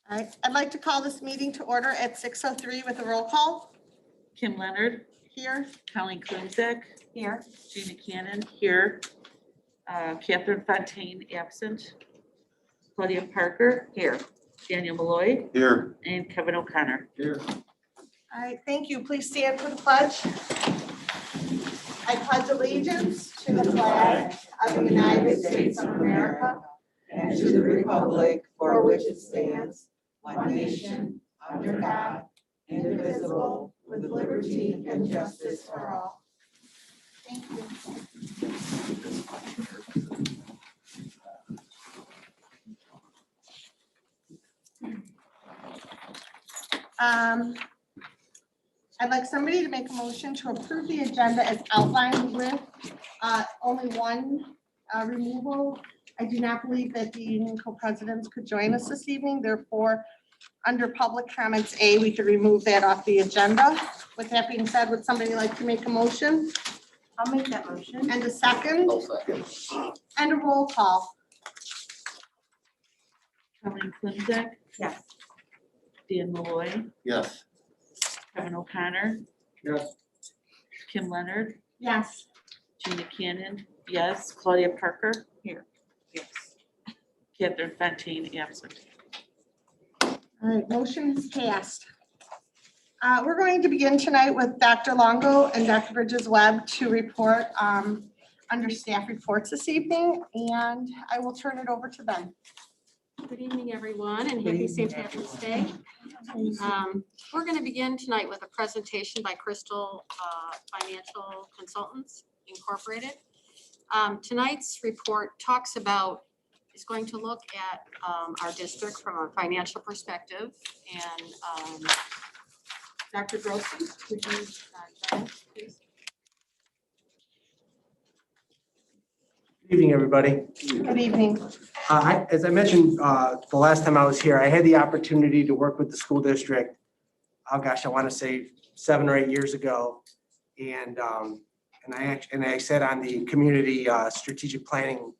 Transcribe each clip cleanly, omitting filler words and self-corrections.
All right, I'd like to call this meeting to order at 6:03 with a roll call. Kim Leonard, Here. Colleen Klumzek, Here. Gina Cannon, here. Catherine Fontaine, absent. Claudia Parker, here. Daniel Malloy, Here. and Kevin O'Connor. Here. All right, thank you. Please stand for the pledge. I pledge allegiance to the flag of the United States of America and to the republic for which it stands, one nation, under God, indivisible, with liberty and justice for all. Thank you. I'd like somebody to make a motion to approve the agenda as outlined with only one removal. I do not believe that the union co-presidents could join us this evening. Therefore, under public comments A, we could remove that off the agenda. With that being said, would somebody like to make a motion? I'll make that motion. And a second? I'll second. And a roll call. Colleen Klumzek, Yes. Dan Malloy, Yes. Kevin O'Connor, Yes. Kim Leonard, Yes. Gina Cannon, yes. Claudia Parker, here. Yes. Catherine Fontaine, absent. All right, motion is passed. We're going to begin tonight with Dr. Longo and Dr. Bridges Webb to report under staff reports this evening, and I will turn it over to them. Good evening, everyone, and happy St. Patrick's Day. We're going to begin tonight with a presentation by Crystal Financial Consultants Incorporated. Tonight's report talks about, is going to look at our district from a financial perspective. And Dr. Grossi, would you join us, please? Good evening, everybody. Good evening. As I mentioned the last time I was here, I had the opportunity to work with the school district. Oh gosh, I want to say 7 or 8 years ago, and I sat on the community strategic planning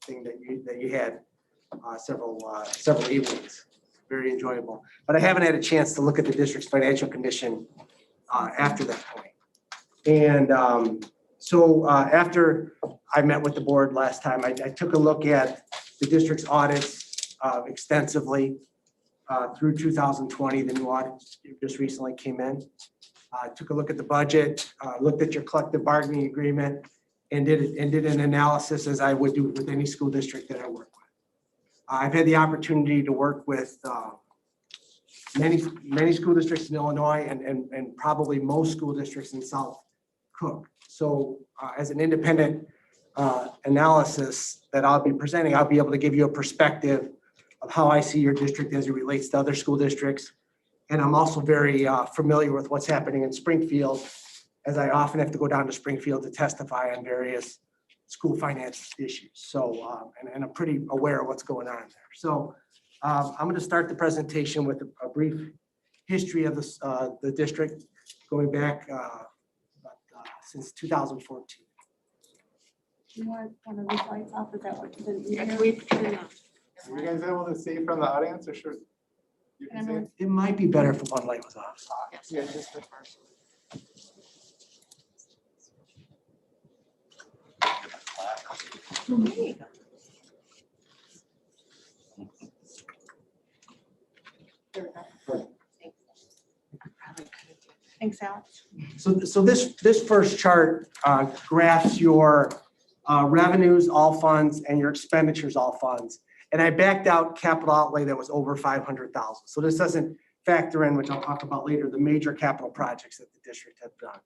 thing that you had several evenings. Very enjoyable. But I haven't had a chance to look at the district's financial condition after that point. And so after I met with the board last time, I took a look at the district's audits extensively through 2020. The new audit just recently came in. Took a look at the budget, looked at your collective bargaining agreement, and did an analysis as I would do with any school district that I work with. I've had the opportunity to work with many school districts in Illinois and probably most school districts in South Cook. So as an independent analysis that I'll be presenting, I'll be able to give you a perspective of how I see your district as it relates to other school districts. And I'm also very familiar with what's happening in Springfield, as I often have to go down to Springfield to testify on various school finance issues. So, and I'm pretty aware of what's going on there. So I'm going to start the presentation with a brief history of the district going back since 2014. You want one of these lights off? Is that what you did? Yeah, can we turn it on? Are you guys able to see from the audience or should you can see? It might be better if one light was off. Yes. Yeah, just the first. Thanks, Alex. So this first chart graphs your revenues, all funds, and your expenditures, all funds. And I backed out capital outlay that was over 500,000. So this doesn't factor in, which I'll talk about later, the major capital projects that the district has done.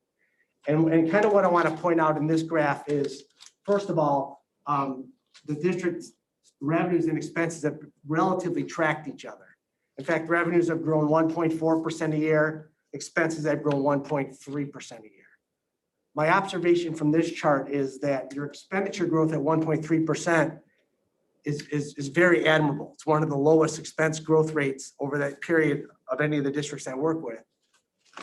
And kind of what I want to point out in this graph is, first of all, the district's revenues and expenses have relatively tracked each other. In fact, revenues have grown 1.4% a year. Expenses have grown 1.3% a year. My observation from this chart is that your expenditure growth at 1.3% is very admirable. It's one of the lowest expense growth rates over that period of any of the districts I work with.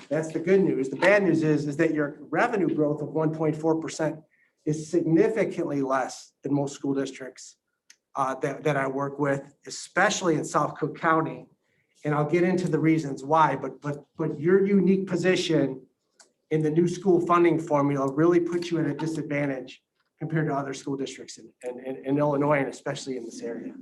That's the good news. The bad news is that your revenue growth of 1.4% is significantly less than most school districts that I work with, especially in South Cook County. And I'll get into the reasons why, but your unique position in the new school funding formula really puts you at a disadvantage compared to other school districts in Illinois, and especially in this area.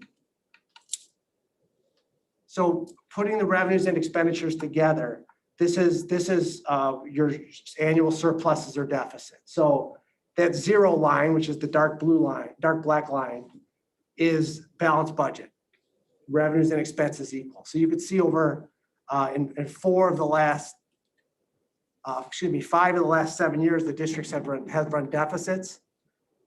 So putting the revenues and expenditures together, this is your annual surpluses or deficit. So that zero line, which is the dark black line, is balanced budget. Revenues and expenses equal. So you could see over in 5 of the last 7 years, the districts have run deficits,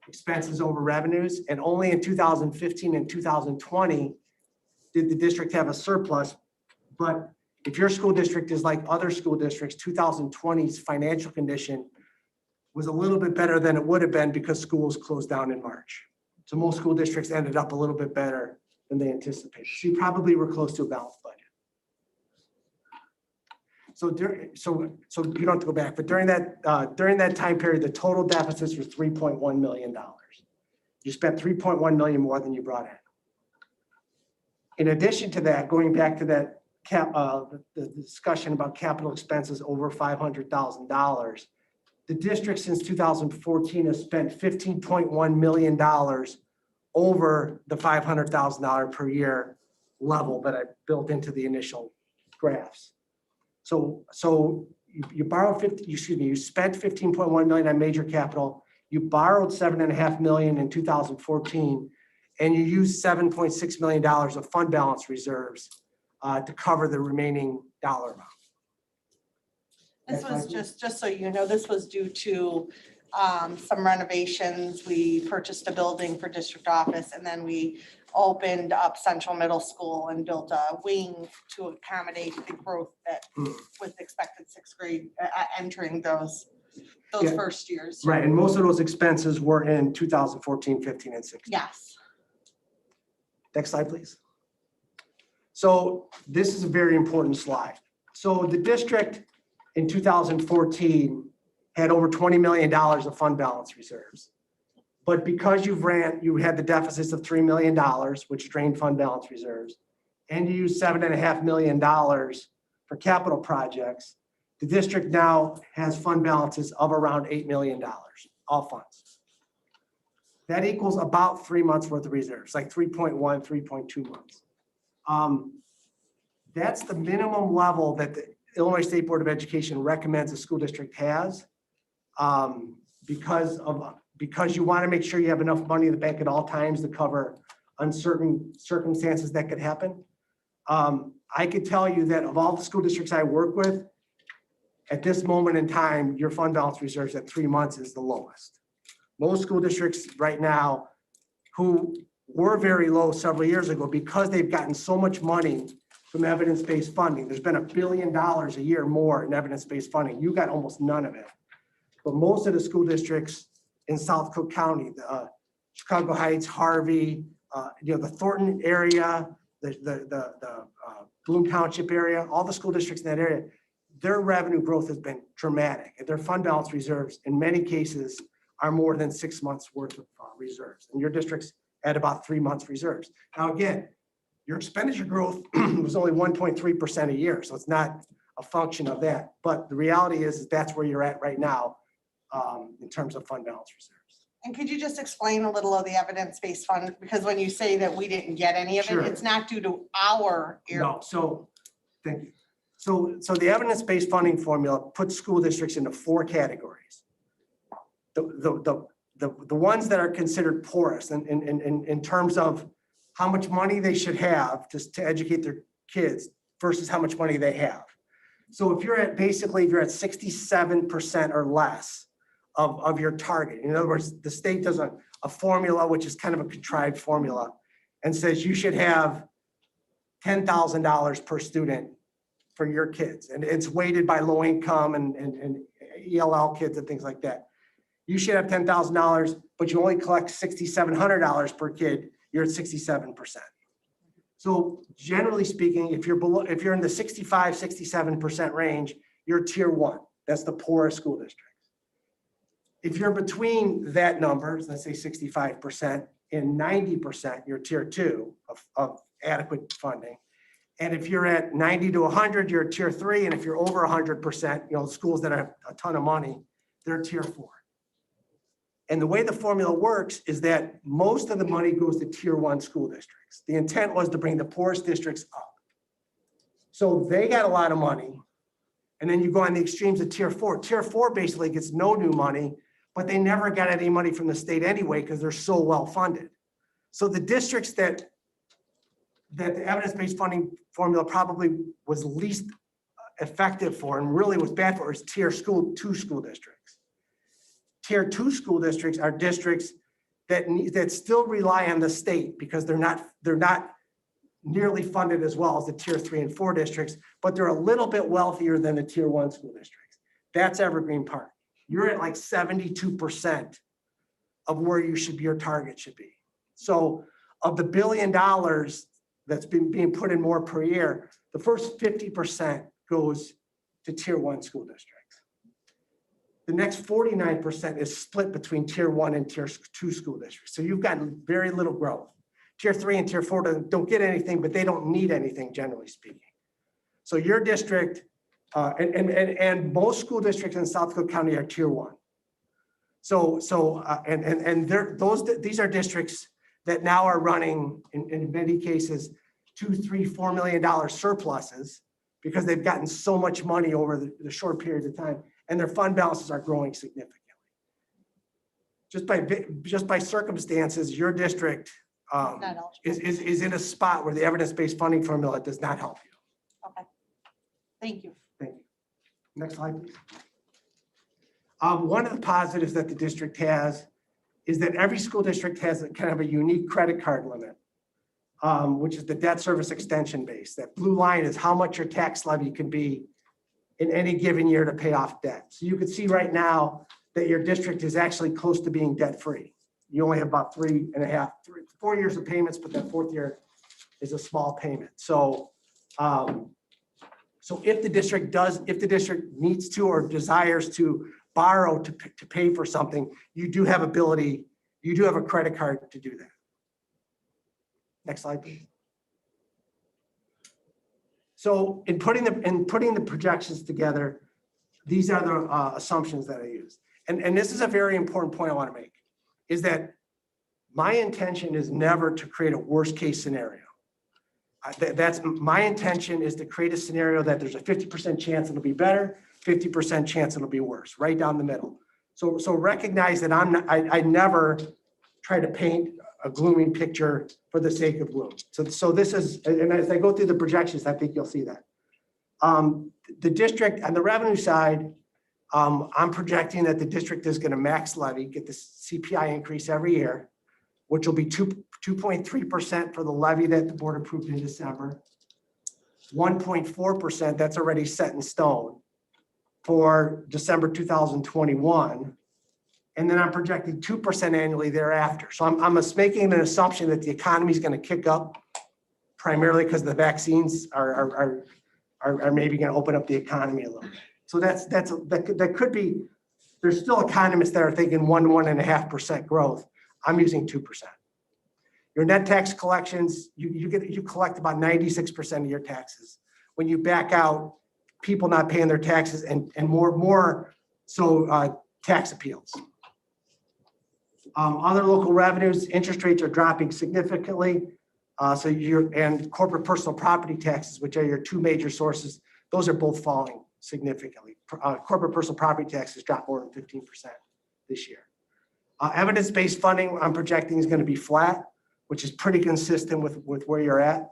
expenses over revenues, and only in 2015 and 2020 did the district have a surplus. But if your school district is like other school districts, 2020's financial condition was a little bit better than it would have been because schools closed down in March. So most school districts ended up a little bit better than they anticipated. So you probably were close to a balanced budget. So you don't have to go back, but during that time period, the total deficits were $3.1 million. You spent $3.1 million more than you brought in. In addition to that, going back to that the discussion about capital expenses over $500,000, the district since 2014 has spent $15.1 million over the $500,000 per year level that I built into the initial graphs. So you spent $15.1 million on major capital. You borrowed $7.5 million in 2014, and you used $7.6 million of fund balance reserves to cover the remaining dollar amount. This was just so you know, this was due to some renovations. We purchased a building for district office, and then we opened up Central Middle School and built a wing to accommodate the growth that with expected sixth grade entering those Yeah. first years. Right, and most of those expenses were in 2014, 15, and 16. Yes. Next slide, please. So this is a very important slide. So the district in 2014 had over $20 million of fund balance reserves. But because you had the deficits of $3 million, which drained fund balance reserves, and you used $7.5 million for capital projects, the district now has fund balances of around $8 million, all funds. That equals about 3 months worth of reserves, like 3.1, 3.2 months. That's the minimum level that the Illinois State Board of Education recommends a school district has, because you want to make sure you have enough money in the bank at all times to cover uncertain circumstances that could happen. I could tell you that of all the school districts I work with, at this moment in time, your fund balance reserves at 3 months is the lowest. Most school districts right now who were very low several years ago, because they've gotten so much money from evidence-based funding. There's been $1 billion a year more in evidence-based funding. You got almost none of it. But most of the school districts in South Cook County, Chicago Heights, Harvey, the Thornton area, the Bloom Township area, all the school districts in that area, their revenue growth has been dramatic. And their fund balance reserves, in many cases, are more than 6 months worth of reserves. And your district's at about 3 months reserves. Now, again, your expenditure growth was only 1.3% a year. So it's not a function of that. But the reality is that's where you're at right now in terms of fund balance reserves. And could you just explain a little of the evidence-based fund? Because when you say that we didn't get any of it, Sure. It's not due to our error. No, so thank you. So the evidence-based funding formula puts school districts into 4 categories. The ones that are considered poorest in terms of how much money they should have to educate their kids versus how much money they have. So if you're at 67% or less of your target, in other words, the state does a formula, which is kind of a contrived formula, and says you should have $10,000 per student for your kids. And it's weighted by low income and ELL kids and things like that. You should have $10,000, but you only collect $6,700 per kid, you're at 67%. So generally speaking, if you're in the 65, 67% range, you're tier 1. That's the poorest school district. If you're between that number, let's say 65%, and 90%, you're tier 2 of adequate funding. And if you're at 90 to 100, you're tier 3. And if you're over 100%, schools that have a ton of money, they're tier 4. And the way the formula works is that most of the money goes to tier 1 school districts. The intent was to bring the poorest districts up. So they got a lot of money. And then you go on the extremes of tier 4. Tier 4 basically gets no new money, but they never got any money from the state anyway because they're so well funded. So the districts that the evidence-based funding formula probably was least effective for and really was bad for is tier 2 school districts. Tier 2 school districts are districts that still rely on the state because they're not nearly funded as well as the tier 3 and 4 districts, but they're a little bit wealthier than the tier 1 school districts. That's Evergreen Park. You're at like 72% of where your target should be. So of the $1 billion that's being put in more per year, the first 50% goes to tier 1 school districts. The next 49% is split between tier 1 and tier 2 school districts. So you've got very little growth. Tier 3 and tier 4 don't get anything, but they don't need anything, generally speaking. So your district, and most school districts in South Dakota County are tier 1. These are districts that now are running, in many cases, $2, $3, $4 million surpluses because they've gotten so much money over the short period of time, and their fund balances are growing significantly. Just by circumstances, your district is in a spot where the evidence-based funding formula does not help you. Okay. Thank you. Thank you. Next slide, please. One of the positives that the district has is that every school district has kind of a unique credit card limit, which is the debt service extension base. That blue line is how much your tax levy can be in any given year to pay off debt. So you can see right now that your district is actually close to being debt-free. You only have about 4 years of payments, but that 4th year is a small payment. So if the district needs to or desires to borrow to pay for something, you do have a credit card to do that. Next slide, please. So in putting the projections together, these are the assumptions that I used. And this is a very important point I want to make, is that my intention is never to create a worst case scenario. That's my intention, is to create a scenario that there's a 50% chance it'll be better, 50% chance it'll be worse, right down the middle. So recognize that I never try to paint a gloomy picture for the sake of gloom. So this is, and as I go through the projections, I think you'll see that. The district on the revenue side, I'm projecting that the district is going to max levy, get the CPI increase every year, which will be 2.3% for the levy that the board approved in December, 1.4%, that's already set in stone for December 2021. And then I'm projecting 2% annually thereafter. So I'm making an assumption that the economy is going to kick up primarily because the vaccines are maybe going to open up the economy a little bit. So that could be, there's still economists that are thinking 1.5% growth. I'm using 2%. Your net tax collections, you collect about 96% of your taxes. When you back out people not paying their taxes and more so tax appeals. Other local revenues, interest rates are dropping significantly. And corporate personal property taxes, which are your two major sources, those are both falling significantly. Corporate personal property taxes dropped more than 15% this year. Evidence-based funding, I'm projecting, is going to be flat, which is pretty consistent with where you're at,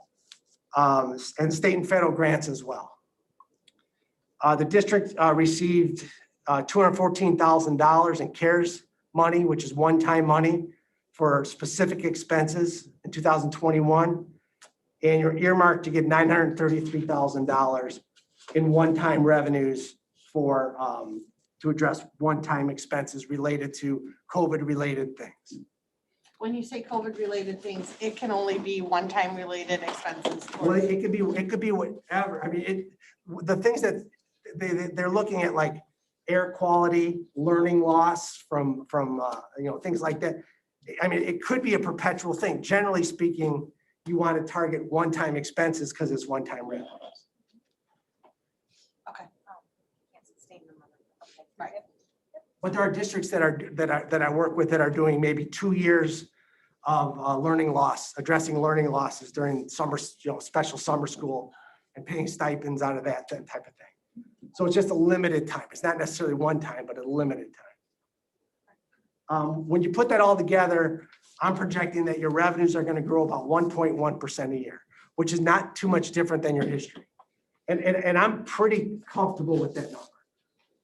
and state and federal grants as well. The district received $214,000 in CARES money, which is one-time money for specific expenses in 2021, and you're earmarked to get $933,000 in one-time revenues for to address one-time expenses related to COVID-related things. When you say COVID-related things, it can only be one-time related expenses. Well, it could be whatever. I mean, the things that they're looking at, like air quality, learning loss from things like that. I mean, it could be a perpetual thing. Generally speaking, you want to target one-time expenses because it's one-time revenues. Right. But there are districts that I work with that are doing maybe 2 years of learning loss, addressing learning losses during summer, special summer school and paying stipends out of that type of thing. So it's just a limited time. It's not necessarily one time, but a limited time. When you put that all together, I'm projecting that your revenues are going to grow about 1.1% a year, which is not too much different than your history. And I'm pretty comfortable with that number.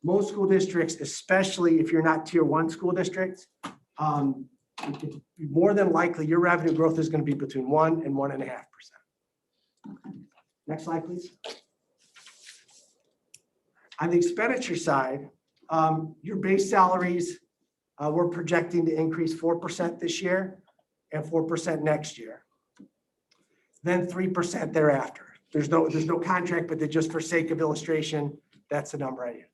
Most school districts, especially if you're not tier 1 school districts, more than likely your revenue growth is going to be between 1 and 1.5%. Next slide, please. On the expenditure side, your base salaries, we're projecting to increase 4% this year and 4% next year. Then 3% thereafter. There's no contract, but just for sake of illustration, that's the number I use.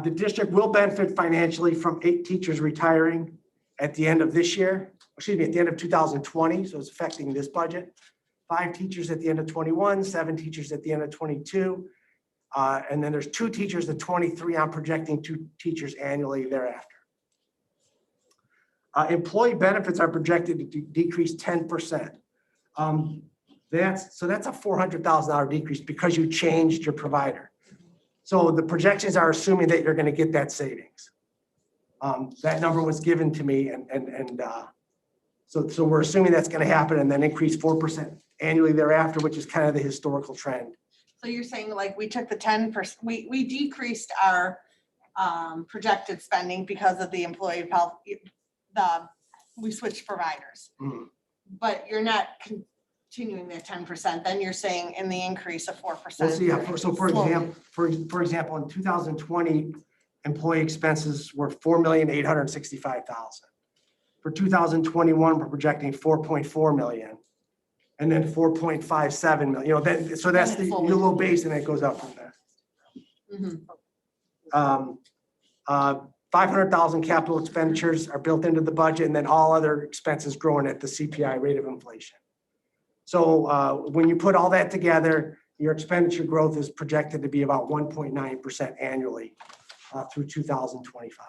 The district will benefit financially from 8 teachers retiring at the end of this year, at the end of 2020, so it's affecting this budget. 5 teachers at the end of 21, 7 teachers at the end of 22. And then there's 2 teachers at 23. I'm projecting 2 teachers annually thereafter. Employee benefits are projected to decrease 10%. That's a $400,000 decrease because you changed your provider. So the projections are assuming that you're going to get that savings. That number was given to me, so we're assuming that's going to happen and then increase 4% annually thereafter, which is kind of the historical trend. So you're saying like we took the 10%, we decreased our projected spending because of the employee health, we switched providers. Mhm. But you're not continuing that 10%, then you're saying in the increase of 4%. Well, so yeah, for example, in 2020, employee expenses were $4,865,000. For 2021, we're projecting 4.4 million. And then 4.57 million, so that's the your low base, and it goes up from there. Mhm. 500,000 capital expenditures are built into the budget, and then all other expenses growing at the CPI rate of inflation. So when you put all that together, your expenditure growth is projected to be about 1.9% annually through 2025.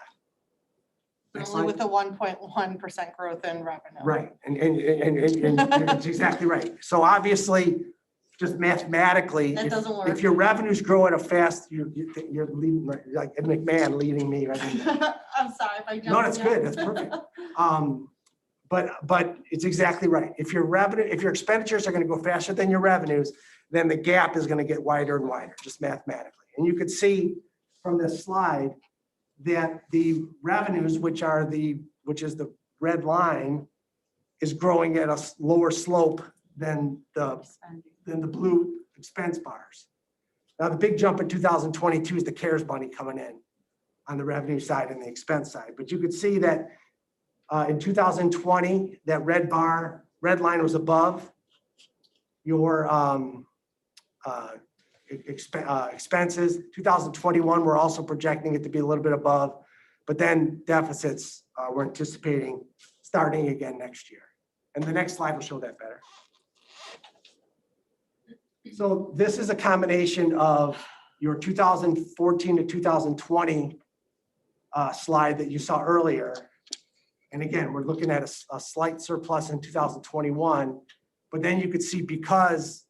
Next Only slide. with a 1.1% growth in revenue. Right, and it's exactly right. So obviously, just mathematically, That doesn't work. if your revenues grow at a fast, you're leading, like Ed McMahon leading me. Right? I'm sorry if I jumped. No, that's good, that's perfect. But it's exactly right. If your expenditures are going to go faster than your revenues, then the gap is going to get wider and wider, just mathematically. And you could see from this slide that the revenues, which is the red line, is growing at a lower slope than the blue expense bars. Now, the big jump in 2022 is the CARES money coming in on the revenue side and the expense side. But you could see that in 2020, that red line was above your expenses. 2021, we're also projecting it to be a little bit above, but then deficits we're anticipating starting again next year. And the next slide will show that better. So this is a combination of your 2014 to 2020 slide that you saw earlier. And again, we're looking at a slight surplus in 2021, but then you could see because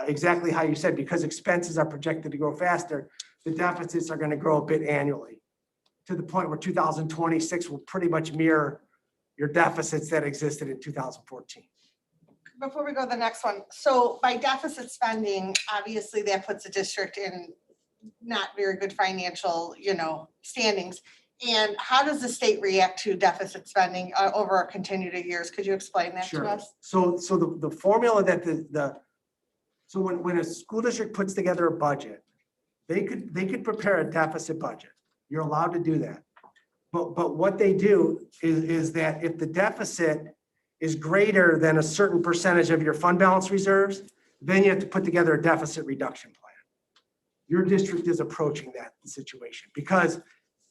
exactly how you said, because expenses are projected to grow faster, the deficits are going to grow a bit annually to the point where 2026 will pretty much mirror your deficits that existed in 2014. Before we go to the next one, so by deficit spending, obviously that puts a district in not very good financial, standings. And how does the state react to deficit spending over a continued years? Could you explain that to us? So the formula that so when a school district puts together a budget, they could prepare a deficit budget. You're allowed to do that. But what they do is that if the deficit is greater than a certain percentage of your fund balance reserves, then you have to put together a deficit reduction plan. Your district is approaching that situation because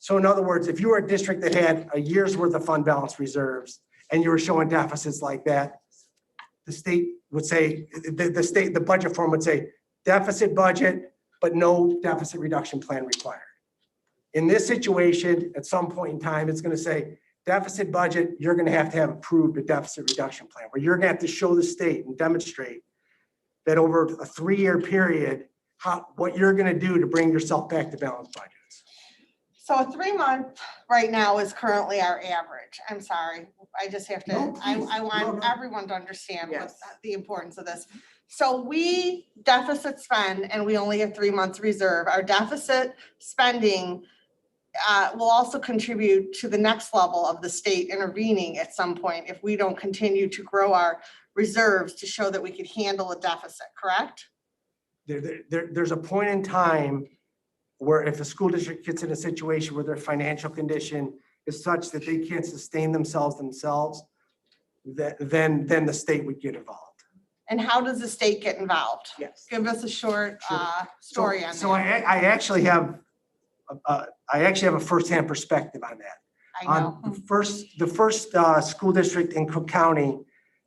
So in other words, if you were a district that had a year's worth of fund balance reserves and you were showing deficits like that, the state would say, the budget form would say deficit budget, but no deficit reduction plan required. In this situation, at some point in time, it's going to say deficit budget, you're going to have approved a deficit reduction plan where you're going to have to show the state and demonstrate that over a 3-year period, what you're going to do to bring yourself back to balanced budgets. So a 3-month right now is currently our average. I'm sorry. I just have to, No, I please. want No. everyone to understand what Yes. the importance of this. So we deficit spend and we only have 3 months reserve. Our deficit spending will also contribute to the next level of the state intervening at some point if we don't continue to grow our reserves to show that we could handle a deficit, correct? There's a point in time where if a school district gets in a situation where their financial condition is such that they can't sustain themselves, then the state would get involved. And how does the state get involved? Yes. Give us a short Sure. story on So that. I actually have a firsthand perspective on that. I know. The first school district in Cook County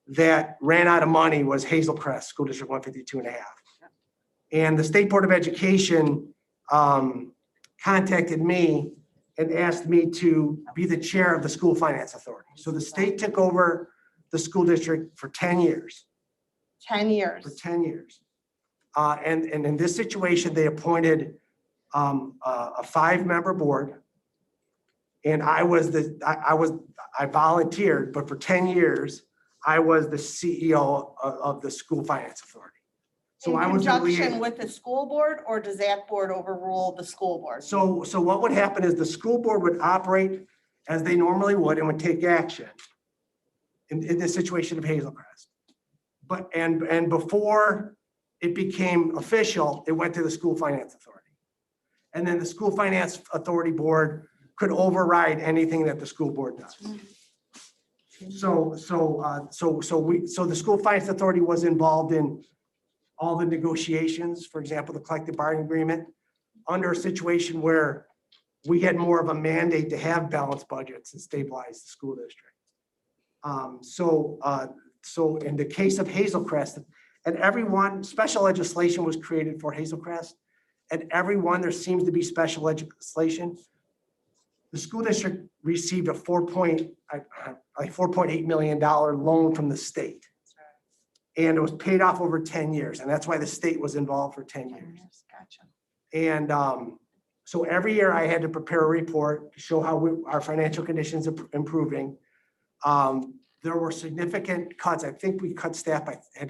that ran out of money was Hazel Crest, School District 152.5. And the State Board of Education contacted me and asked me to be the chair of the School Finance Authority. So the state took over the school district for 10 years. 10 years. For 10 years. And in this situation, they appointed a 5-member board. And I volunteered, but for 10 years, I was the CEO of the School Finance Authority. So I In was the conjunction liaison. with the school board, or does that board overrule the school board? So what would happen is the school board would operate as they normally would and would take action in the situation of Hazel Crest. But, and before it became official, it went to the School Finance Authority. And then the School Finance Authority Board could override anything that the school board does. So the School Finance Authority was involved in all the negotiations, for example, the collective bargaining agreement, under a situation where we had more of a mandate to have balanced budgets and stabilize the school district. So in the case of Hazel Crest, and special legislation was created for Hazel Crest, and there seems to be special legislation. The school district received a $4.8 million loan from the state. And it was paid off over 10 years. And that's why the state was involved for 10 years. Gotcha. And so every year I had to prepare a report to show how our financial conditions are improving. There were significant cuts. I think we had to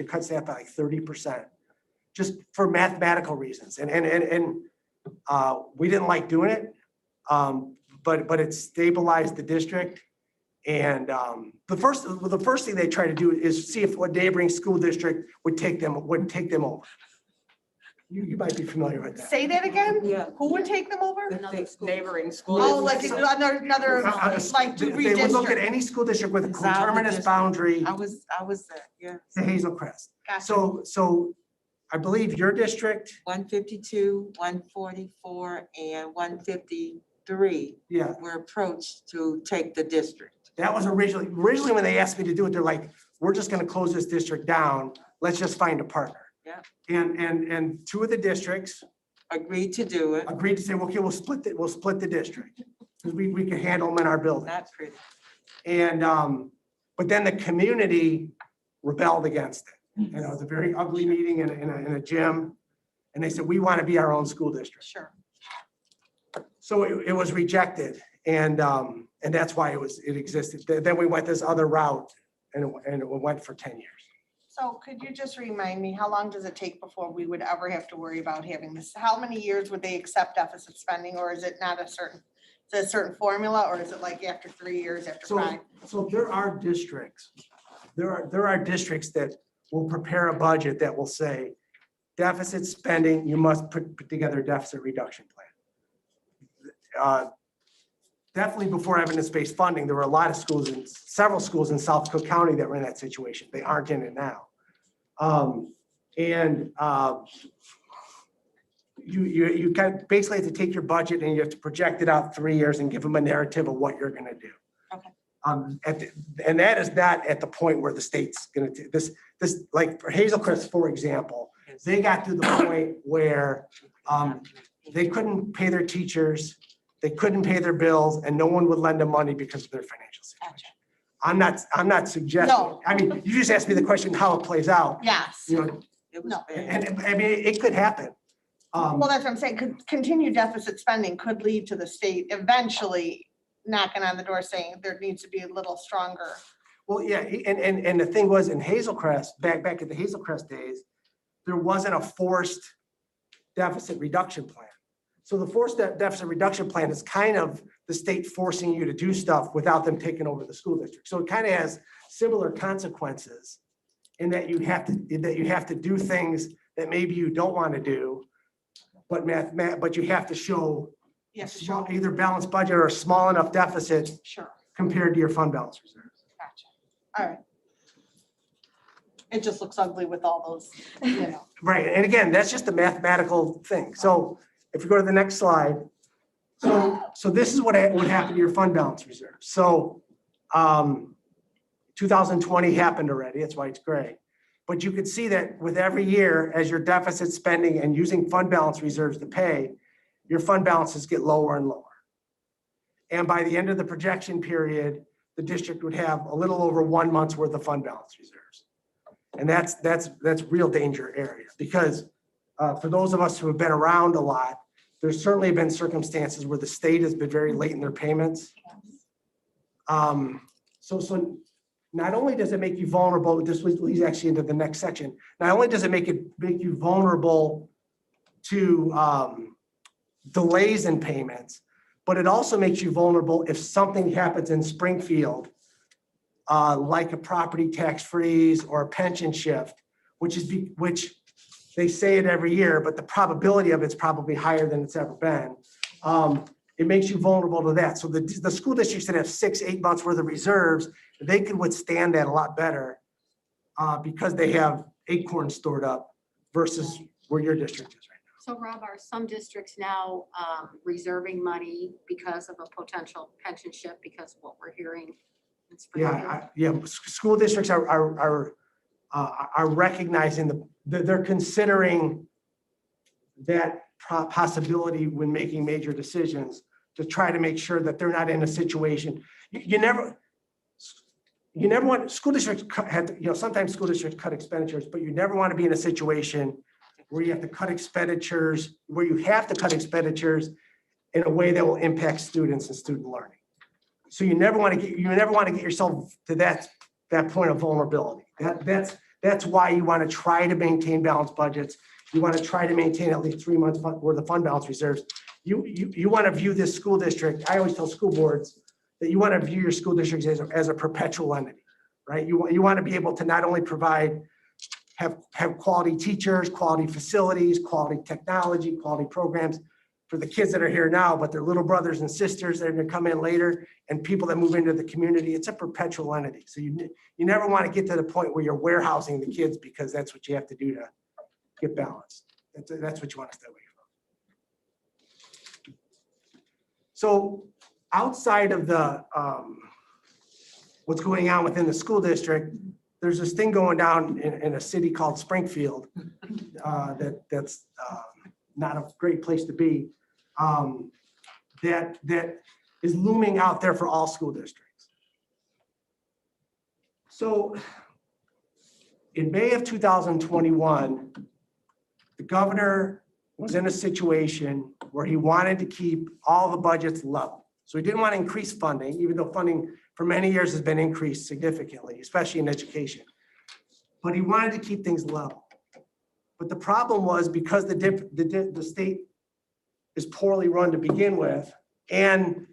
cut staff by like 30%, just for mathematical reasons. And we didn't like doing it, but it stabilized the district. And the first thing they try to do is see if a neighboring school district would take them over. You might be familiar with that. Say that again? Yeah. Who would take them over? The neighboring school. Oh, like another, like to They would look at redistrict. any school district with a It's out of the coterminous district. boundary I was there, yeah. to Hazel Crest. Gotcha. So I believe your district, 152, 144, and 153 yeah, were approached to take the district. that was originally when they asked me to do it, they're like, we're just gonna close this district down. Let's just find a partner. Yeah. And 2 of the districts Agreed to do it, agreed to say, okay, we'll split the district. Because we can handle them in our building. not pretty. And, but then the community rebelled against it. And it was a very ugly meeting in a gym. And they said, we want to be our own school district. Sure. So it was rejected. And that's why it existed. Then we went this other route and it went for 10 years. So could you just remind me, how long does it take before we would ever have to worry about having this? How many years would they accept deficit spending, or is it not a certain formula, or is it like after 3 years, after 5? So there are districts that will prepare a budget that will say deficit spending, you must put together a deficit reduction plan. Definitely before evidence-based funding, there were a lot of several schools in South Cook County that were in that situation. They aren't in it now. you kind of basically have to take your budget and you have to project it out 3 years and give them a narrative of what you're gonna do. Okay. And that is not at the point where the state's gonna do this, like for Hazel Crest, for example, they got to the point where they couldn't pay their teachers, they couldn't pay their bills, and no one would lend them money because of their financial situation. I'm not suggesting, No. I mean, you just asked me the question, how it plays out, Yes. you know, It was No. bad. and I mean, it could happen. Well, that's what I'm saying. Continued deficit spending could lead to the state eventually knocking on the door saying there needs to be a little stronger. Well, yeah, and the thing was in Hazel Crest, back at the Hazel Crest days, there wasn't a forced deficit reduction plan. So the forced deficit reduction plan is kind of the state forcing you to do stuff without them taking over the school district. So it kind of has similar consequences in that you have to do things that maybe you don't want to do, but you have to show Yes, either balanced budget or a small enough deficit sure. compared to your fund balance reserves. Gotcha. All right. It just looks ugly with all those, you know. Right, and again, that's just a mathematical thing. So if you go to the next slide, so this is what happened to your fund balance reserve. So 2020 happened already, that's why it's gray. But you could see that with every year, as your deficit spending and using fund balance reserves to pay, your fund balances get lower and lower. And by the end of the projection period, the district would have a little over 1 month's worth of fund balance reserves. And that's real danger area, because for those of us who have been around a lot, there's certainly been circumstances where the state has been very late in their payments. So not only does it make you vulnerable, this leads actually into the next section. Not only does it make you vulnerable to delays in payments, but it also makes you vulnerable if something happens in Springfield, like a property tax freeze or a pension shift, which they say it every year, but the probability of it's probably higher than it's ever been. It makes you vulnerable to that. So the school districts that have 6-8 months worth of reserves, they can withstand that a lot better because they have acorns stored up versus where your district is right now. So Rob, are some districts now reserving money because of a potential pension shift because of what we're hearing in Springfield? Yeah, school districts are recognizing they're considering that possibility when making major decisions to try to make sure that they're not in a situation. You never want, school districts sometimes school districts cut expenditures, but you never want to be in a situation where you have to cut expenditures, in a way that will impact students and student learning. So you never want to get yourself to that point of vulnerability. That's why you want to try to maintain balanced budgets. You want to try to maintain at least 3 months worth of fund balance reserves. You want to view this school district, I always tell school boards that you want to view your school districts as a perpetual entity, right? You want to be able to not only have quality teachers, quality facilities, quality technology, quality programs for the kids that are here now, but their little brothers and sisters that are going to come in later and people that move into the community. It's a perpetual entity. So you never want to get to the point where you're warehousing the kids because that's what you have to do to get balanced. That's what you want to stay away from. So outside of the what's going on within the school district, there's this thing going down in a city called Springfield that's not a great place to be, that is looming out there for all school districts. So in May of 2021, the governor was in a situation where he wanted to keep all the budgets level. So he didn't want to increase funding, even though funding for many years has been increased significantly, especially in education. But he wanted to keep things level. But the problem was because the state is poorly run to begin with, and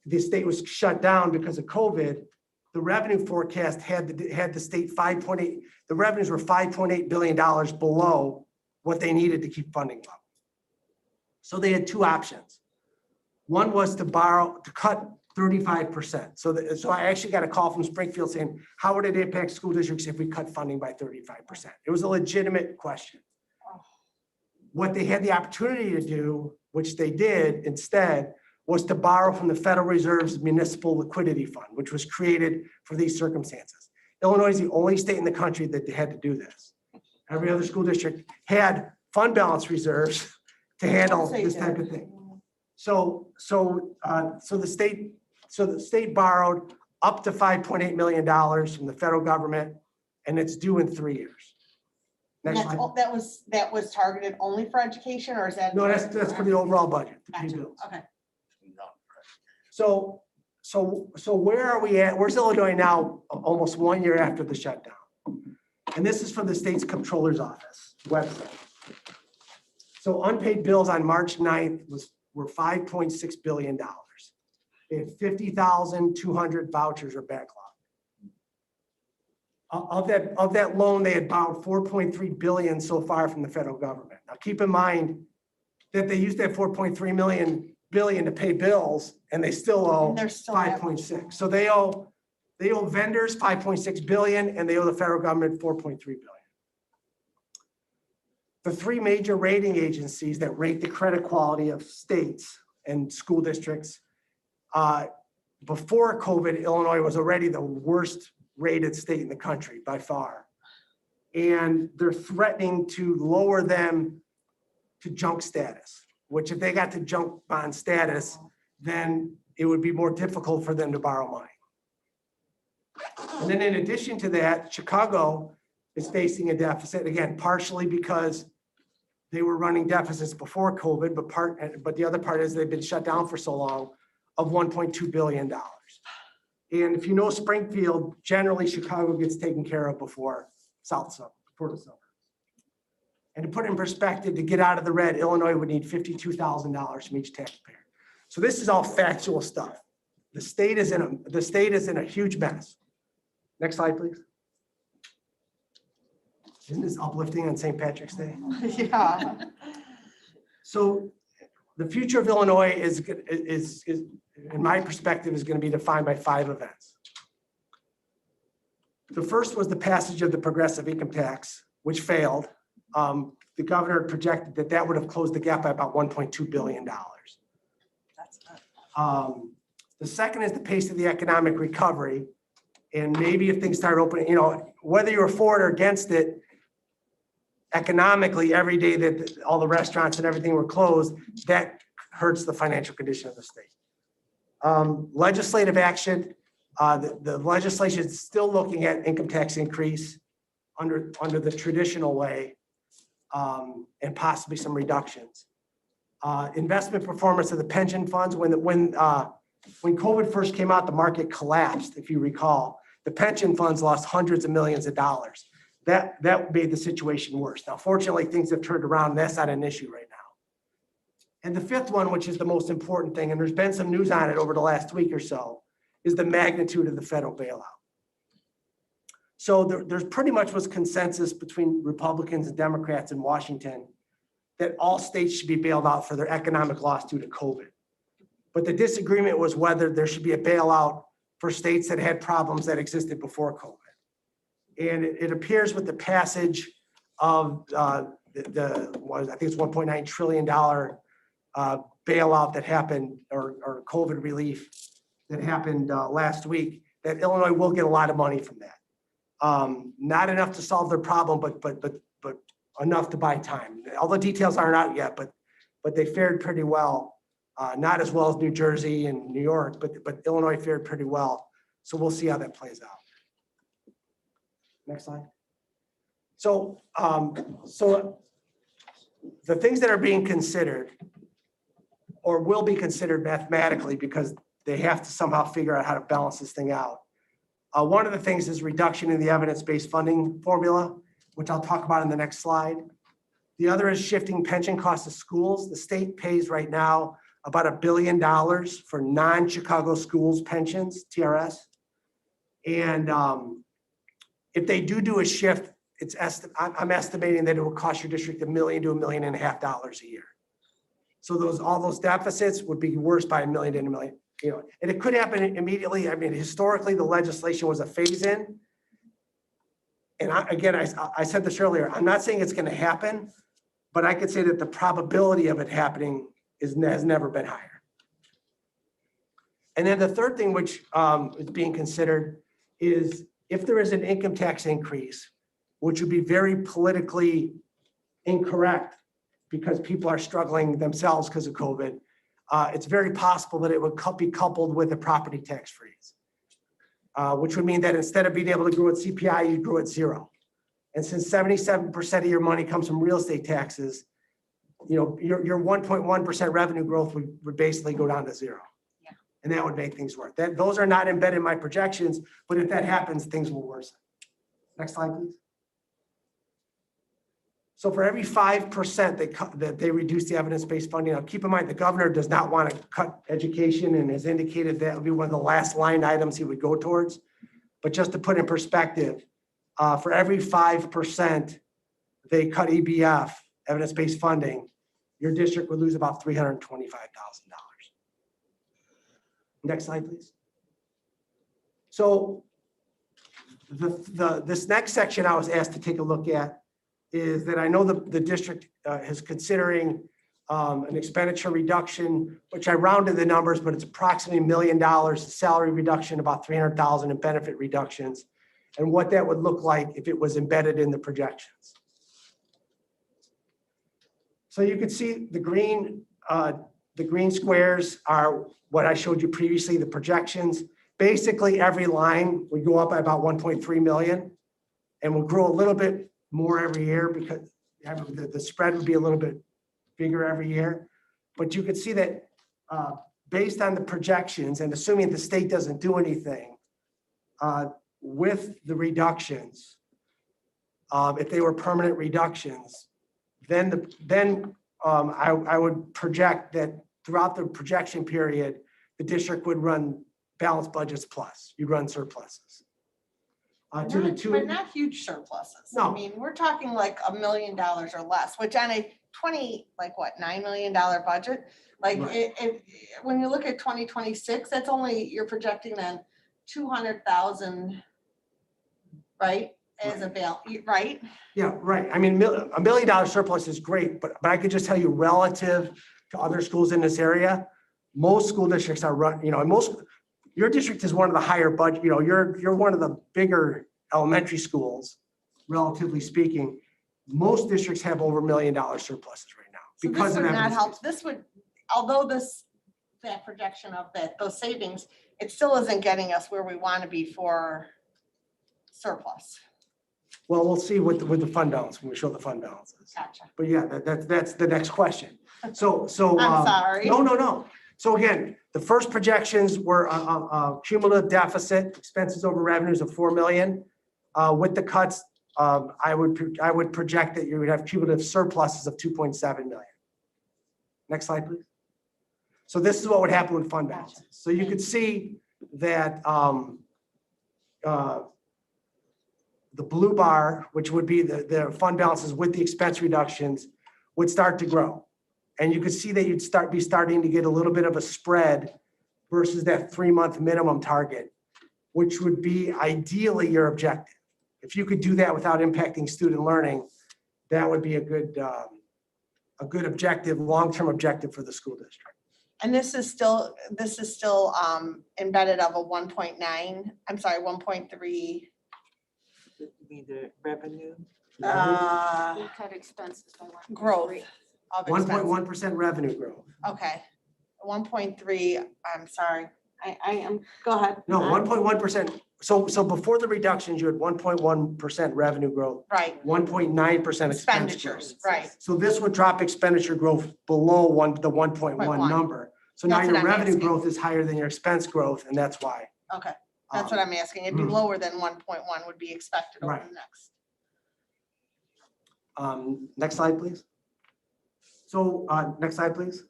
the state was shut down because of COVID, the revenue forecast had the state 5.8, the revenues were $5.8 billion below what they needed to keep funding level. So they had two options. One was to cut 35%. So I actually got a call from Springfield saying, how would it impact school districts if we cut funding by 35%? It was a legitimate question. What they had the opportunity to do, which they did instead, was to borrow from the Federal Reserve's Municipal Liquidity Fund, which was created for these circumstances. Illinois is the only state in the country that had to do this. Every other school district had fund balance reserves to handle this type of thing. So the state borrowed up to $5.8 million from the federal government, and it's due in 3 years. Next That's, slide. that was targeted only for education, or is that? No, that's for the overall budget. to pay Gotcha. bills. Okay. So where are we at? Where's Illinois now, almost 1 year after the shutdown? And this is from the state's comptroller's office website. So unpaid bills on March 9th were $5.6 billion. They had 50,200 vouchers or backlog. Of that loan, they had borrowed 4.3 billion so far from the federal government. Now, keep in mind that they used that 4.3 billion to pay bills, and they still owe And they're still 5.6. So they owe vendors 5.6 billion, and they owe the federal government 4.3 billion. The three major rating agencies that rate the credit quality of states and school districts, before COVID, Illinois was already the worst rated state in the country by far. And they're threatening to lower them to junk status, which if they got to junk bond status, then it would be more difficult for them to borrow money. And then in addition to that, Chicago is facing a deficit, again, partially because they were running deficits before COVID, but the other part is they've been shut down for so long, of $1.2 billion. And if you know Springfield, generally Chicago gets taken care of before the suburbs. And to put it in perspective, to get out of the red, Illinois would need $52,000 from each taxpayer. So this is all factual stuff. The state is in a huge mess. Next slide, please. Isn't this uplifting on St. Patrick's Day? Yeah. So the future of Illinois is, in my perspective, is going to be defined by 5 events. The first was the passage of the progressive income tax, which failed. The governor projected that would have closed the gap by about $1.2 billion. That's good. The second is the pace of the economic recovery. And maybe if things start opening, whether you're for it or against it, economically, every day that all the restaurants and everything were closed, that hurts the financial condition of the state. Legislative action, the legislation is still looking at income tax increase under the traditional way, and possibly some reductions. Investment performance of the pension funds, when COVID first came out, the market collapsed, if you recall. The pension funds lost hundreds of millions of dollars. That made the situation worse. Now, fortunately, things have turned around, and that's not an issue right now. And the fifth one, which is the most important thing, and there's been some news on it over the last week or so, is the magnitude of the federal bailout. So there's pretty much was consensus between Republicans and Democrats in Washington that all states should be bailed out for their economic loss due to COVID. But the disagreement was whether there should be a bailout for states that had problems that existed before COVID. And it appears with the passage of I think it's $1.9 trillion bailout that happened, or COVID relief that happened last week, that Illinois will get a lot of money from that. Not enough to solve their problem, but enough to buy time. All the details aren't out yet, but they fared pretty well. Not as well as New Jersey and New York, but Illinois fared pretty well. So we'll see how that plays out. Next slide. So the things that are being considered or will be considered mathematically, because they have to somehow figure out how to balance this thing out. One of the things is reduction in the evidence-based funding formula, which I'll talk about in the next slide. The other is shifting pension costs to schools. The state pays right now about $1 billion for non-Chicago schools pensions, TRS. And if they do a shift, I'm estimating that it will cost your district $1 million to $1.5 million a year. So all those deficits would be worse by $1 million to $1 million. And it could happen immediately. I mean, historically, the legislation was a phase-in. And I said this earlier, I'm not saying it's going to happen, but I could say that the probability of it happening has never been higher. And then the third thing which is being considered is if there is an income tax increase, which would be very politically incorrect because people are struggling themselves because of COVID, it's very possible that it would be coupled with a property tax freeze, which would mean that instead of being able to grow at CPI, you grew at 0. And since 77% of your money comes from real estate taxes, your 1.1% revenue growth would basically go down to 0. Yeah. And that would make things work. Those are not embedded in my projections, but if that happens, things will worsen. Next slide, please. So for every 5% that they reduce the evidence-based funding, now keep in mind, the governor does not want to cut education and has indicated that would be one of the last line items he would go towards. But just to put in perspective, for every 5% they cut EBF, evidence-based funding, your district would lose about $325,000. Next slide, please. So this next section I was asked to take a look at is that I know the district is considering an expenditure reduction, which I rounded the numbers, but it's approximately $1 million salary reduction, about $300,000 in benefit reductions, and what that would look like if it was embedded in the projections. So you can see the green squares are what I showed you previously, the projections. Basically, every line would go up by about 1.3 million and will grow a little bit more every year because the spread would be a little bit bigger every year. But you can see that based on the projections and assuming the state doesn't do anything with the reductions, if they were permanent reductions, then I would project that throughout the projection period, the district would run balanced budgets plus, you'd run surpluses. But not huge surpluses. No. I mean, we're talking like $1 million or less, which on a $9 million budget, like Right. when you look at 2026, that's only, you're projecting then 200,000, right? As a bail, right? Yeah, right. I mean, $1 million surplus is great, but I could just tell you relative to other schools in this area, most school districts are your district is one of the higher budget, you're one of the bigger elementary schools, relatively speaking. Most districts have over $1 million surpluses right now. So Because this of would not help. evidence-based. This would, although that projection of those savings, it still isn't getting us where we want to be for surplus. Well, we'll see with the fund balance when we show the fund balances. Gotcha. But yeah, that's the next question. So. I'm sorry. No. So again, the first projections were a cumulative deficit, expenses over revenues of 4 million. With the cuts, I would project that you would have cumulative surpluses of 2.7 million. Next slide, please. So this is what would happen with fund balances. So you could see that the blue bar, which would be the fund balances with the expense reductions, would start to grow. And you could see that you'd be starting to get a little bit of a spread versus that 3-month minimum target, which would be ideally your objective. If you could do that without impacting student learning, that would be a good objective, long-term objective for the school district. And this is still embedded of a 1.9, I'm sorry, 1.3. You mean the revenue? We cut expenses by 1.3. Growth of expenses. 1.1% revenue growth. Okay, 1.3, I'm sorry, I am, go ahead. No, 1.1%. So before the reductions, you had 1.1% revenue growth, Right, 1.9% expense growth. expenditures, right. So this would drop expenditure growth below the 1.1 1.1. number. So now That's your what I'm revenue asking. growth is higher than your expense growth, and that's why. Okay, that's what I'm asking. It'd be lower than 1.1 would be expected over Right. the next. Next slide, please. So next slide, please.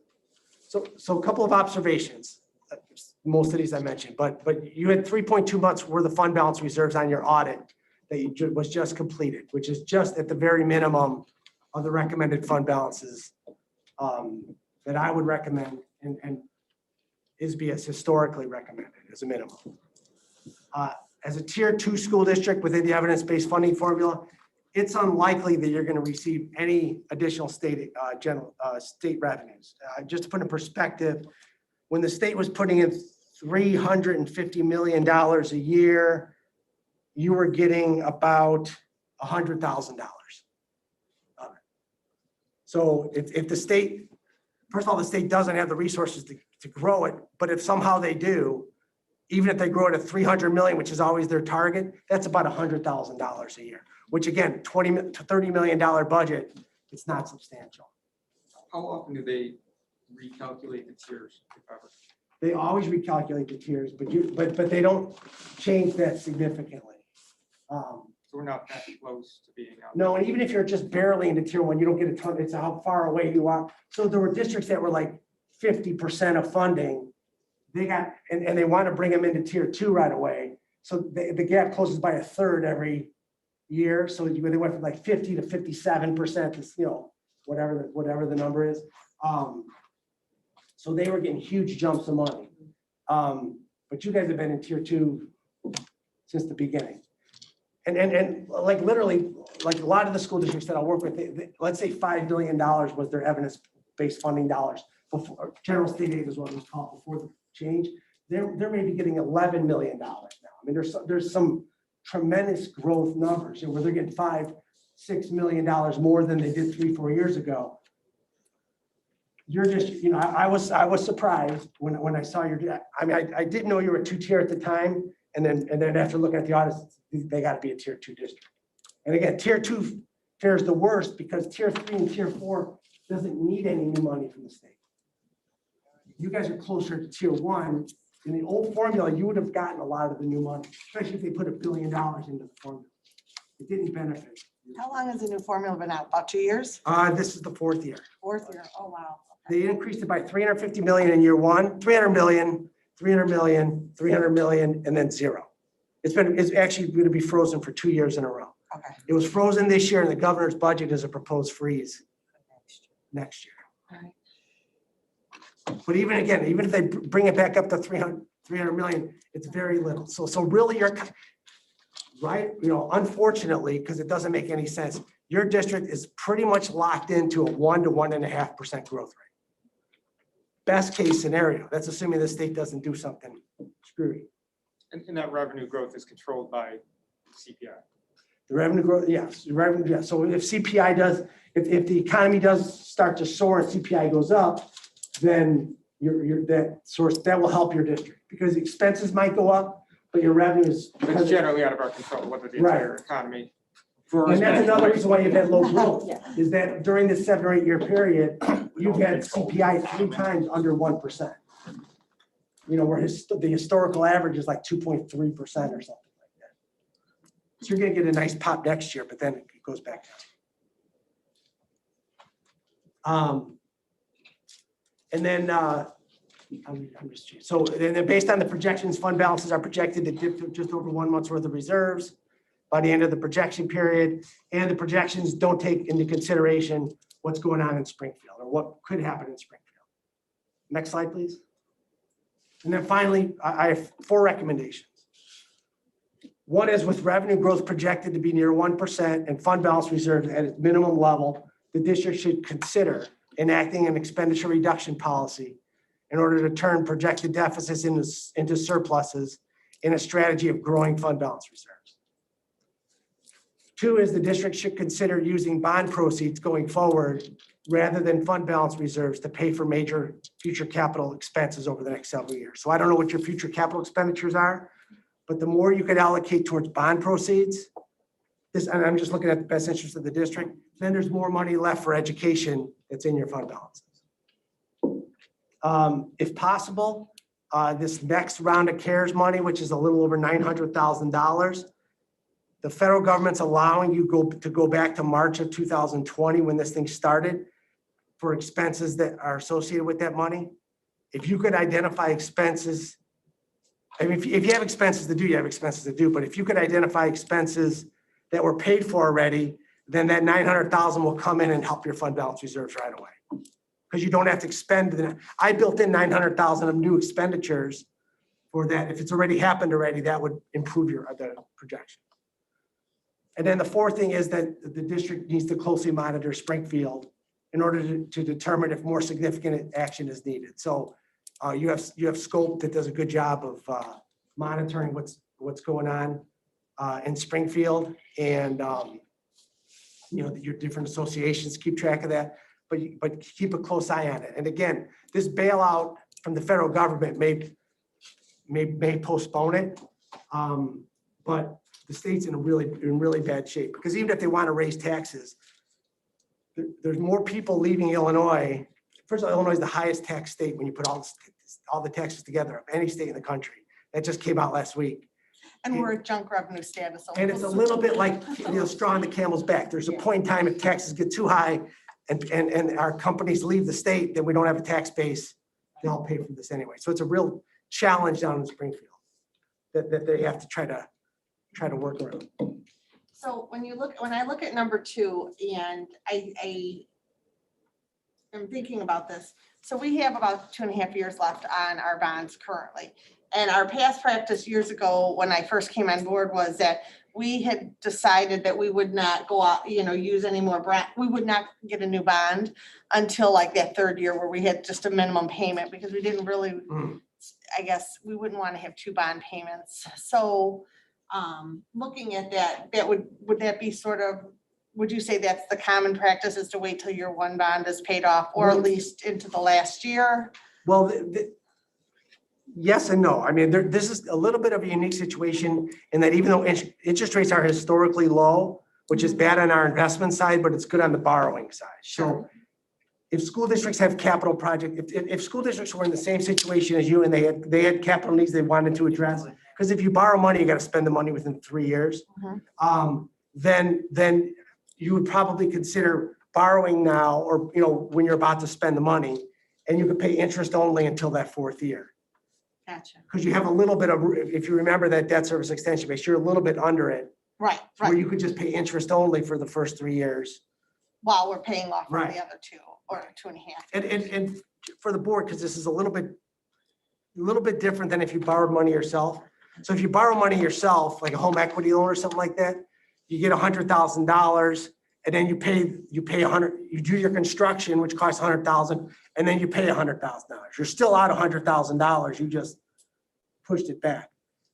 So a couple of observations. Most of these I mentioned, but you had 3.2 months worth of fund balance reserves on your audit that was just completed, which is just at the very minimum of the recommended fund balances that I would recommend and ISB has historically recommended as a minimum. As a tier 2 school district within the evidence-based funding formula, it's unlikely that you're gonna receive any additional state, state revenues. Just to put in perspective, when the state was putting in $350 million a year, you were getting about $100,000 of it. So if the state, first of all, the state doesn't have the resources to grow it, but if somehow they do, even if they grow it to 300 million, which is always their target, that's about $100,000 a year, which again, $20 to $30 million budget, it's not substantial. How often do they recalculate the tiers, if ever? They always recalculate the tiers, but they don't change that significantly. So we're not that close to being out. No, and even if you're just barely into tier one, you don't get a ton, it's how far away you are. So there were districts that were like 50% of funding. They got, and they want to bring them into tier two right away. So the gap closes by a third every year. So they went from like 50 to 57%, whatever the number is. So they were getting huge jumps of money. But you guys have been in tier two since the beginning. And like literally, like a lot of the school districts that I work with, let's say $5 billion was their evidence-based funding dollars before general state aid is what it was called before the change. They're maybe getting $11 million now. I mean, there's some tremendous growth numbers, where they're getting $5-6 million more than they did 3-4 years ago. You're just, I was surprised when I saw your, I mean, I didn't know you were a 2-tier at the time. And then after looking at the audits, they got to be a tier 2 district. And again, tier 2 fares the worst because tier 3 and tier 4 doesn't need any new money from the state. You guys are closer to tier 1. In the old formula, you would have gotten a lot of the new money, especially if they put $1 billion into the formula. It didn't benefit. How long has the new formula been out? About 2 years? This is the 4th year. 4th year? Oh, wow. They increased it by 350 million in year 1, 300 million, 300 million, 300 million, and then 0. It's actually going to be frozen for 2 years in a row. Okay. It was frozen this year, and the governor's budget is a proposed freeze next year. All right. But even if they bring it back up to 300 million, it's very little. So really you're right, unfortunately, because it doesn't make any sense, your district is pretty much locked into a 1 to 1.5% growth rate. Best case scenario, that's assuming the state doesn't do something screwy. And that revenue growth is controlled by CPI. The revenue growth, yes, the revenue, yes. So if CPI does, if the economy does start to soar and CPI goes up, then that will help your district because expenses might go up, but your revenue is. It's generally out of our control, whether the entire economy. And that's another reason why you've had low growth, is that during this 7 or 8 year period, you've had CPI 3 times under 1%. Where the historical average is like 2.3% or something like that. So you're gonna get a nice pop next year, but then it goes back down. And then, then based on the projections, fund balances are projected to dip to just over 1 month's worth of reserves by the end of the projection period. And the projections don't take into consideration what's going on in Springfield or what could happen in Springfield. Next slide, please. And then finally, I have 4 recommendations. One is with revenue growth projected to be near 1% and fund balance reserves at its minimum level, the district should consider enacting an expenditure reduction policy in order to turn projected deficits into surpluses in a strategy of growing fund balance reserves. 2 is the district should consider using bond proceeds going forward rather than fund balance reserves to pay for major future capital expenses over the next several years. So I don't know what your future capital expenditures are, but the more you could allocate towards bond proceeds, and I'm just looking at the best interest of the district, then there's more money left for education that's in your fund balances. If possible, this next round of CARES money, which is a little over $900,000, the federal government's allowing you to go back to March of 2020 when this thing started for expenses that are associated with that money. If you could identify expenses, I mean, if you have expenses to do, you have expenses to do, but if you could identify expenses that were paid for already, then that 900,000 will come in and help your fund balance reserves right away. Because you don't have to expend I built in 900,000 of new expenditures for that. If it's already happened already, that would improve the projection. And then the fourth thing is that the district needs to closely monitor Springfield in order to determine if more significant action is needed. So you have Scope that does a good job of monitoring what's going on in Springfield, and your different associations keep track of that, but keep a close eye on it. And again, this bailout from the federal government may postpone it, but the state's in really bad shape, because even if they want to raise taxes, there's more people leaving Illinois. First of all, Illinois is the highest tax state when you put all the taxes together of any state in the country. That just came out last week. And we're at junk revenue status. And it's a little bit like, straw on the camel's back. There's a point in time if taxes get too high and our companies leave the state, then we don't have a tax base to help pay for this anyway. So it's a real challenge down in Springfield that they have to try to work around. So when I look at number 2, and I am thinking about this, so we have about 2.5 years left on our bonds currently. And our past practice years ago, when I first came on board, was that we had decided that we would not go out, use any more we would not get a new bond until like that 3rd year where we had just a minimum payment, because we didn't really, I guess, we wouldn't want to have 2 bond payments. So looking at that, would that be sort of, would you say that's the common practice, is to wait till your 1 bond is paid off, or at least into the last year? Well, yes and no. I mean, this is a little bit of a unique situation in that even though interest rates are historically low, which is bad on our investment side, but it's good on the borrowing side. So if school districts have capital project, if school districts were in the same situation as you and they had capital needs they wanted to address, because if you borrow money, you got to spend the money within 3 years, then you would probably consider borrowing now, or when you're about to spend the money, and you could pay interest only until that 4th year. Gotcha. Because you have a little bit of, if you remember that debt service extension base, you're a little bit under it, Right, where right, you could just pay interest only for the first 3 years. while we're paying off on Right. the other 2 or 2.5. And for the board, because this is a little bit different than if you borrowed money yourself. So if you borrow money yourself, like a home equity loan or something like that, you get $100,000, and then you pay 100, you do your construction, which costs 100,000, and then you pay $100,000. You're still out $100,000. You just pushed it back.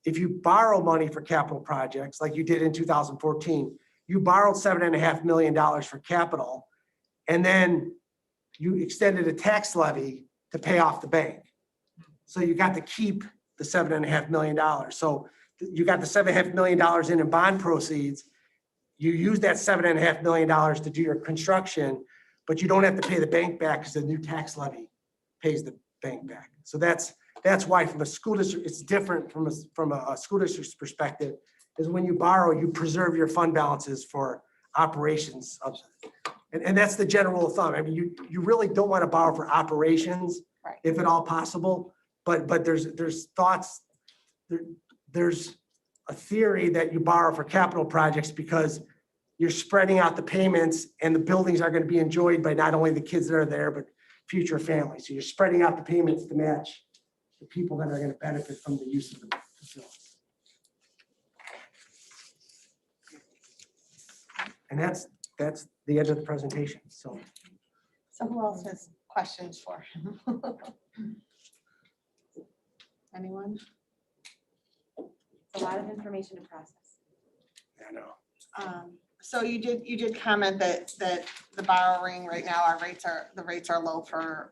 If you borrow money for capital projects, like you did in 2014, you borrowed $7.5 million for capital, and then you extended a tax levy to pay off the bank. So you got to keep the $7.5 million. So you got the $7.5 million in bond proceeds. You use that $7.5 million to do your construction, but you don't have to pay the bank back because the new tax levy pays the bank back. So that's why from a school district, it's different from a school district's perspective, is when you borrow, you preserve your fund balances for operations. And that's the general rule of thumb. I mean, you really don't want to borrow for operations, Right. if at all possible, but there's thoughts, there's a theory that you borrow for capital projects because you're spreading out the payments and the buildings are going to be enjoyed by not only the kids that are there, but future families. So you're spreading out the payments to match the people that are going to benefit from the use of the facilities. And that's the end of the presentation. So who else has questions for him? Anyone? A lot of information to process. I know. So you did comment that the borrowing right now, the rates are low for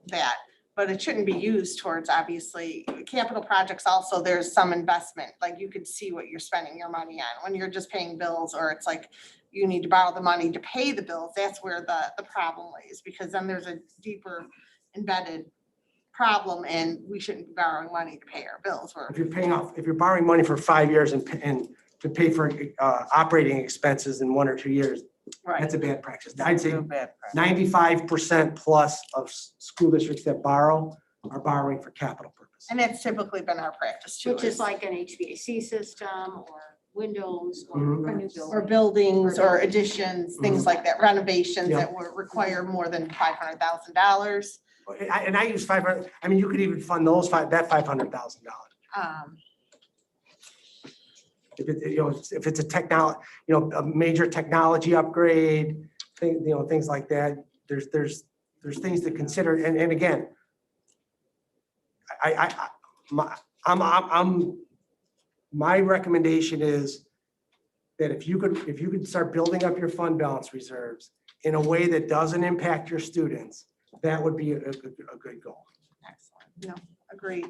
that, but it shouldn't be used towards, obviously, capital projects. Also, there's some investment, like you could see what you're spending your money on when you're just paying bills, or it's like you need to borrow the money to pay the bills. That's where the problem lays, because then there's a deeper embedded problem, and we shouldn't be borrowing money to pay our bills. If you're borrowing money for 5 years and to pay for operating expenses in 1 or 2 years, Right. that's a bad practice. I'd say 95% plus of school districts that borrow are borrowing for capital purposes. And that's typically been our practice too. Which is like an HVAC system or windows or Mhm. a new Or building. buildings or additions, things Mhm. like that, renovations Yeah. that would require more than $500,000. And I use 500, I mean, you could even fund that $500,000. if it, if it's a major technology upgrade, things like that, there's things to consider. And again, my recommendation is that if you could start building up your fund balance reserves in a way that doesn't impact your students, that would be a good goal. Excellent. No, agreed.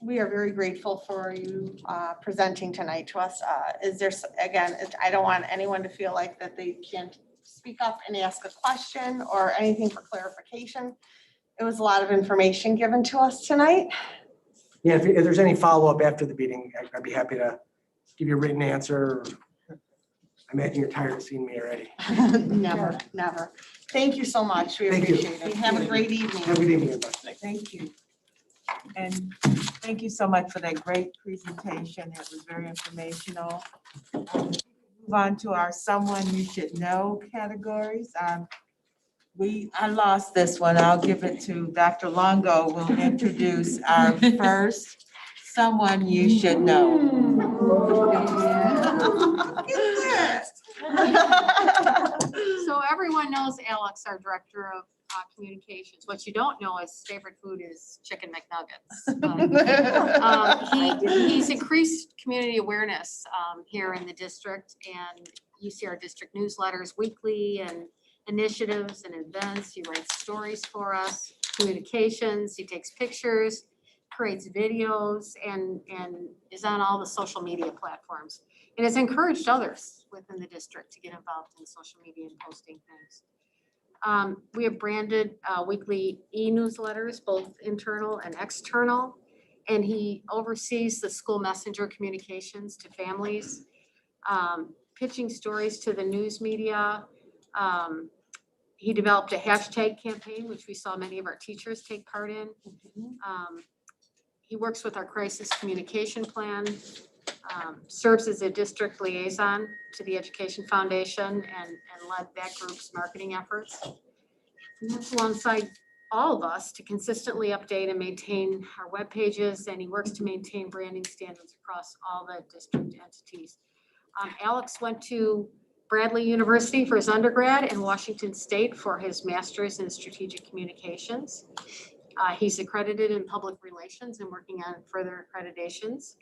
We are very grateful for you presenting tonight to us. Is there, again, I don't want anyone to feel like that they can't speak up and ask a question or anything for clarification. It was a lot of information given to us tonight. Yeah, if there's any follow-up after the meeting, I'd be happy to give you a written answer. I imagine you're tired of seeing me already. Never, never. Thank you so much. We Thank you. appreciate it. Have a great evening. Have a good evening, everybody. Thank you. And thank you so much for that great presentation. It was very informational. Move on to our someone you should know categories. I lost this one. I'll give it to Dr. Longo. Will introduce our first someone you should know. So everyone knows Alex, our Director of Communications. What you don't know is his favorite food is chicken McNuggets. But, he's increased community awareness here in the district, and you see our district newsletters weekly and initiatives and events. He writes stories for us, communications, he takes pictures, creates videos, and is on all the social media platforms. And has encouraged others within the district to get involved in social media and posting things. We have branded weekly e-newsletters, both internal and external, and he oversees the school messenger communications to families, pitching stories to the news media. He developed a hashtag campaign, which we saw many of our teachers take part in. He works with our crisis communication plan, serves as a district liaison to the Education Foundation and led that group's marketing efforts. He works alongside all of us to consistently update and maintain our web pages, and he works to maintain branding standards across all the district entities. Alex went to Bradley University for his undergrad and Washington State for his master's in strategic communications. He's accredited in public relations and working on further accreditations.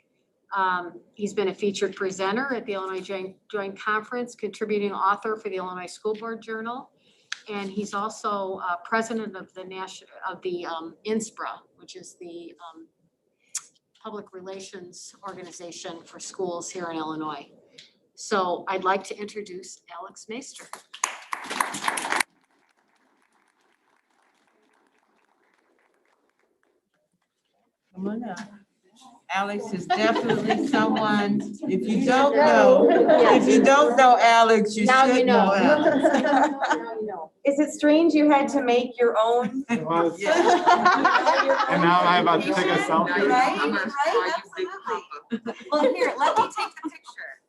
He's been a featured presenter at the Illinois Joint Conference, contributing author for the Illinois School Board Journal. And he's also president of the INSPRA, which is the public relations organization for schools here in Illinois. So I'd like to introduce Alex Meister. Come on up. Alex is definitely someone, if you don't know Alex, you Now should you know know. Alex. Is it strange you had to make your own? It was. Yeah. And now I'm about to take a selfie. Well, here, let me take the picture.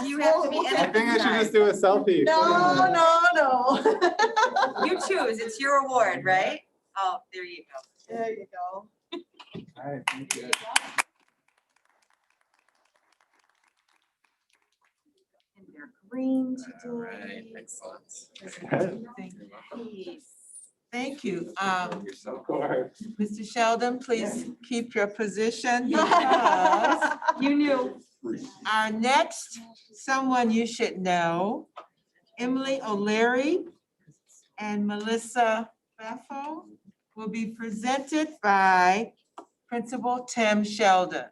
You have to be in I it. think I should just do a selfie. No. You choose, it's your award, right? Oh, there you go. There you go. All right, thank you. And they're green today. All right, excellent. Thank you. You're so cool. Mr. Sheldon, please keep your position because You knew. our next someone you should know, Emily O'Leary and Melissa Beffo, will be presented by Principal Tim Sheldon.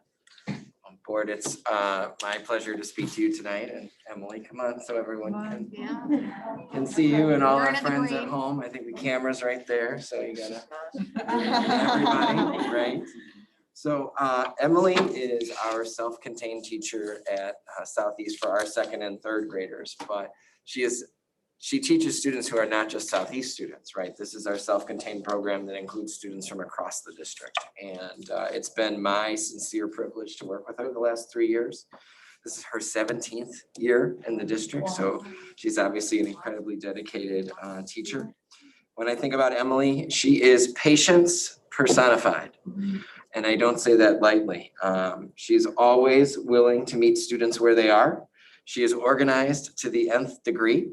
On board, it's my pleasure to speak to you tonight, and Emily, come on, so everyone can see you and all We're our in the friends at green. home. I think the camera's right there, so you gotta everybody, right? So Emily is our self-contained teacher at Southeast for our second and third graders, but she teaches students who are not just Southeast students, right? This is our self-contained program that includes students from across the district. And it's been my sincere privilege to work with her the last 3 years. This is her 17th year in the district, so she's obviously an incredibly dedicated teacher. When I think about Emily, she is patience personified. And I don't say that lightly. She's always willing to meet students where they are. She is organized to the nth degree.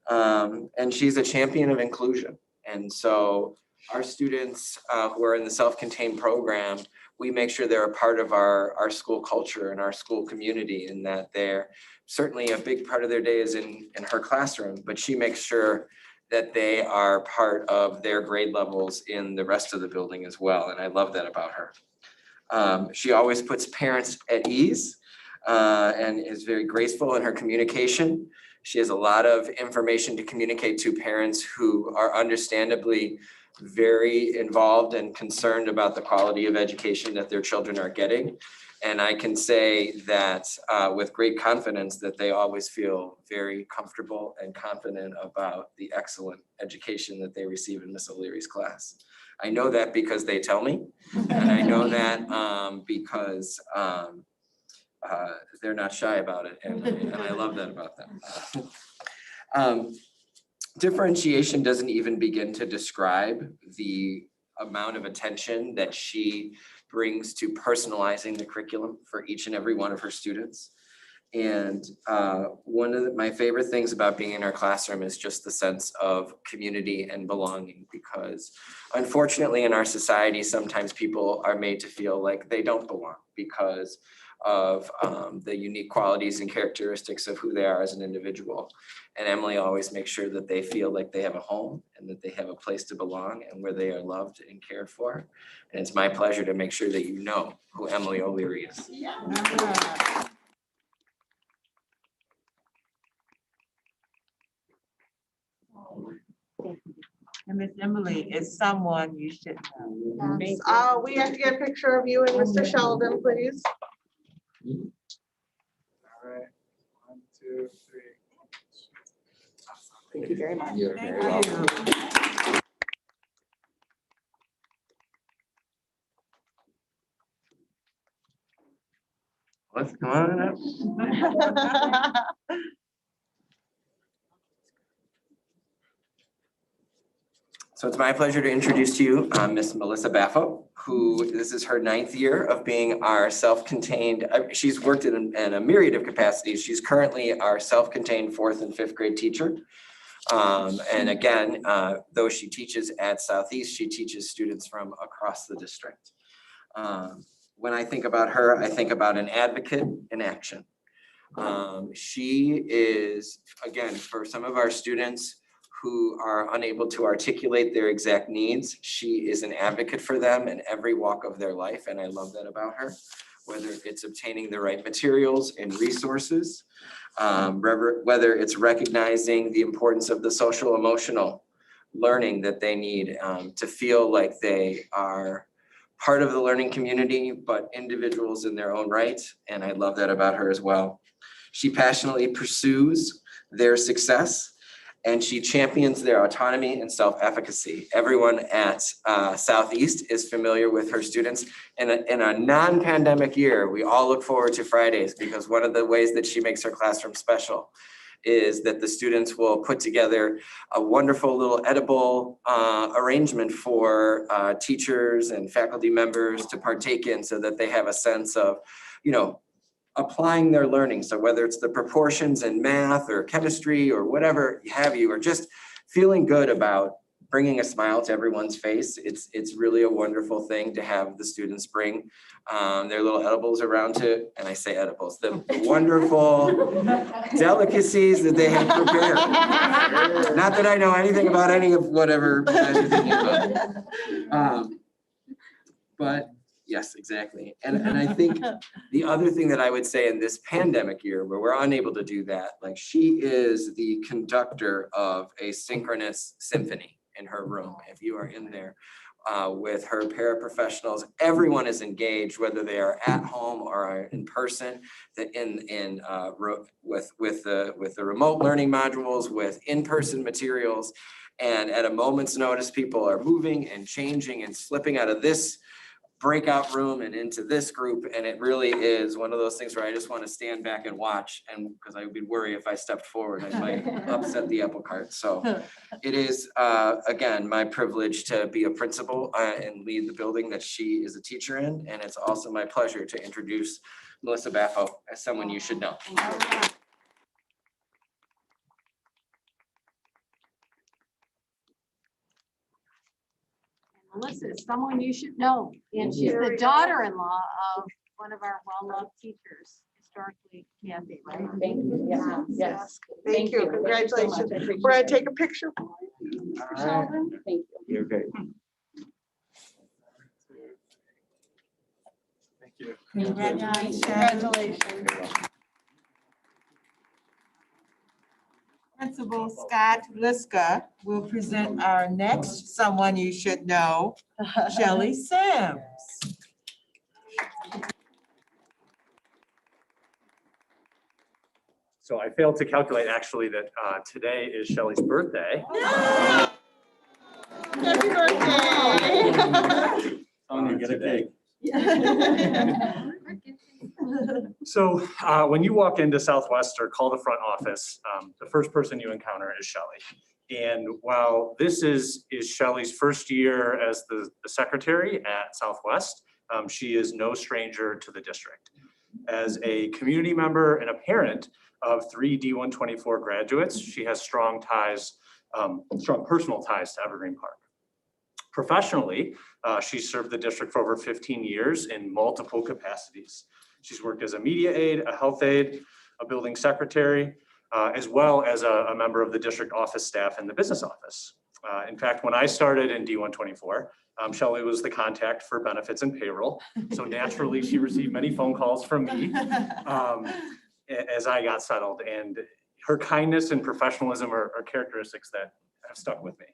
And she's a champion of inclusion. And so our students who are in the self-contained program, we make sure they're a part of our school culture and our school community, and that they're certainly a big part of their day is in her classroom, but she makes sure that they are part of their grade levels in the rest of the building as well. And I love that about her. She always puts parents at ease and is very graceful in her communication. She has a lot of information to communicate to parents who are understandably very involved and concerned about the quality of education that their children are getting. And I can say that with great confidence that they always feel very comfortable and confident about the excellent education that they receive in Miss O'Leary's class. I know that because they tell me, and I know that because they're not shy about it, and I love that about them. Differentiation doesn't even begin to describe the amount of attention that she brings to personalizing the curriculum for each and every one of her students. And one of my favorite things about being in our classroom is just the sense of community and belonging, because unfortunately in our society, sometimes people are made to feel like they don't belong because of the unique qualities and characteristics of who they are as an individual. And Emily always makes sure that they feel like they have a home and that they have a place to belong and where they are loved and cared for. And it's my pleasure to make sure that you know who Emily O'Leary is. And Miss Emily is someone you should know. Yes. We have to get a picture of you and Mr. Sheldon, please. All right, 1, 2, 3. Thank you very much. You're Thank very welcome. you. Let's come on up. So it's my pleasure to introduce to you Miss Melissa Baffo, who this is her 9th year of being our self-contained, she's worked in a myriad of capacities. She's currently our self-contained 4th and 5th grade teacher. And again, though she teaches at Southeast, she teaches students from across the district. When I think about her, I think about an advocate in action. She is, again, for some of our students who are unable to articulate their exact needs, she is an advocate for them in every walk of their life, and I love that about her. Whether it's obtaining the right materials and resources, whether it's recognizing the importance of the social emotional learning that they need to feel like they are part of the learning community, but individuals in their own right, and I love that about her as well. She passionately pursues their success, and she champions their autonomy and self-efficacy. Everyone at Southeast is familiar with her students. In a non-pandemic year, we all look forward to Fridays because one of the ways that she makes her classroom special is that the students will put together a wonderful little edible arrangement for teachers and faculty members to partake in so that they have a sense of, applying their learning. So whether it's the proportions in math or chemistry or whatever have you, or just feeling good about bringing a smile to everyone's face, it's really a wonderful thing to have the students bring their little edibles around to, and I say edibles, the wonderful delicacies that they have prepared. Not that I know anything about any of whatever you guys are thinking about. But yes, exactly. And I think the other thing that I would say in this pandemic year where we're unable to do that, like she is the conductor of a synchronous symphony in her room. If you are in there with her paraprofessionals, everyone is engaged, whether they are at home or are in person, with the remote learning modules, with in-person materials. And at a moment's notice, people are moving and changing and slipping out of this breakout room and into this group. And it really is one of those things where I just want to stand back and watch, and because I would be worried if I stepped forward, I might upset the apple cart. So it is, again, my privilege to be a principal and lead the building that she is a teacher in. And it's also my pleasure to introduce Melissa Baffo as someone you should know. Melissa is someone you should know, and she's the daughter-in-law of one of our well-loved teachers, historically Kathy, right? Thank you. Yeah, yes. Thank you, congratulations. We're gonna take a picture. Sheldon. Thank you. You're great. Thank you. Congratulations. Congratulations. Principal Scott Liska will present our next someone you should know, Shelley Sims. So I failed to calculate actually that today is Shelley's birthday. Happy birthday. You get a cake. So when you walk into Southwest or call the front office, the first person you encounter is Shelley. And while this is Shelley's first year as the secretary at Southwest, she is no stranger to the district. As a community member and a parent of 3 D124 graduates, she has strong ties, strong personal ties to Evergreen Park. Professionally, she served the district for over 15 years in multiple capacities. She's worked as a media aide, a health aide, a building secretary, as well as a member of the district office staff and the business office. In fact, when I started in D124, Shelley was the contact for benefits and payroll. So naturally, she received many phone calls from me as I got settled. And her kindness and professionalism are characteristics that have stuck with me.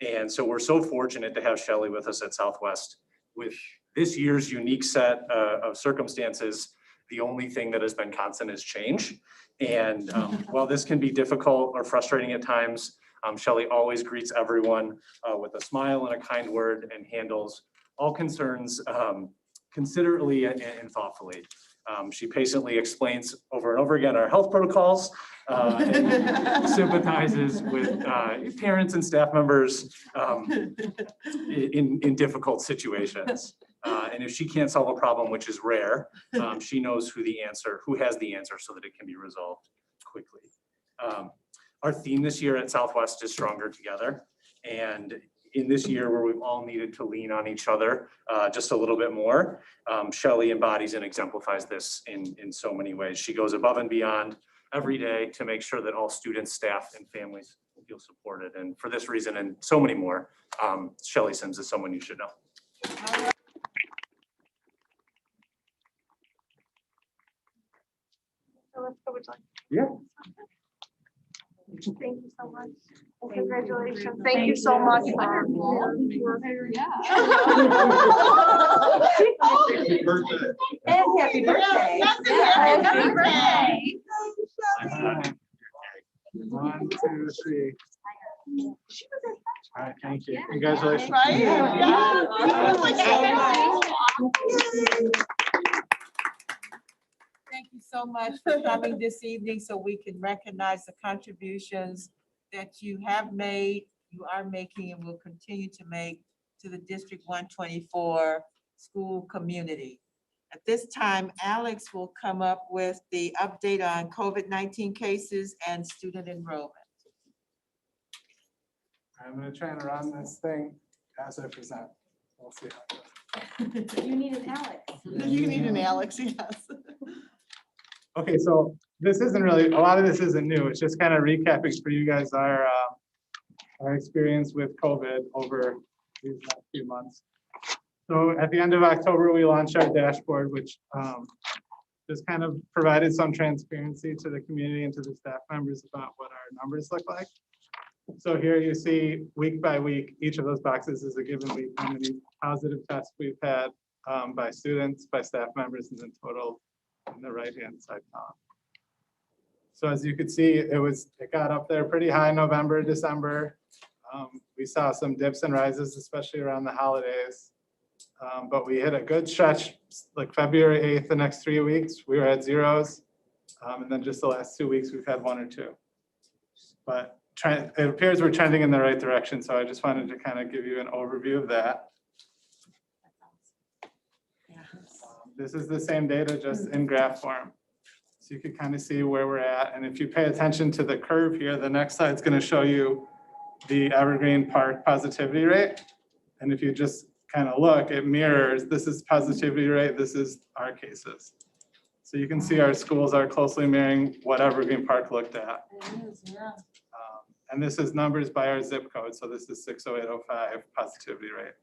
And so we're so fortunate to have Shelley with us at Southwest. With this year's unique set of circumstances, the only thing that has been constant is change. And while this can be difficult or frustrating at times, Shelley always greets everyone with a smile and a kind word and handles all concerns considerately and thoughtfully. She patiently explains over and over again our health protocols, and sympathizes with parents and staff members in difficult situations. And if she can't solve a problem, which is rare, she knows who has the answer so that it can be resolved quickly. Our theme this year at Southwest is Stronger Together. And in this year where we've all needed to lean on each other just a little bit more, Shelley embodies and exemplifies this in so many ways. She goes above and beyond every day to make sure that all students, staff, and families feel supported. And for this reason and so many more, Shelley Sims is someone you should know. Yeah. Thank you so much. And congratulations. Thank you so much. Happy birthday. And happy birthday. Happy birthday. 1, 2, 3. All right, thank you. Congratulations. Right? Thank you so much for coming this evening so we can recognize the contributions that you have made, you are making, and will continue to make to the District 124 school community. At this time, Alex will come up with the update on COVID-19 cases and student enrollment. I'm gonna try and run this thing as I present. We'll see how it goes. You need an Alex. You need an Alex, yes. Okay, so this isn't really, a lot of this isn't new. It's just kind of recapping for you guys our experience with COVID over these last few months. So at the end of October, we launched our dashboard, which just kind of provided some transparency to the community and to the staff members about what our numbers look like. So here you see week by week, each of those boxes is a given week, how many positive tests we've had by students, by staff members, and then total in the right-hand side column. So as you could see, it got up there pretty high November, December. We saw some dips and rises, especially around the holidays. But we hit a good stretch, like February 8th, the next 3 weeks, we were at zeros. And then just the last 2 weeks, we've had 1 or 2. But it appears we're trending in the right direction, so I just wanted to kind of give you an overview of that. This is the same data, just in graph form. So you can kind of see where we're at. And if you pay attention to the curve here, the next slide is going to show you the Evergreen Park positivity rate. And if you just kind of look, it mirrors, this is positivity rate, this is our cases. So you can see our schools are closely mirroring what Evergreen Park looked at. And this is numbers by our zip code. So this is 60805 positivity rate.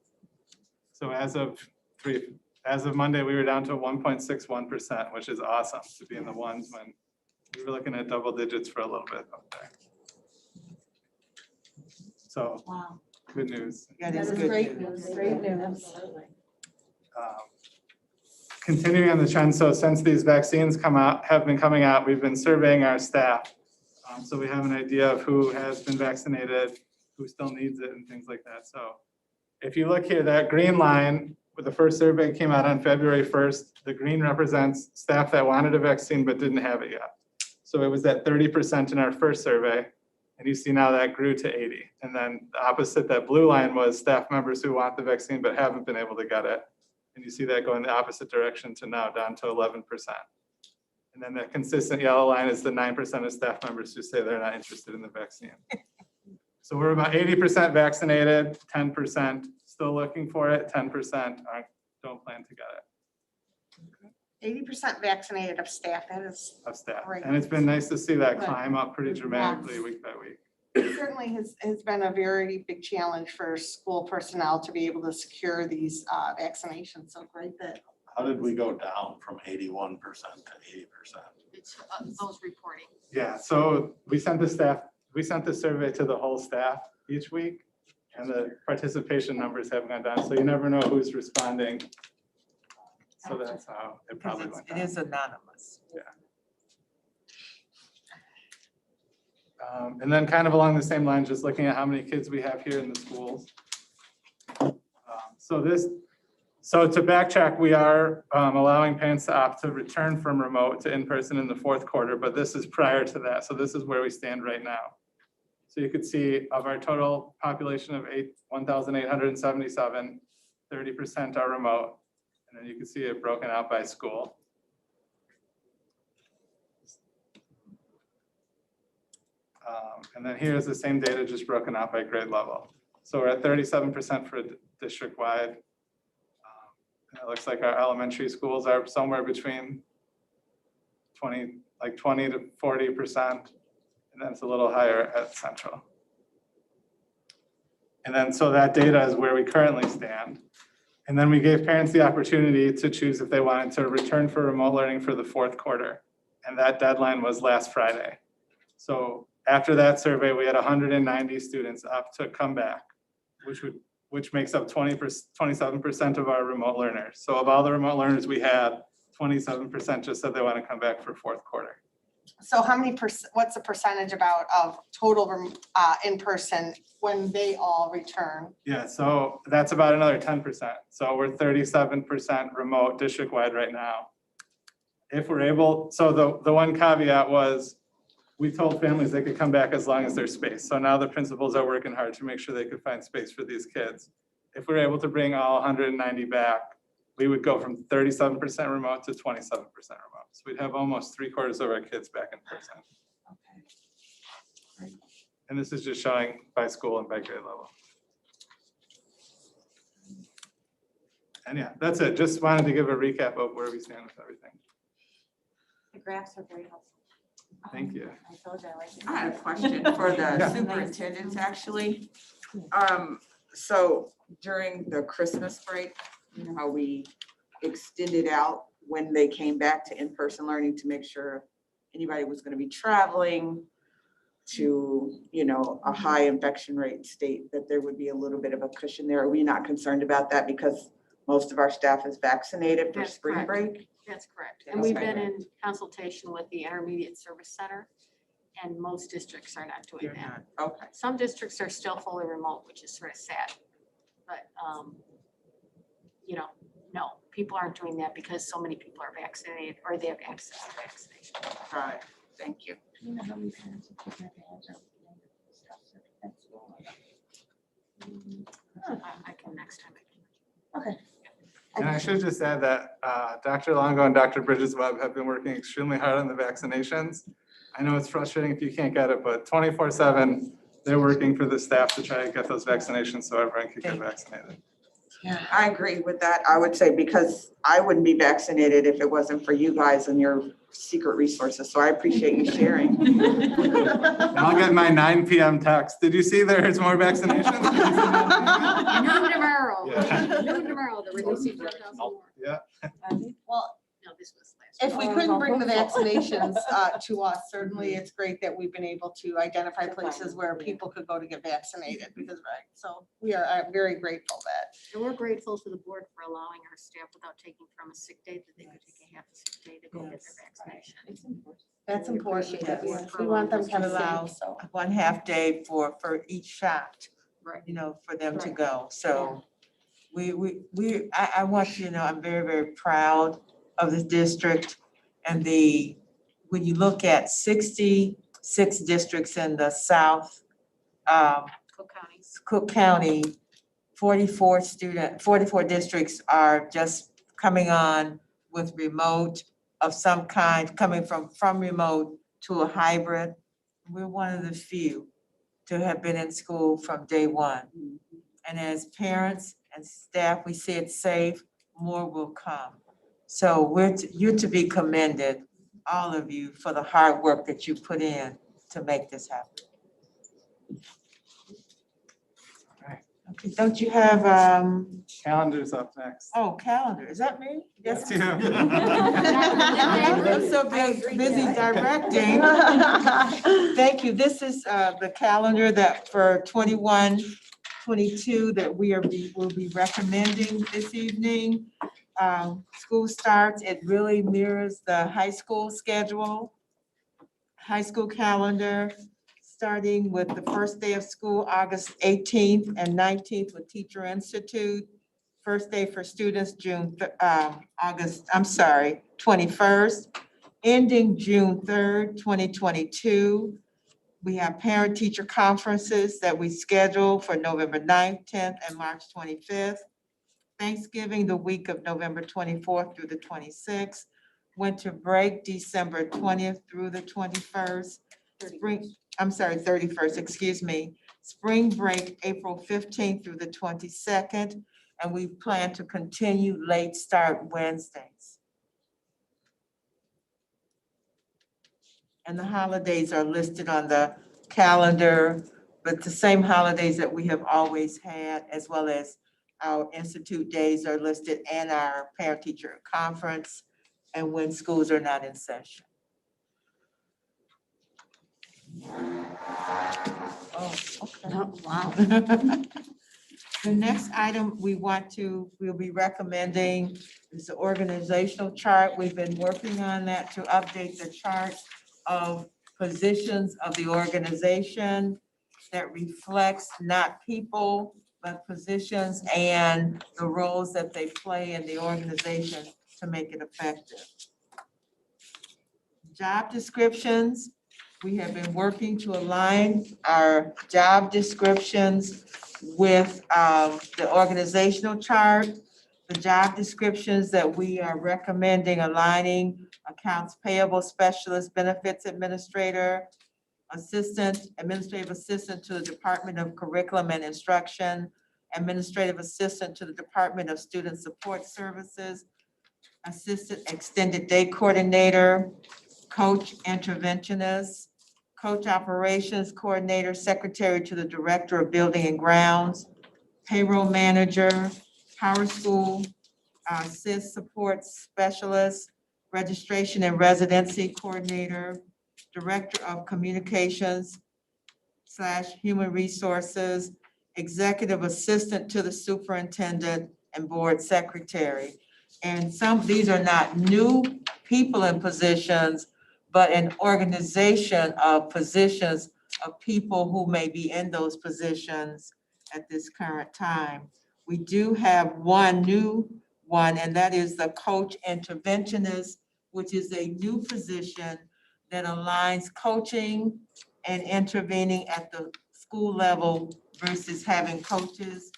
So as of Monday, we were down to 1.61%, which is awesome to be in the ones when we were looking at double digits for a little bit up there. So Wow. good news. Yeah, That that's is good great news. news, great news. Absolutely. Continuing on the trend, so since these vaccines have been coming out, we've been surveying our staff. So we have an idea of who has been vaccinated, who still needs it, and things like that. So if you look here, that green line, with the first survey came out on February 1st, the green represents staff that wanted a vaccine but didn't have it yet. So it was at 30% in our first survey, and you see now that grew to 80. And then the opposite, that blue line, was staff members who want the vaccine but haven't been able to get it. And you see that going the opposite direction to now down to 11%. And then the consistent yellow line is the 9% of staff members who say they're not interested in the vaccine. So we're about 80% vaccinated, 10% still looking for it, 10% don't plan to get it 80% vaccinated of staff, that is, of staff. Great. And it's been nice to see that Good. climb up pretty dramatically week by week. it certainly has been a very big challenge for school personnel to be able to secure these vaccinations. So great that. How did we go down from 81% to 80%? It's those reporting. Yeah, so we sent the survey to the whole staff each week, and the participation numbers have gone down, so you never know who's responding. So that's how it probably Because went it down. is anonymous. And then kind of along the same lines, just looking at how many kids we have here in the schools. So to backtrack, we are allowing parents to opt to return from remote to in-person in the fourth quarter, but this is prior to that. So this is where we stand right now. So you could see of our total population of 1,877, 30% are remote. And then you can see it broken out by school. And then here's the same data just broken out by grade level. So we're at 37% for district-wide. It looks like our elementary schools are somewhere between 20 to 40%. And then it's a little higher at central. And then so that data is where we currently stand. And then we gave parents the opportunity to choose if they wanted to return for remote learning for the fourth quarter. And that deadline was last Friday. So after that survey, we had 190 students opt to come back, which makes up 27% of our remote learners. So of all the remote learners we had, 27% just said they want to come back for fourth quarter. So how many what's the percentage of total in-person when they all return? Yeah, so that's about another 10%. So we're 37% remote district-wide right now. If we're able, so the one caveat was we told families they could come back as long as there's space. So now the principals are working hard to make sure they could find space for these kids. If we're able to bring all 190 back, we would go from 37% remote to 27% remote. So we'd have almost 3/4 of our kids back in person. Okay. And this is just showing by school and by grade level. And yeah, that's it. Just wanted to give a recap of where we stand with everything. The graphs are very helpful. Thank you. I told you I like it. I had a question for the Yeah. superintendents, actually. So during the Christmas break, you know how we extended out when they came back to in-person learning to make sure anybody was gonna be traveling to, you know, a high infection rate state, that there would be a little bit of a cushion there. Are we not concerned about that because most of our staff is vaccinated for That's spring correct. break? That's correct. And we've Okay. been in consultation with the Intermediate Service Center, and most districts are not doing You're that. not. Okay, Some districts are still fully remote, which is sort of sad. But no, people aren't doing that because so many people are vaccinated or they have access to vaccination. All right, thank you. I can next time. Okay. And I should just add that Dr. Longo and Dr. Bridges Webb have been working extremely hard on the vaccinations. I know it's frustrating if you can't get it, but 24/7, they're working for the staff to try to get those vaccinations so everyone can get vaccinated. I agree with that. I would say because I wouldn't be vaccinated if it wasn't for you guys and your secret resources. So I appreciate you sharing. And I'll get my 9 PM text. Did you see there's more vaccinations? Noon tomorrow, Yeah. noon tomorrow, they're releasing 10,000 more. Yeah. Well, No, this was last. if we couldn't bring the vaccinations to us, certainly it's great that we've been able to identify places where people could go to get vaccinated because, right, so we are very grateful that. And we're grateful to the board for allowing our staff without taking from a sick day, that they could take a half a sick day to go get their vaccination. That's important. Yes. We want them to Allow safe, so. 1/2 day for each shot, Right. for them to go. So I want you to know, I'm very, very proud of this district and when you look at 66 districts in the South, Cook County. Cook County, 44 districts are just coming on with remote of some kind, coming from remote to a hybrid. We're one of the few to have been in school from day one. And as parents and staff, we see it safe, more will come. So you're to be commended, all of you, for the hard work that you put in to make this happen. Okay, don't you have, Calendar's up next. calendar, is that me? That's you. I'm so busy directing. Thank you. This is the calendar that for 21-22 that will be recommending this evening. School starts, it really mirrors the high school schedule. High school calendar, starting with the first day of school, August 18th and 19th with Teacher Institute. First day for students, 21st, ending June 3rd, 2022. We have parent-teacher conferences that we schedule for November 9th, 10th, and March 25th. Thanksgiving, the week of November 24th through the 26th. Winter break, December 20th through the 21st. 31st, excuse me. Spring break, April 15th through the 22nd. And we plan to continue late start Wednesdays. And the holidays are listed on the calendar, but the same holidays that we have always had, as well as our institute days are listed and our parent-teacher conference and when schools are not in session. Oh, okay. Oh, wow. The next item we'll be recommending is the organizational chart. We've been working on that to update the chart of positions of the organization that reflects not people, but positions and the roles that they play in the organization to make it effective. Job descriptions, we have been working to align our job descriptions with the organizational chart. The job descriptions that we are recommending aligning: accounts payable specialist, benefits administrator, administrative assistant to the Department of Curriculum and Instruction, administrative assistant to the Department of Student Support Services, assistant extended day coordinator, coach interventionist, coach operations coordinator, secretary to the Director of Building and Grounds, payroll manager, Power School, SIS support specialist, registration and residency coordinator, Director of Communications / Human Resources, executive assistant to the superintendent and board secretary. And these are not new people in positions, but an organization of positions of people who may be in those positions at this current time. We do have one new one, and that is the coach interventionist, which is a new position that aligns coaching and intervening at the school level versus having coaches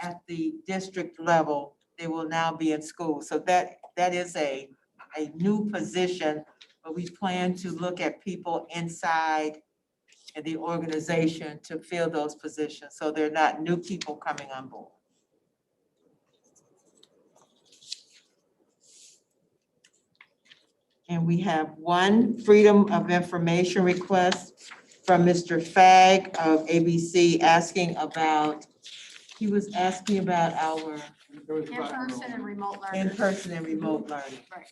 at the district level. They will now be in school. So that is a new position, but we plan to look at people inside the organization to fill those positions. So they're not new people coming on board. And we have one Freedom of Information request from Mr. Fag of ABC asking about, he was asking about our In-person and remote learning. in-person and remote learning. Right.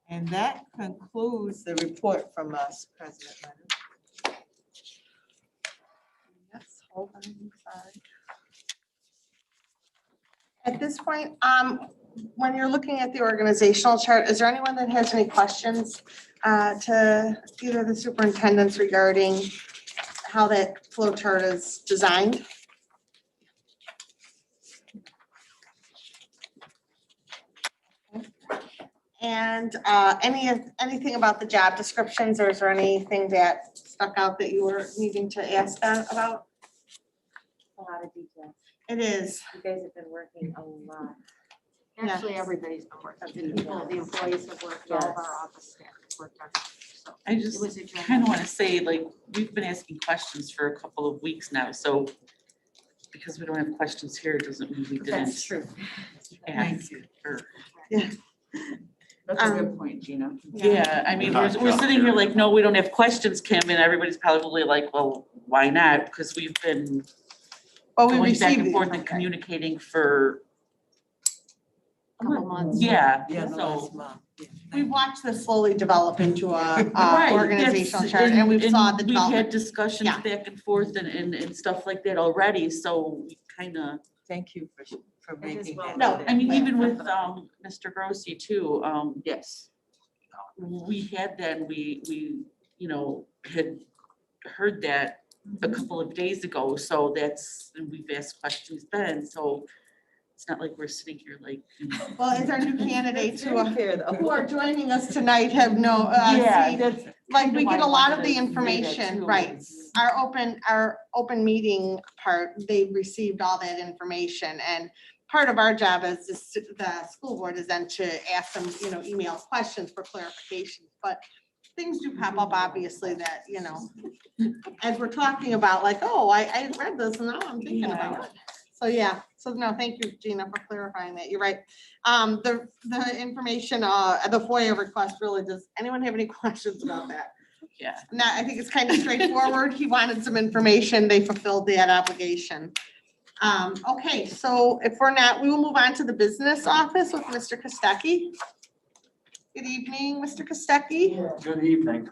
And that concludes the report from us, President Leonard. Yes, hold on, sorry. At this point, when you're looking at the organizational chart, is there anyone that has any questions to either of the superintendents regarding how that flow chart is designed? And anything about the job descriptions, or is there anything that stuck out that you were needing to ask about? A lot of detail. It is. You guys have been working a lot. Actually, Yes. everybody's been working. The people, the employees have worked, all of our office staff have worked on it. So I it just was a journey. kind of want to say, like, we've been asking questions for a couple of weeks now, so because we don't have questions here, doesn't mean we didn't That's true. ask. Or, That's a good point, Gina. yeah, I mean, Not we're just sitting here here. like, no, we don't have questions, Kim, and everybody's probably like, well, why not? Because we've been Well, we going back received and the forth and okay. communicating for, Couple months. yeah, Yeah, the so. last month. We've watched this slowly develop into a Right, organizational that's- chart, and we've saw the We've development. had discussions Yeah. back and forth and stuff like that already, so we kind of, Thank you for making that. No, I mean, even with Mr. Grossi too, Yes. we had that, we, you know, had heard that a couple of days ago, so that's, and we've asked questions then, so it's not like we're sitting here like, you know. Well, as our new candidates who Very are, fair, though. who are joining us tonight have no, Yeah, see, that's. like, we kinda get why a I lot of wanted the to say that information, too, right. is- Our open meeting part, they received all that information, and part of our job as the school board is then to ask them, you know, email questions for clarification, but things do pop up, obviously, that, you know, as we're talking about, like, oh, I read this and now I'm thinking about it. So, yeah, so no, thank you, Gina, for clarifying that. You're right. The information, the FOIA request really, does anyone have any questions about that? Yeah. No, I think it's kind of straightforward. He wanted some information. They fulfilled that obligation. Okay, so if we're not, we will move on to the business office with Mr. Kostecki. Good evening, Mr. Kostecki. Good evening. You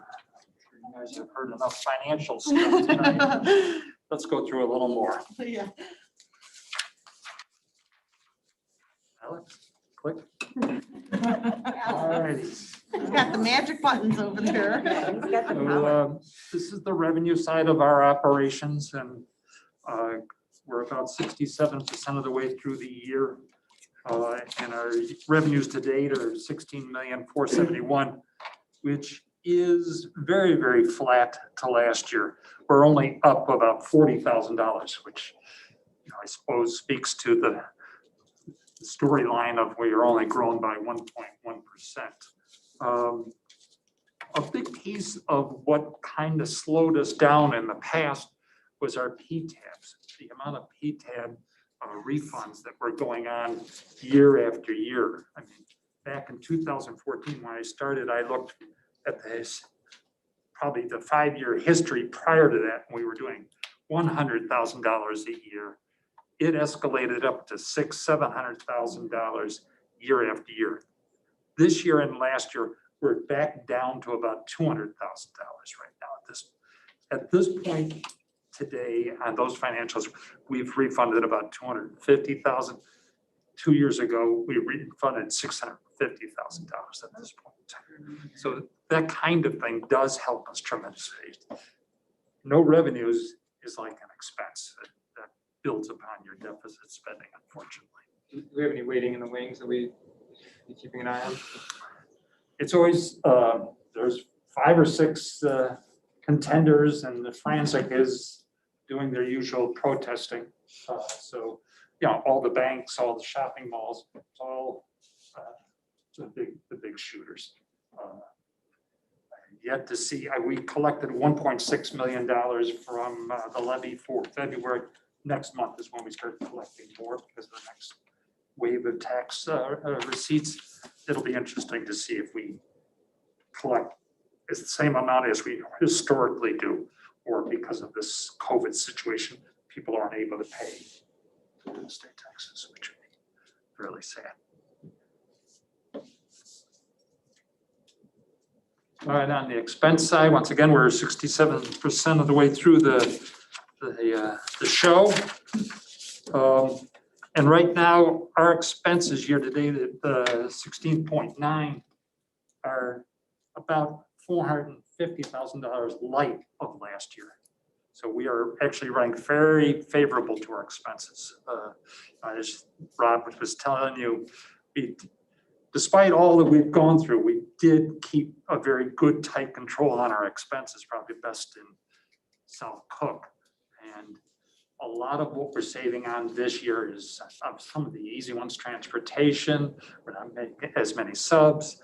guys have heard enough financial stuff tonight. Let's go through a little more. Yeah. Alex, click. All righty. He's got the magic buttons over there. He's got the So, power. this is the revenue side of our operations, and we're about 67% of the way through the year. And our revenues to date are 16,471,000, which is very, very flat to last year. We're only up about $40,000, which, you know, I suppose speaks to the storyline of we are only grown by 1.1%. A big piece of what kind of slowed us down in the past was our PTABs, the amount of PTAB refunds that were going on year after year. I mean, back in 2014, when I started, I looked at this, probably the 5-year history prior to that, we were doing $100,000 a year. It escalated up to $600,000-700,000 year after year. This year and last year, we're back down to about $200,000 right now at this point today on those financials. We've refunded about $250,000. 2 years ago, we refunded $650,000 at this point in time. So that kind of thing does help us tremendously. No revenues is like an expense. builds upon your deficit spending, unfortunately. Do we have any waiting in the wings that we be keeping an eye on? It's always, there's 5 or 6 contenders, and the Frantic is doing their usual protesting. So, you know, all the banks, all the shopping malls, it's all the big shooters. Yet to see, we collected $1.6 million from the levy for February. Next month is when we start collecting more because of the next wave of tax receipts. It'll be interesting to see if we collect the same amount as we historically do, or because of this COVID situation, people aren't able to pay real estate taxes, which would be really sad. All right, on the expense side, once again, we're 67% of the way through the show. And right now, our expenses year to date at 16.9 are about $450,000 light of last year. So we are actually ranked very favorable to our expenses. As Rob was telling you, despite all that we've gone through, we did keep a very good, tight control on our expenses, probably best in South Cook. And a lot of what we're saving on this year is some of the easy ones, transportation. We're not making as many subs.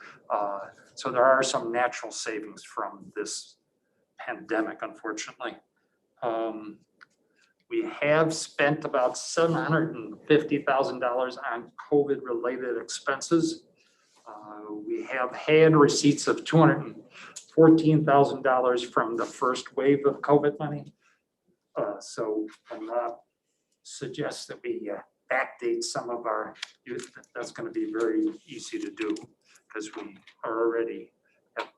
So there are some natural savings from this pandemic, unfortunately. We have spent about $750,000 on COVID-related expenses. We have had receipts of $214,000 from the first wave of COVID money. So Rob suggests that we backdate some of our youth. That's going to be very easy to do because we are already have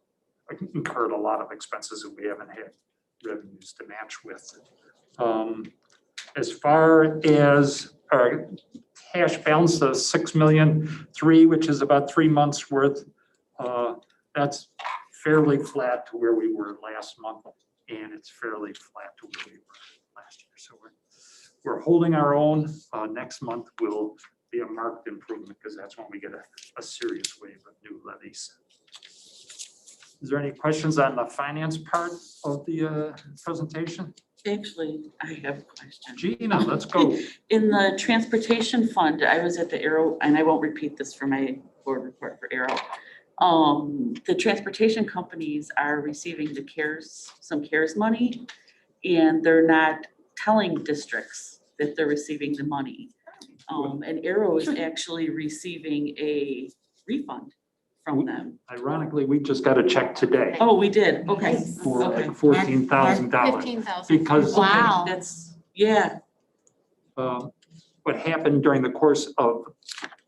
incurred a lot of expenses that we haven't had revenues to match with. As far as our cash balance of $6.3 million, which is about 3 months worth, that's fairly flat to where we were last month, and it's fairly flat to where we were last year. So we're holding our own. Next month will be a marked improvement because that's when we get a serious wave of new levies. Is there any questions on the finance part of the presentation? Actually, I have a question. Gina, let's go. In the transportation fund, I was at the Arrow, and I won't repeat this for my board report for Arrow. The transportation companies are receiving the some CARES money, and they're not telling districts that they're receiving the money. And Arrow is actually receiving a refund from them. Ironically, we just got a check today Oh, we did, okay. for like Okay. $14,000. 15,000. Because Wow. That's, yeah, what happened during the course of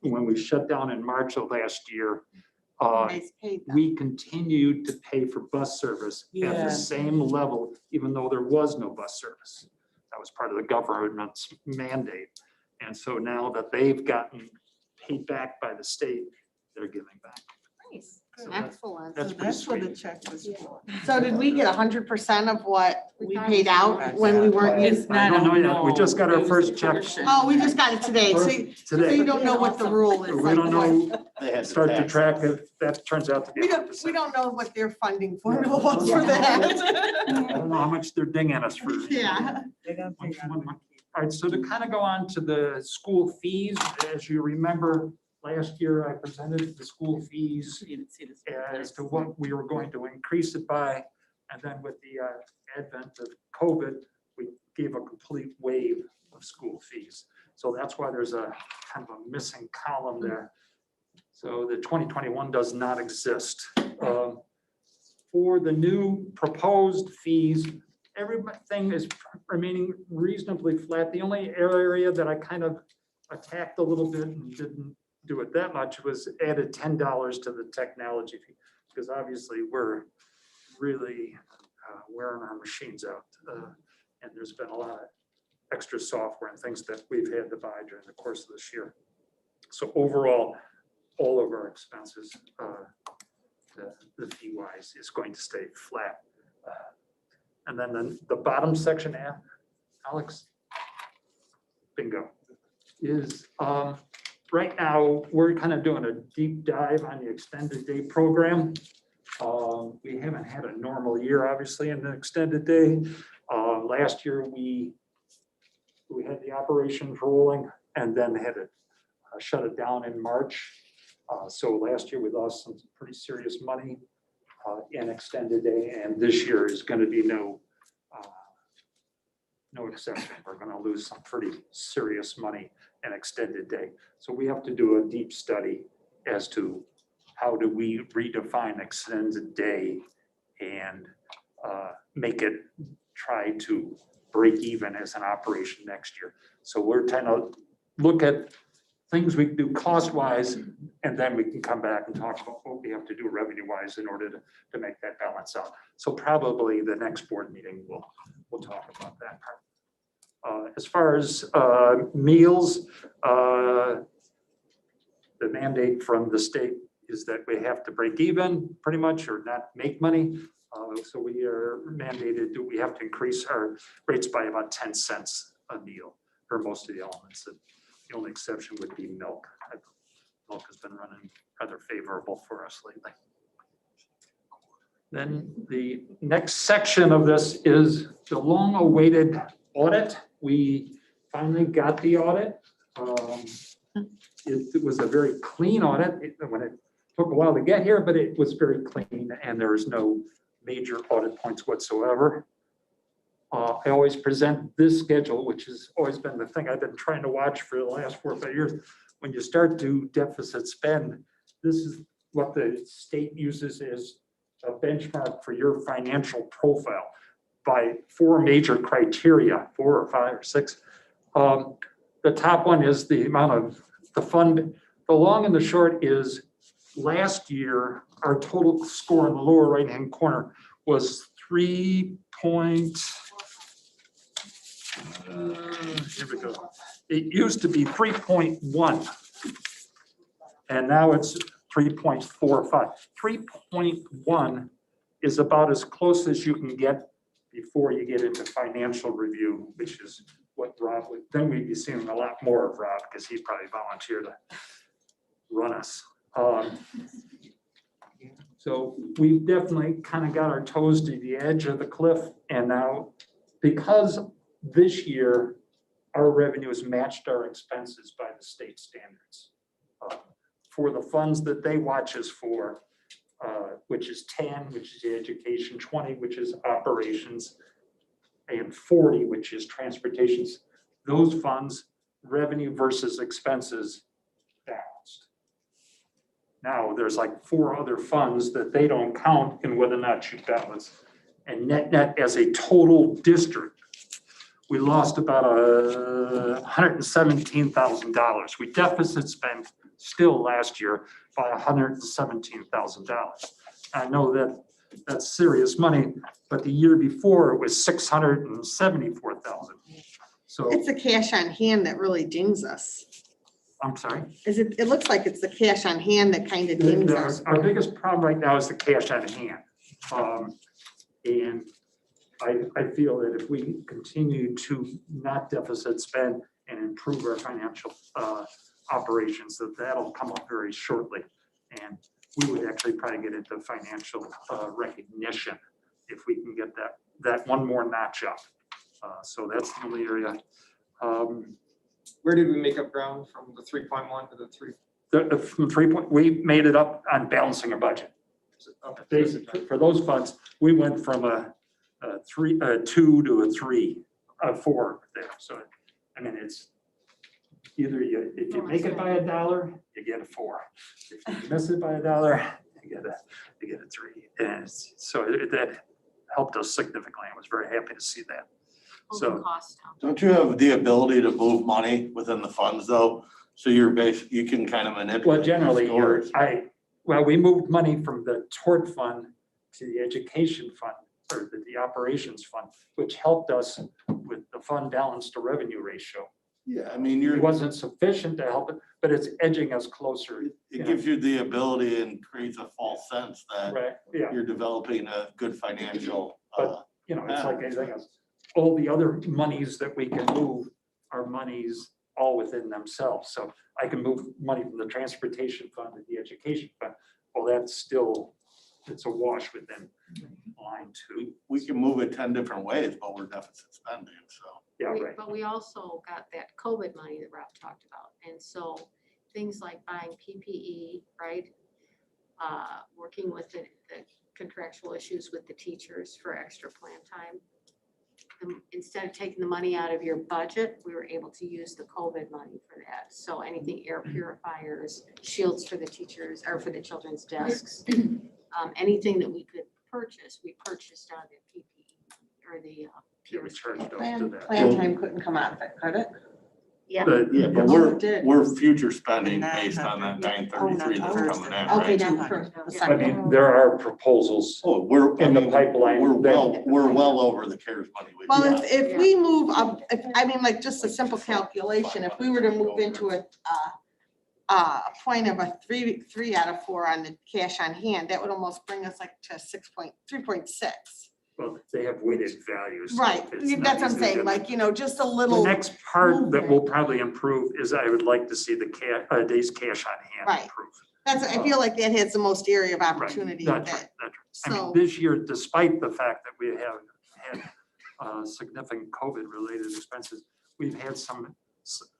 when we shut down in March of last year, Guys paid them. we continued to pay for bus service at Yeah. the same level, even though there was no bus service. That was part of the government's mandate. And so now that they've gotten paid back by the state, they're giving back. Nice. So that's- Excellent. That's So pretty that's what the sweet. check was for. So did we get 100% of what we We paid out probably when we weren't it's using? I not, don't know yet. We just got our it was first a check. portion. Oh, we just got it today. So you Today, don't know what the rule is. we like don't what- know, They had start to tax. track if that turns out to be We 100%. don't know what their funding formula was for that. I don't know how much they're dinging us for. Yeah. They're gonna figure out what- All right, so to kind of go on to the school fees, as you remember, last year I presented the school fees You didn't see this. as to what we were going to increase it by. And then with the advent of COVID, we gave a complete wave of school fees. So that's why there's a kind of a missing column there. So the 2021 does not exist. For the new proposed fees, everything is remaining reasonably flat. The only area that I kind of attacked a little bit and didn't do it that much was added $10 to the technology fee, because obviously we're really wearing our machines out. And there's been a lot of extra software and things that we've had to buy during the course of this year. So overall, all of our expenses, the fee wise is going to stay flat. And then the bottom section, Alex? bingo, is right now, we're kind of doing a deep dive on the extended day program. We haven't had a normal year, obviously, in the extended day. Last year, we had the operations rolling and then had to shut it down in March. So last year, we lost some pretty serious money in extended day, and this year is going to be no exception. We're going to lose some pretty serious money in extended day. So we have to do a deep study as to how do we redefine extended day and make it try to break even as an operation next year. So we're trying to look at things we can do cost-wise, and then we can come back and talk about what we have to do revenue-wise in order to make that balance out. So probably the next board meeting, we'll talk about that part. As far as meals, the mandate from the state is that we have to break even pretty much or not make money. So we are mandated, we have to increase our rates by about 10 cents a meal for most of the elements. The only exception would be milk. Milk has been running rather favorable for us lately. Then the next section of this is the long-awaited audit. We finally got the audit. It was a very clean audit. It took a while to get here, but it was very clean and there was no major audit points whatsoever. I always present this schedule, which has always been the thing I've been trying to watch for the last 4 or 5 years. When you start to deficit spend, this is what the state uses as a benchmark for your financial profile by 4 major criteria, 4 or 5 or 6. The top one is the amount of the fund. The long and the short is last year, our total score in the lower right-hand corner was 3 point, here we go. It used to be 3.1 and now it's 3.45. 3.1 is about as close as you can get before you get into financial review, which is what Rob would, then we'd be seeing a lot more of Rob because he'd probably volunteer to run us. So we've definitely kind of got our toes to the edge of the cliff. And now, because this year, our revenue has matched our expenses by the state standards. For the funds that they watch us for, which is 10, which is the education, 20, which is operations, and 40, which is transportations. Those funds, revenue versus expenses, balanced. Now, there's like 4 other funds that they don't count in whether or not you balance. And net as a total district, we lost about $117,000. We deficit spent still last year by $117,000. I know that that's serious money, but the year before it was $674,000. So It's the cash on hand that really dings us. I'm sorry. It looks like it's the cash on hand that kind of dings us. Our biggest problem right now is the cash on hand. And I feel that if we continue to not deficit spend and improve our financial operations, that'll come up very shortly. And we would actually probably get into financial recognition if we can get that one more notch up. So that's the only area. Where did we make up ground from the 3.1 to the 3? From 3 point, we made it up on balancing a budget. Basically, for those funds, we went from a 2 to a 3, a 4 there. So, I mean, it's either if you make it by $1, you get a 4. If you miss it by $1, you get a 3. And so that helped us significantly. I was very happy to see that. Holding costs down. Don't you have the ability to move money within the funds though? So you can kind of manipulate. Well, generally, scores. we moved money from the tort fund to the education fund or the operations fund, which helped us with the fund balance to revenue ratio. Yeah, I mean, It wasn't sufficient to help it, but it's edging us closer. it gives you the ability and creates a false sense that Right, yeah, you're developing a good financial. But, it's like anything else. All the other monies that we can move our monies all within themselves. So I can move money from the transportation fund to the education fund. Well, that's still, it's a wash within line two. We can move it 10 different ways, but we're deficit spending, so. Yeah, right. But we also got that COVID money that Rob talked about. And so things like buying PPE, right? Working with the contractual issues with the teachers for extra plan time. Instead of taking the money out of your budget, we were able to use the COVID money for that. So anything, air purifiers, shields for the teachers or for the children's desks, anything that we could purchase, we purchased out of the PPE or the Yeah, we charged up to Plan that. time couldn't come out of it, could it? Yeah. But Yeah, but Oh, it did. we're future spending based on that 933 that's Oh, coming in, Okay, right? not for the I second. mean, there are proposals. Oh, we're, I In the mean, pipeline we're well over the CARES money. we Well, got. if we move up, I mean, like, just a simple calculation, if we were to move into a point of a three out of 4 on the cash on hand, that would almost bring us like to 3.6. Well, they have weighted values. so Right, it's not that's what I'm easy to saying, get. like, just a The little, next part that will probably improve is I would like to see the days cash on hand Right. improve. that's, I feel like that has the most area of Right, opportunity that's that, right, that's right. I mean, so, this year, despite the fact that we have had significant COVID-related expenses, we've had some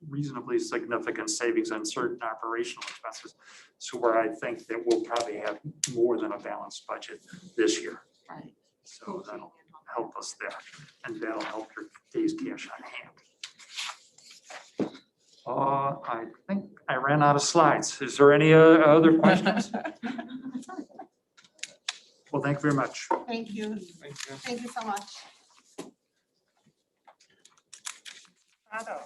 reasonably significant savings on certain operational expenses. So where I think that we'll probably have more than a balanced budget this year. right. So that'll help us there, and that'll help your days cash on hand. I think I ran out of slides. Is there any other questions? Well, thank you very much. Thank you, thank you so much. Otto.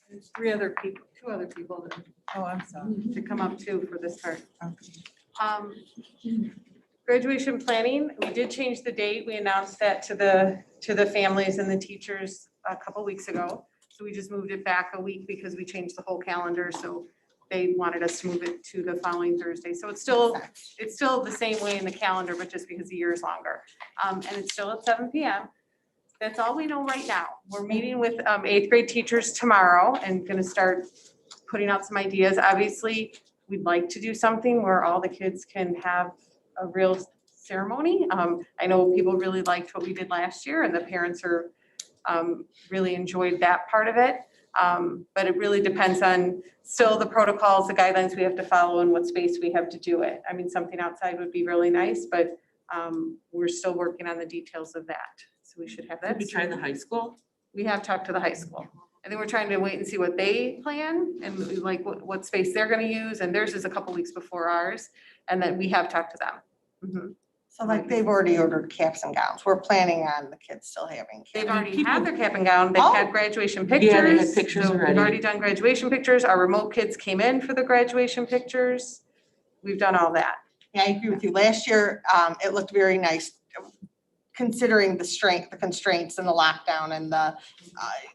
There's 2 other people Oh, I'm sorry. to come up too for this part. Okay. Graduation planning, we did change the date. We announced that to the families and the teachers a couple weeks ago. So we just moved it back a week because we changed the whole calendar. So they wanted us to move it to the following Thursday. So it's still the same way in the calendar, but just because the year is longer. And it's still at 7 PM. That's all we know right now. We're meeting with 8th grade teachers tomorrow and gonna start putting out some ideas. Obviously, we'd like to do something where all the kids can have a real ceremony. I know people really liked what we did last year and the parents are really enjoyed that part of it. But it really depends on still the protocols, the guidelines we have to follow and what space we have to do it. I mean, something outside would be really nice, but we're still working on the details of that. So we should have that. Did we try the high school? We have talked to the high school. I think we're trying to wait and see what they plan and like what space they're gonna use. And theirs is a couple weeks before ours. And then we have talked to them. Mhm. So like they've already ordered caps and gowns. We're planning on the kids still having. They've caps. already had their cap and gown. They've Oh. had graduation Yeah, they had pictures. pictures So already. We've already done graduation pictures. Our remote kids came in for the graduation pictures. We've done all that. Yeah, I agree with you. Last year, it looked very nice, considering the constraints and the lockdown and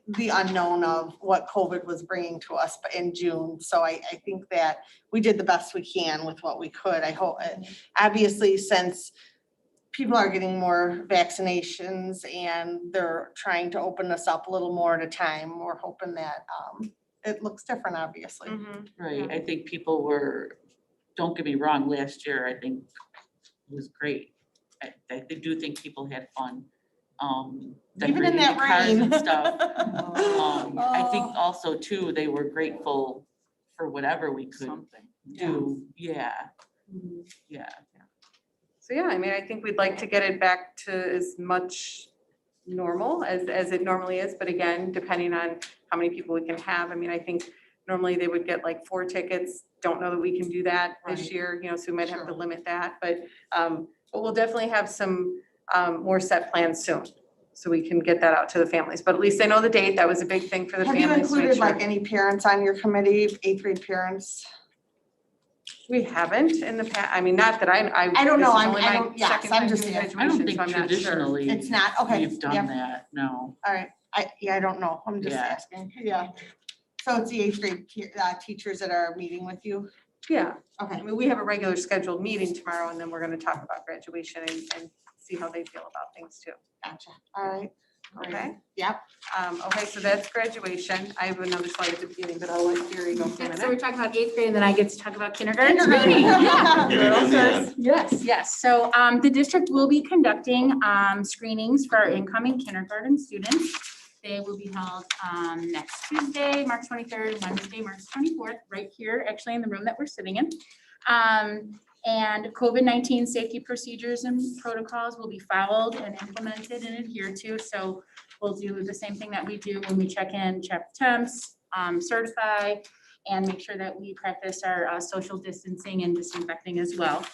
the unknown of what COVID was bringing to us in June. So I think that we did the best we can with what we could. I hope, obviously, since people are getting more vaccinations and they're trying to open us up a little more at a time, we're hoping that it looks different, obviously. Right, I think people were, don't get me wrong, last year, I think was great. I do think people had fun. Even in decorating that the cars rain. and stuff. I think also too, they were grateful for whatever we could do, yeah. So yeah, I mean, I think we'd like to get it back to as much normal as it normally is. But again, depending on how many people we can have. I mean, I think normally they would get like 4 tickets. Don't know that we can do that this Right. year, so we might have to Sure. limit that. But we'll definitely have some more set plans soon. So we can get that out to the families. But at least they know the date. That was a big thing for the Have families. you to make included sure. like any parents on your committee, 8th grade parents? We haven't in the past. I mean, not that I don't know. this is I'm- only I my don't- yes, second I'm time just doing asking. I don't graduation, think so I'm not sure. traditionally It's not, okay. we've done yeah. that, no. All right, I don't know, I'm just Yeah. asking, yeah. So it's the 8th grade teachers that are meeting with you? Yeah, Okay, I mean, we have a regular scheduled meeting tomorrow and then we're gonna talk about graduation and see how they feel about things too. gotcha, all right. Okay. Yep. Okay, so that's graduation. I have another slide at the beginning, but I'll let Gary go for a Yeah, so we're minute. talking about 8th grade, and then I get to talk about kindergarten Kindergarten. screening. Yeah. Get it in the end. Yes. So the district will be conducting screenings for our incoming kindergarten students. They will be held next Tuesday, March 23rd, Wednesday, March 24th, right here, actually in the room that we're sitting in. And COVID-19 safety procedures and protocols will be followed and implemented and adhered to. So we'll do the same thing that we do when we check in, check temps, certify, and make sure that we practice our social distancing and disinfecting as well.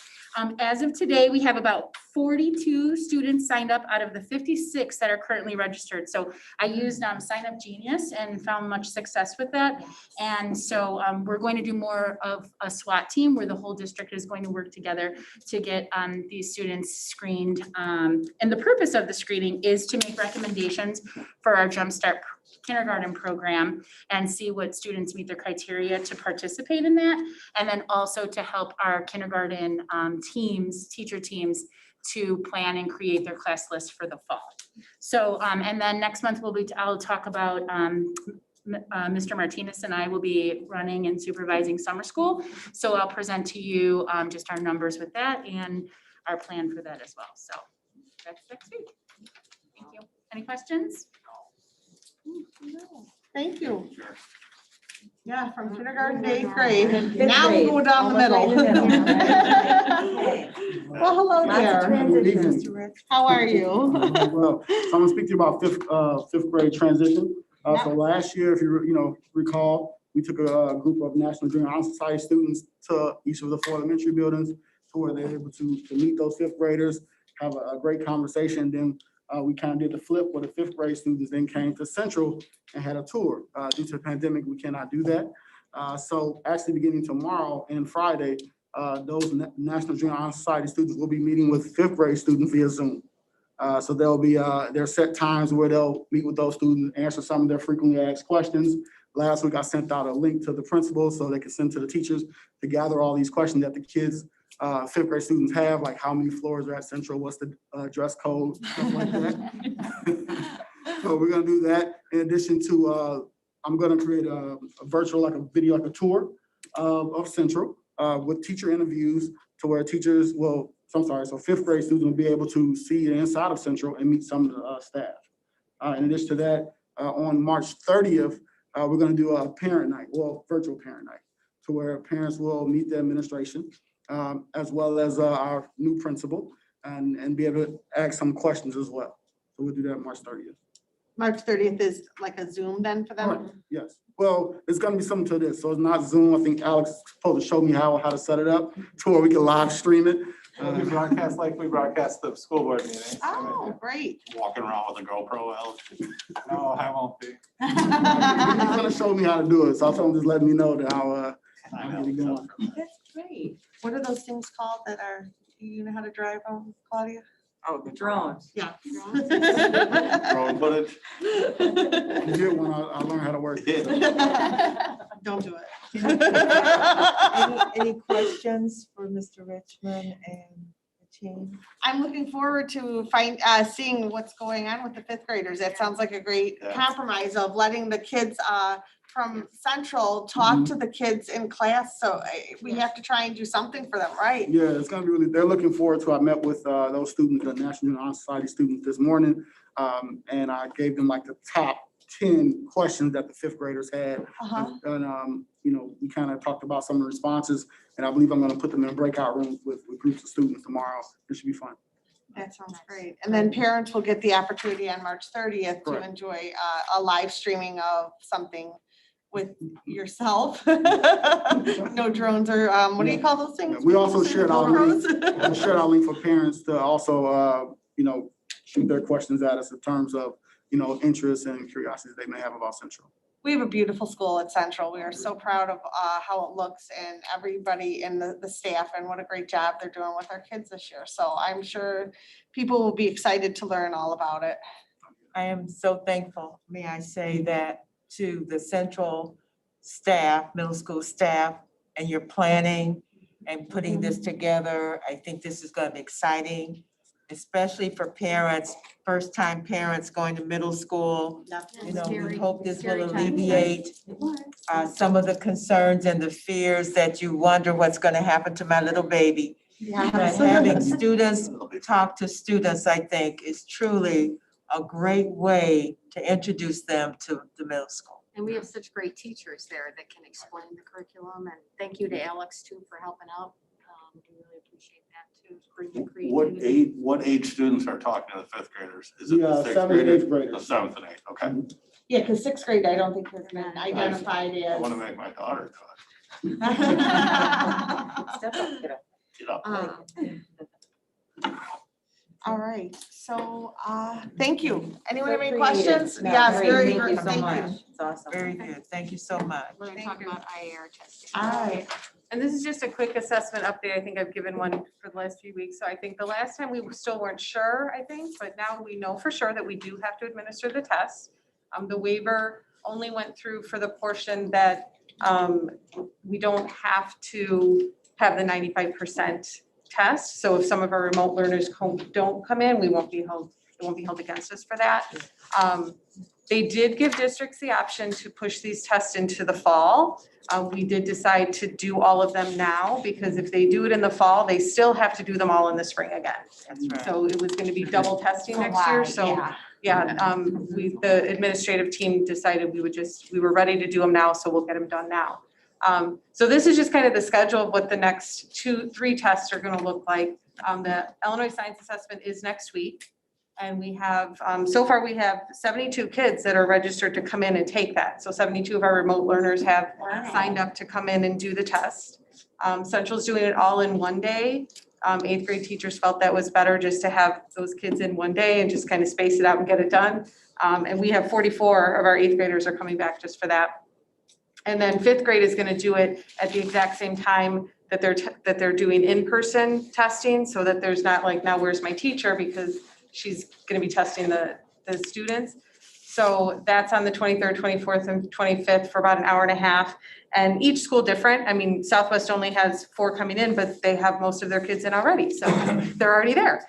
As of today, we have about 42 students signed up out of the 56 that are currently registered. So I used Sign Up Genius and found much success with that. And so we're going to do more of a SWAT team where the whole district is going to work together to get these students screened. And the purpose of the screening is to make recommendations for our Jumpstart kindergarten program and see what students meet their criteria to participate in that. And then also to help our kindergarten teams, teacher teams, to plan and create their class list for the fall. So, and then next month I'll talk about Mr. Martinez and I will be running and supervising summer school. So I'll present to you just our numbers with that and our plan for that as well. So that's next week. Thank you. Any questions? Thank you. Sure. Yeah, from kindergarten to 8th grade. Fifth Now we'll go grade, down the almost right in middle. the middle. Well, hello Lots of there. transitions. Good evening. How are you? Well, so I'm gonna speak to you about fifth grade transition. So last year, if you recall, we took a group of National Junior Honor Society students to each of the 4 elementary buildings to where they're able to meet those 5th graders, have a great conversation. Then we kind of did the flip where the 5th grade students then came to Central and had a tour. Due to the pandemic, we cannot do that. So actually beginning tomorrow and Friday, those National Junior Honor Society students will be meeting with 5th grade students via Zoom. So there'll be their set times where they'll meet with those students, answer some of their frequently asked questions. Last week, I sent out a link to the principals so they can send to the teachers to gather all these questions that the kids, 5th grade students have, like how many floors are at Central, what's the dress code, stuff like that. So we're gonna do that. In addition to, I'm gonna create a virtual, like a video, like a tour of Central with teacher interviews to where teachers will, so 5th grade students will be able to see the inside of Central and meet some of the staff. In addition to that, on March 30th, we're gonna do a parent night, well, virtual parent night, to where parents will meet the administration, as well as our new principal, and be able to ask some questions as well. So we'll do that March 30th. March 30th is like a Zoom then for them? Correct. Yes. Well, it's gonna be something to this. So it's not Zoom. I think Alex is supposed to show me how to set it up to where we can live stream it. We broadcast like we broadcast the school board meetings. Oh, great. Walking around with a GoPro, Alex. No, I won't be. He's gonna show me how to do it. So I told him just let me know that I'll get it going. That's great. What are those things called that are, you know how to drive them, Claudia? Oh, the Drones. Yeah. Drone footage. You get one, I'll learn how to work it. Don't do it. Any questions for Mr. Richmond and the team? I'm looking forward to seeing what's going on with the 5th graders. That sounds like a great Yeah. compromise of letting the kids from Central talk to the kids in class. So we have to try and do something for them, right? Yeah, it's gonna be really, they're looking forward to, I met with those students, the National Honor Society students this morning. And I gave them like the top 10 questions that the 5th graders had. Uh-huh. And, we kind of talked about some of the responses, and I believe I'm gonna put them in breakout rooms with groups of students tomorrow. It should be fun. That sounds great. And then parents will get the opportunity on March 30th to Correct. enjoy a live streaming of something with yourself. No drones or, what do you call those things? We also shared our link, GoPros? we shared our link for parents to also, shoot their questions at us in terms of, interests and curiosities they may have about Central. We have a beautiful school at Central. We are so proud of how it looks and everybody in the staff and what a great job they're doing with our kids this year. So I'm sure people will be excited to learn all about it. I am so thankful, may I say that, to the Central staff, middle school staff, and your planning and putting this together. I think this is gonna be exciting. especially for parents, first-time parents going to middle school. You know, we hope this will alleviate some of the concerns and the fears that you wonder what's gonna happen to my little baby. But having students talk to students, I think, is truly a great way to introduce them to the middle school. And we have such great teachers there that can explain the curriculum, and thank you to Alex too for helping out. We really appreciate that too, bring the creativity. What age students are talking to the fifth graders? Is it Yeah, the sixth 7th and 8th graders? graders. The seventh and eighth, okay. Yeah, because sixth grade, I don't think they're gonna identify it I as. wanna make my daughter talk. Get up. All right, so, thank you. Anyone have any Very creative. questions? No, Yes, great. very Thank you good, so thank much. you. It's awesome. Very good, thank you so much. We're gonna talk about IAR testing. All right. And this is just a quick assessment update. I think I've given one for the last few weeks. So I think the last time we still weren't sure, I think, but now we know for sure that we do have to administer the test. The waiver only went through for the portion that we don't have to have the 95% test. So if some of our remote learners don't come in, we won't be held, it won't be held against us for that. They did give districts the option to push these tests into the fall. We did decide to do all of them now, because if they do it in the fall, they still have to do them all in the spring again. That's right. So it was gonna be double testing next year, so, the administrative team decided we were ready to do them now, so we'll get them done now. So this is just kind of the schedule of what the next 2-3 tests are gonna look like. The Illinois Science Assessment is next week. And we have, so far we have 72 kids that are registered to come in and take that. So 72 of our remote learners have signed up to come in and do the test. Central's doing it all in one day. 8th grade teachers felt that was better just to have those kids in one day and just kind of space it out and get it done. And we have 44 of our 8th graders are coming back just for that. And then 5th grade is gonna do it at the exact same time that they're doing in-person testing, so that there's not like, now where's my teacher, because she's gonna be testing the students. So that's on the 23rd, 24th, and 25th for about an hour and a half. And each school different. I mean, Southwest only has 4 coming in, but they have most of their kids in already, so they're already there.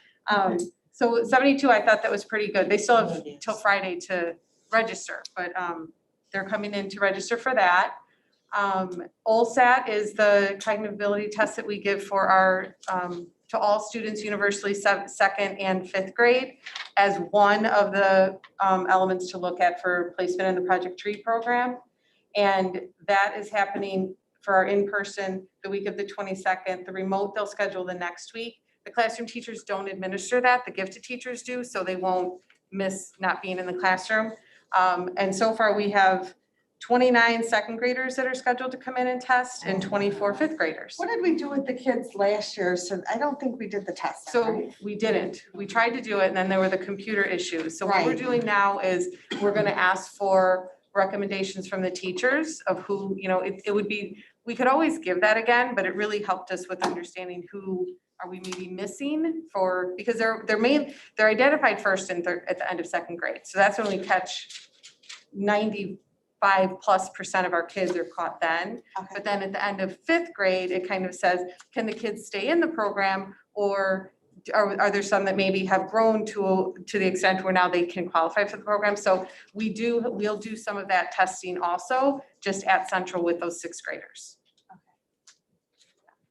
So 72, I thought that was pretty good. They still have till Friday to register, but they're coming in to register for that. OLSAT is the cognitive ability test that we give for our to all students universally 2nd and 5th grade as one of the elements to look at for placement in the Project Tree program. And that is happening for our in-person the week of the 22nd. The remote, they'll schedule the next week. The classroom teachers don't administer that, the gifted teachers do, so they won't miss not being in the classroom. And so far we have 29 2nd graders that are scheduled to come in and test and 24 5th graders. What did we do with the kids last year? So I don't think we did the test. So we didn't. We tried to do it and then there were the computer issues. So what we're Right. doing now is we're gonna ask for recommendations from the teachers of who, you know, it would be, we could always give that again, but it really helped us with understanding who are we maybe missing for, because they're identified first and third at the end of 2nd grade. So that's when we catch 95+% of our kids are caught then. Okay. But then at the end of 5th grade, it kind of says, can the kids stay in the program, or are there some that maybe have grown to the extent where now they can qualify for the program? So we'll do some of that testing also, just at Central with those 6th graders.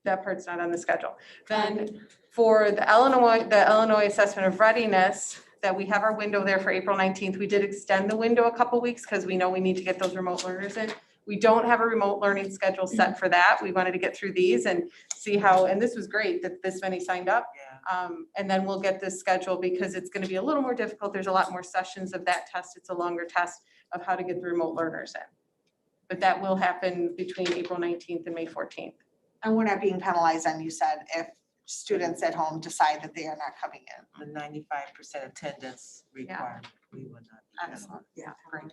That part's not on the schedule. Then for the Illinois Assessment of Readiness, that we have our window there for April 19th. We did extend the window a couple weeks because we know we need to get those remote learners in. We don't have a remote learning schedule set for that. We wanted to get through these and see how, and this was great that this many signed up. And then we'll get this schedule because it's going to be a little more difficult. There's a lot more sessions of that test. It's a longer test of how to get the remote learners in. But that will happen between April 19th and May 14th. And we're not being penalized, and you said if students at home decide that they are not coming in. The 95% attendance requirement, we will not. be Excellent, penalized. yeah, great.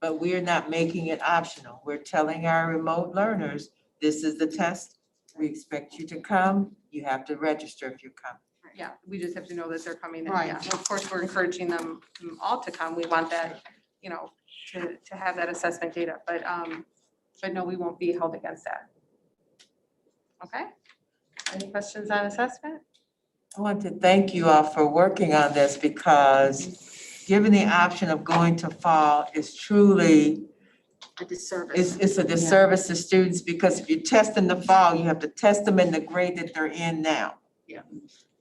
But we're not making it optional. We're telling our remote learners, this is the test. We expect you to come. You have to register if you come. Yeah, we just have to know that they're coming in. Right. Yeah. Of course, we're encouraging them all to come. We want that, you know, to have that assessment data, but no, we won't be held against that. Okay? Any questions on assessment? I want to thank you all for working on this because given the option of going to fall is truly, A disservice. it's a disservice to students because if you test in the fall, you have to test them in the grade that they're in now.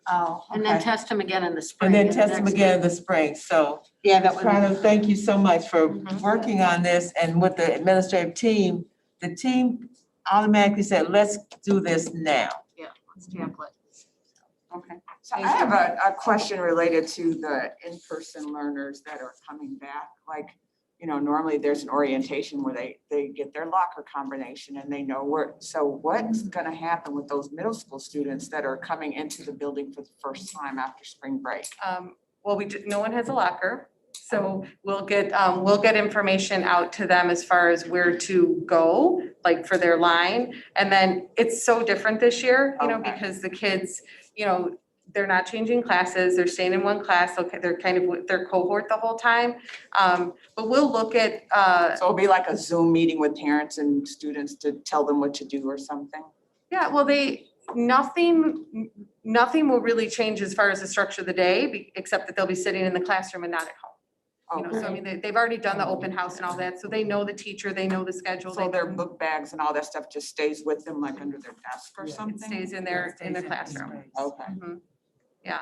Oh, And then okay. test them again in the spring. And then in the test them next again in the spring. So Yeah, that trying would, to thank you so much for Mhm. working on this and with the administrative team. The team automatically said, let's do this now. Yeah, let's tackle it. Okay, so I have a question related to the in-person learners that are coming back. Like, you know, normally there's an orientation where they get their locker combination and they know where. So what's gonna happen with those middle school students that are coming into the building for the first time after spring break? Well, no one has a locker, so we'll get information out to them as far as where to go, like for their line. And then it's so different this year, you know, Okay. because the kids, you know, they're not changing classes, they're staying in one class, okay, they're kind of with their cohort the whole time. But we'll look at, So it'll be like a Zoom meeting with parents and students to tell them what to do or something? yeah, well, nothing will really change as far as the structure of the day, except that they'll be sitting in the classroom and not at home. You know, so I mean, they've already done the open house and all that, so they know the teacher, they know the schedule. So their book bags and all that stuff just stays with them like under their desk or Yeah, it something? Stays in their classroom. Okay. Mhm. Yeah,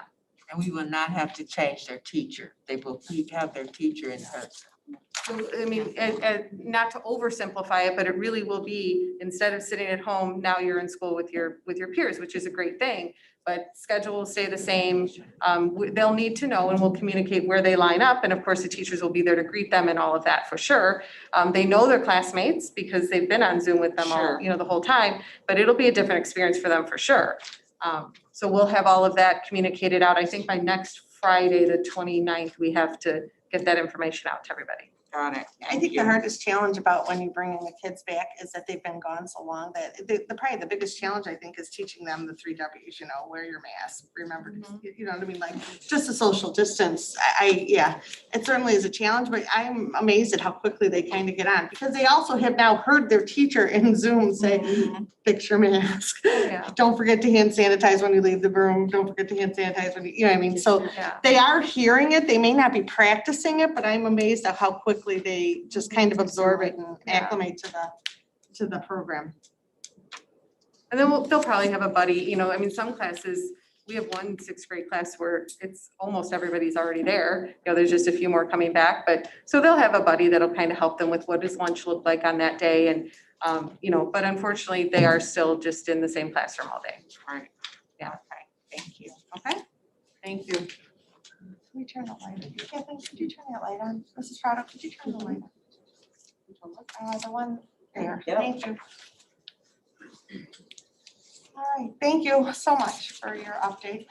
And we will not have to change their teacher. They will have their teacher in person. so I mean, not to oversimplify it, but it really will be, instead of sitting at home, now you're in school with your peers, which is a great thing. But schedule will stay the same. They'll need to know and we'll communicate where they line up. And of course, the teachers will be there to greet them and all of that for sure. They know their classmates because they've been on Zoom with them all, Sure. you know, the whole time, but it'll be a different experience for them for sure. So we'll have all of that communicated out. I think by next Friday, the 29th, we have to get that information out to everybody. Got it. I think the hardest challenge about when you bring the kids back is that they've been gone so long that probably the biggest challenge, I think, is teaching them the 3 Ws, you know, wear your mask, remember, you know what I mean? Like, just a social distance. Yeah, it certainly is a challenge, but I'm amazed at how quickly they kind of get on because they also have now heard their teacher in Zoom say, fix your mask. Yeah. Don't forget to hand sanitize when you leave the room. Don't forget to hand sanitize when you know what I mean? So Yeah. they are hearing it. They may not be practicing it, but I'm amazed at how quickly they just kind of absorb it and acclimate to the program. And then they'll probably have a buddy, you know, I mean, some classes, we have one 6th grade class where it's almost everybody's already there. You know, there's just a few more coming back, but, so they'll have a buddy that'll kind of help them with what does lunch look like on that day and, you know, but unfortunately, they are still just in the same classroom all day. Right. Yeah. Okay, thank you. Okay? Thank you. Can we turn the light on? Kathleen, could you turn that light on? Mrs. Prado, could you turn the light on? The one there, Yep. thank you. All right, thank you so much for your update.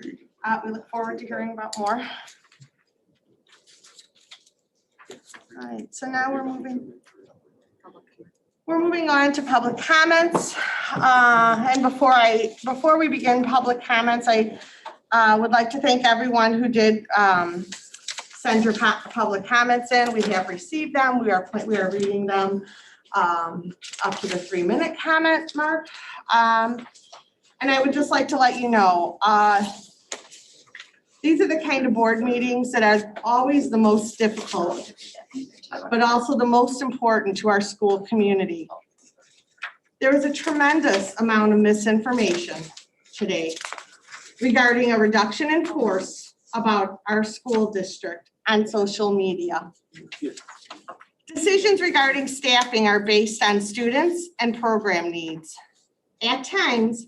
We look forward to hearing about more. All right, so now we're moving on to public comments. And before we begin public comments, I would like to thank everyone who did send your public comments in. We have received them. We are reading them up to the 3-minute comment mark. And I would just like to let you know, these are the kind of board meetings that are always the most difficult, but also the most important to our school community. There is a tremendous amount of misinformation today regarding a reduction in force about our school district on social media. Decisions regarding staffing are based on students and program needs. At times,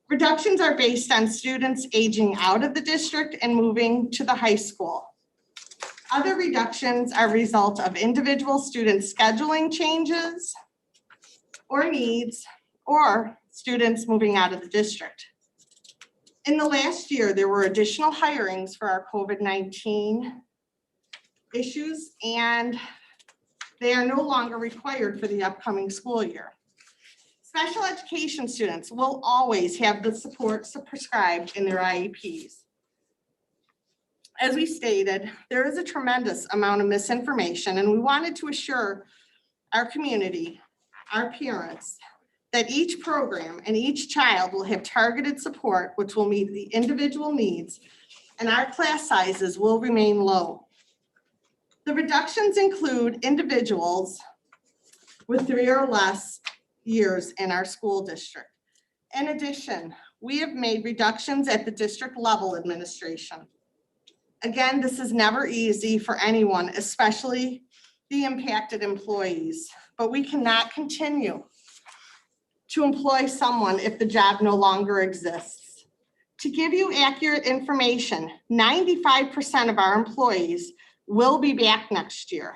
reductions are based on students aging out of the district and moving to the high school. Other reductions are a result of individual student scheduling changes or needs, or students moving out of the district. In the last year, there were additional hirings for our COVID-19 issues, and they are no longer required for the upcoming school year. Special education students will always have the supports prescribed in their IEPs. As we stated, there is a tremendous amount of misinformation, and we wanted to assure our community, our parents, that each program and each child will have targeted support which will meet the individual needs, and our class sizes will remain low. The reductions include individuals with 3 or less years in our school district. In addition, we have made reductions at the district level administration. Again, this is never easy for anyone, especially the impacted employees, but we cannot continue to employ someone if the job no longer exists. To give you accurate information, 95% of our employees will be back next year.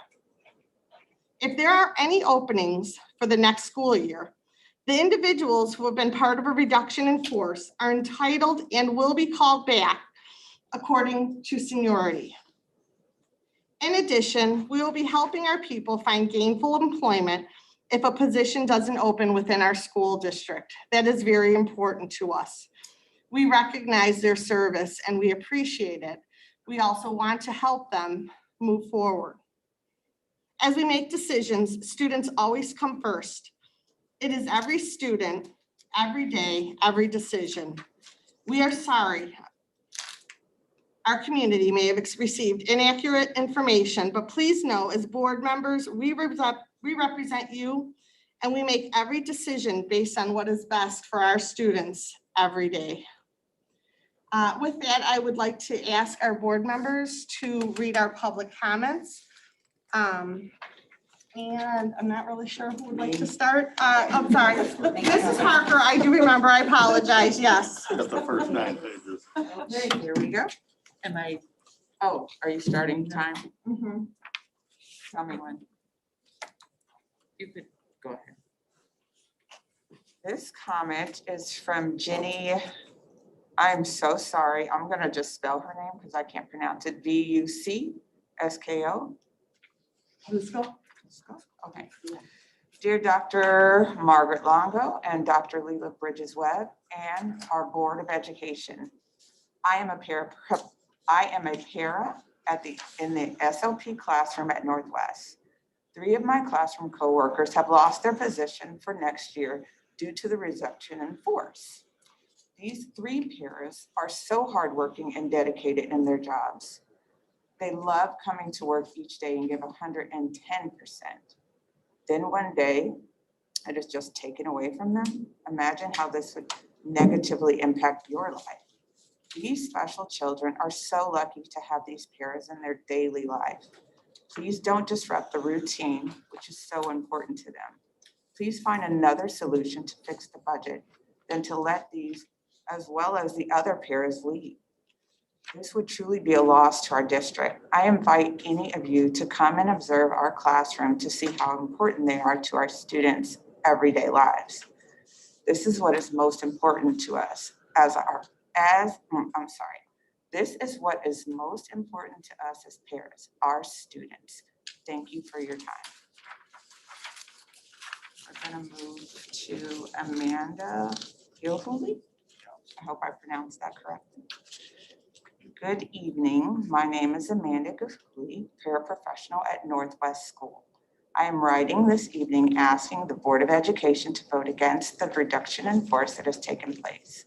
If there are any openings for the next school year, the individuals who have been part of a reduction in force are entitled and will be called back according to seniority. In addition, we will be helping our people find gainful employment if a position doesn't open within our school district. That is very important to us. We recognize their service and we appreciate it. We also want to help them move forward. As we make decisions, students always come first. It is every student, every day, every decision. We are sorry our community may have received inaccurate information, but please know as board members, we represent you and we make every decision based on what is best for our students every day. With that, I would like to ask our board members to read our public comments. And I'm not really sure who would like to start. I'm sorry, Mrs. Harper, I do remember, I apologize, yes. Got the first 9 pages. Okay, here we go. Am I, Oh, are you starting time? Mhm. Tell me when. you could go ahead. This comment is from Ginny. I'm so sorry. I'm gonna just spell her name because I can't pronounce it. Vucsko. Okay. Dear Dr. Margaret Longo and Dr. Leela Bridges-Webb and our Board of Education, I am a para in the SLP classroom at Northwest. 3 of my classroom coworkers have lost their position for next year due to the reduction in force. These 3 paras are so hardworking and dedicated in their jobs. They love coming to work each day and give 110%. Then one day, it is just taken away from them. Imagine how this would negatively impact your life. These special children are so lucky to have these paras in their daily life. Please don't disrupt the routine, which is so important to them. Please find another solution to fix the budget than to let these, as well as the other paras, leave. This would truly be a loss to our district. I invite any of you to come and observe our classroom to see how important they are to our students' everyday lives. This is what is most important to us This is what is most important to us as parents, our students. Thank you for your time. We're gonna move to Amanda Gilhooly. I hope I pronounced that correctly. Good evening. My name is Amanda Gilhooly, paraprofessional at Northwest School. I am writing this evening asking the Board of Education to vote against the reduction in force that has taken place.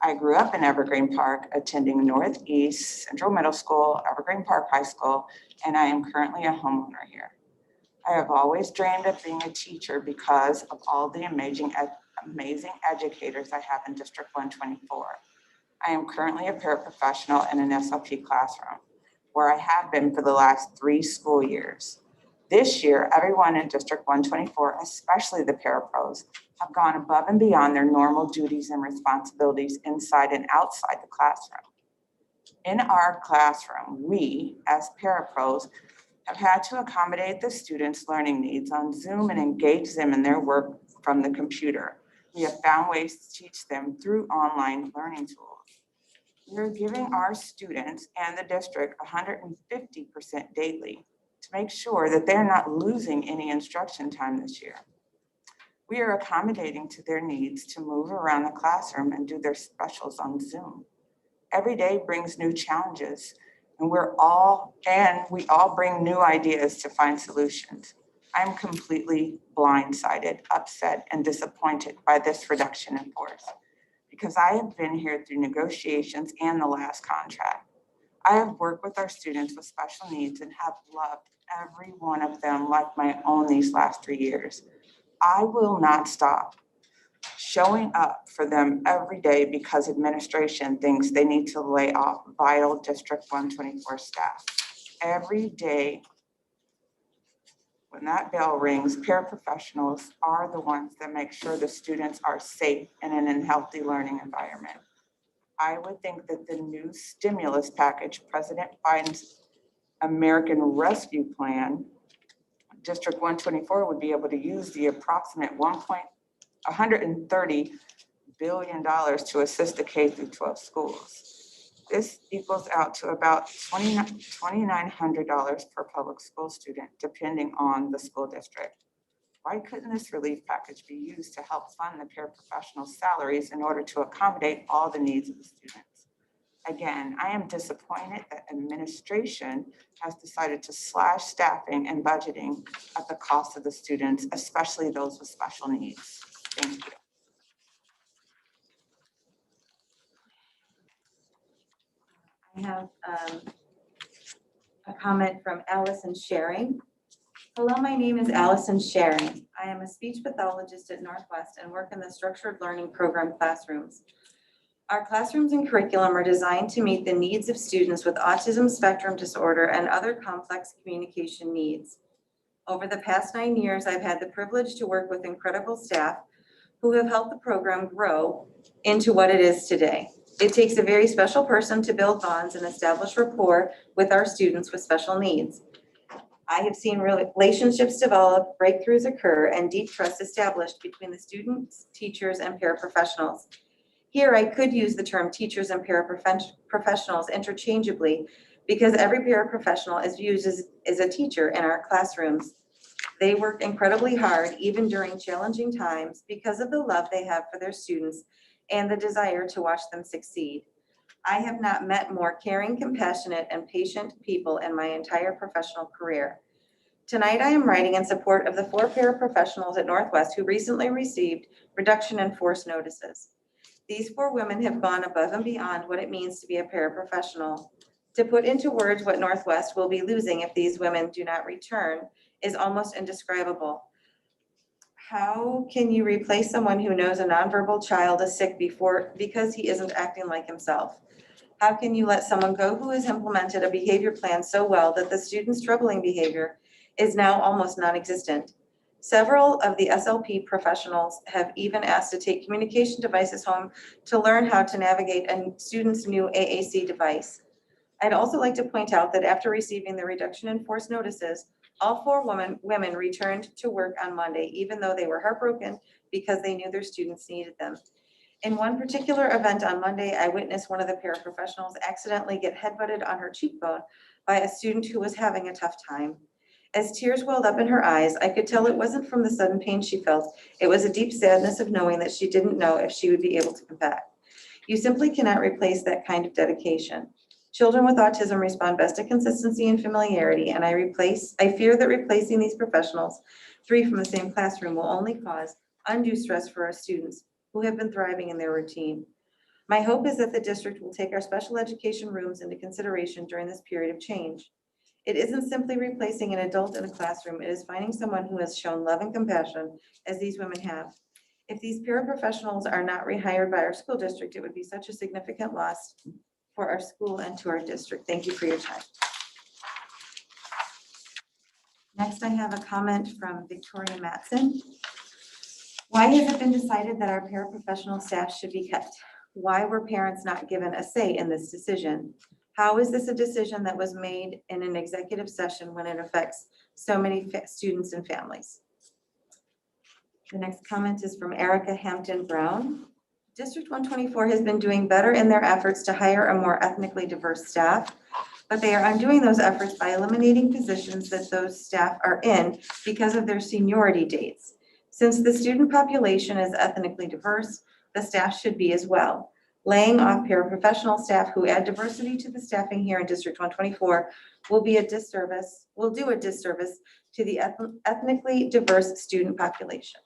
I grew up in Evergreen Park, attending Northeast Central Middle School, Evergreen Park High School, and I am currently a homeowner here. I have always dreamed of being a teacher because of all the amazing educators I have in District 124. I am currently a paraprofessional in an SLP classroom, where I have been for the last 3 school years. This year, everyone in District 124, especially the parapros, have gone above and beyond their normal duties and responsibilities inside and outside the classroom. In our classroom, we, as parapros, have had to accommodate the students' learning needs on Zoom and engage them in their work from the computer. We have found ways to teach them through online learning tools. We are giving our students and the district 150% daily to make sure that they're not losing any instruction time this year. We are accommodating to their needs to move around the classroom and do their specials on Zoom. Every day brings new challenges, and we all bring new ideas to find solutions. I'm completely blindsided, upset, and disappointed by this reduction in force because I have been here through negotiations and the last contract. I have worked with our students with special needs and have loved every one of them like my own these last 3 years. I will not stop showing up for them every day because administration thinks they need to lay off vital District 124 staff. Every day when that bell rings, paraprofessionals are the ones that make sure the students are safe and in a healthy learning environment. I would think that the new stimulus package, President Biden's American Rescue Plan, District 124 would be able to use the approximate $130 billion to assist the K through 12 schools. This equals out to about $2,900 per public school student, depending on the school district. Why couldn't this relief package be used to help fund the paraprofessional salaries in order to accommodate all the needs of the students? Again, I am disappointed that administration has decided to slash staffing and budgeting at the cost of the students, especially those with special needs. Thank you. I have a comment from Allison Sharing. Hello, my name is Allison Sharing. I am a speech pathologist at Northwest and work in the structured learning program classrooms. Our classrooms and curriculum are designed to meet the needs of students with autism spectrum disorder and other complex communication needs. Over the past 9 years, I've had the privilege to work with incredible staff who have helped the program grow into what it is today. It takes a very special person to build bonds and establish rapport with our students with special needs. I have seen relationships develop, breakthroughs occur, and deep trust established between the students, teachers, and paraprofessionals. Here, I could use the term teachers and paraprofessionals interchangeably because every paraprofessional is viewed as a teacher in our classrooms. They work incredibly hard, even during challenging times, because of the love they have for their students and the desire to watch them succeed. I have not met more caring, compassionate, and patient people in my entire professional career. Tonight, I am writing in support of the 4 paraprofessionals at Northwest who recently received reduction in force notices. These 4 women have gone above and beyond what it means to be a paraprofessional. To put into words what Northwest will be losing if these women do not return is almost indescribable. How can you replace someone who knows a nonverbal child is sick because he isn't acting like himself? How can you let someone go who has implemented a behavior plan so well that the student's troubling behavior is now almost non-existent? Several of the SLP professionals have even asked to take communication devices home to learn how to navigate a student's new AAC device. I'd also like to point out that after receiving the reduction in force notices, all 4 women returned to work on Monday, even though they were heartbroken because they knew their students needed them. In one particular event on Monday, I witnessed one of the paraprofessionals accidentally get headbutted on her cheekbone by a student who was having a tough time. As tears welled up in her eyes, I could tell it wasn't from the sudden pain she felt. It was a deep sadness of knowing that she didn't know if she would be able to come back. You simply cannot replace that kind of dedication. Children with autism respond best to consistency and familiarity, and I fear that replacing these professionals, 3 from the same classroom, will only cause undue stress for our students who have been thriving in their routine. My hope is that the district will take our special education rooms into consideration during this period of change. It isn't simply replacing an adult in a classroom, it is finding someone who has shown love and compassion as these women have. If these paraprofessionals are not rehired by our school district, it would be such a significant loss for our school and to our district. Thank you for your time. Next, I have a comment from Victoria Matson. Why has it been decided that our paraprofessional staff should be kept? Why were parents not given a say in this decision? How is this a decision that was made in an executive session when it affects so many students and families? The next comment is from Erica Hampton Brown. District 124 has been doing better in their efforts to hire a more ethnically diverse staff, but they are undoing those efforts by eliminating positions that those staff are in because of their seniority dates. Since the student population is ethnically diverse, the staff should be as well. Laying off paraprofessional staff who add diversity to the staffing here in District 124 will do a disservice to the ethnically diverse student population.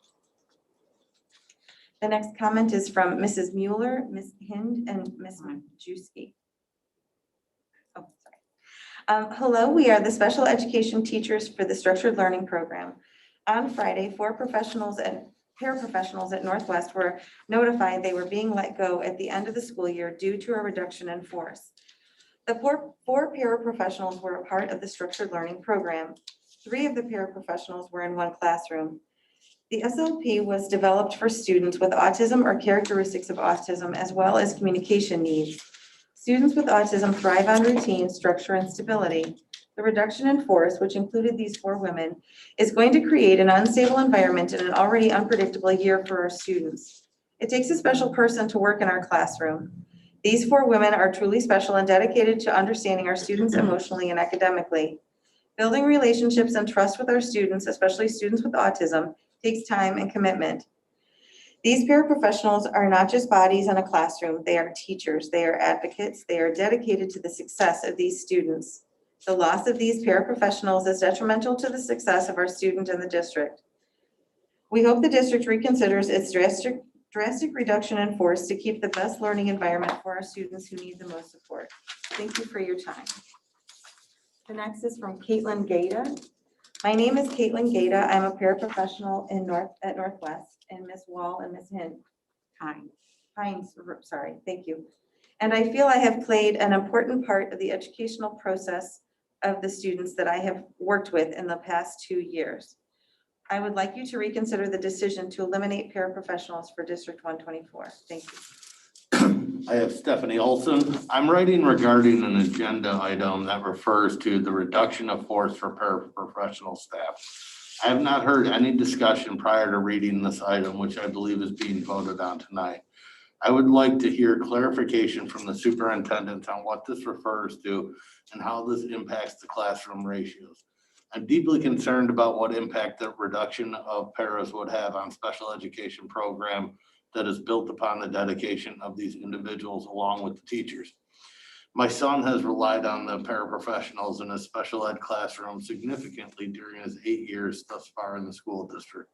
The next comment is from Mrs. Mueller, Ms. Hind, and Ms. Majewski. Oh, sorry. Hello, we are the special education teachers for the structured learning program. On Friday, 4 professionals and paraprofessionals at Northwest were notified they were being let go at the end of the school year due to a reduction in force. The four paraprofessionals were a part of the structured learning program. 3 of the paraprofessionals were in one classroom. The SLP was developed for students with autism or characteristics of autism, as well as communication needs. Students with autism thrive on routine, structure, and stability. The reduction in force, which included these 4 women, is going to create an unstable environment in an already unpredictable year for our students. It takes a special person to work in our classroom. These 4 women are truly special and dedicated to understanding our students emotionally and academically. Building relationships and trust with our students, especially students with autism, takes time and commitment. These paraprofessionals are not just bodies in a classroom, they are teachers, they are advocates, they are dedicated to the success of these students. The loss of these paraprofessionals is detrimental to the success of our student and the district. We hope the district reconsiders its drastic reduction in force to keep the best learning environment for our students who need the most support. Thank you for your time. The next is from Caitlin Gata. My name is Caitlin Gata. I'm a paraprofessional at Northwest, and Ms. Wall and Ms. Hines, sorry, thank you. And I feel I have played an important part of the educational process of the students that I have worked with in the past 2 years. I would like you to reconsider the decision to eliminate paraprofessionals for District 124. Thank you. I have Stephanie Olson. I'm writing regarding an agenda item that refers to the reduction of force for paraprofessional staff. I have not heard any discussion prior to reading this item, which I believe is being voted on tonight. I would like to hear clarification from the superintendent on what this refers to and how this impacts the classroom ratios. I'm deeply concerned about what impact the reduction of paras would have on special education program that is built upon the dedication of these individuals along with the teachers. My son has relied on the paraprofessionals in his special ed classroom significantly during his 8 years thus far in the school district.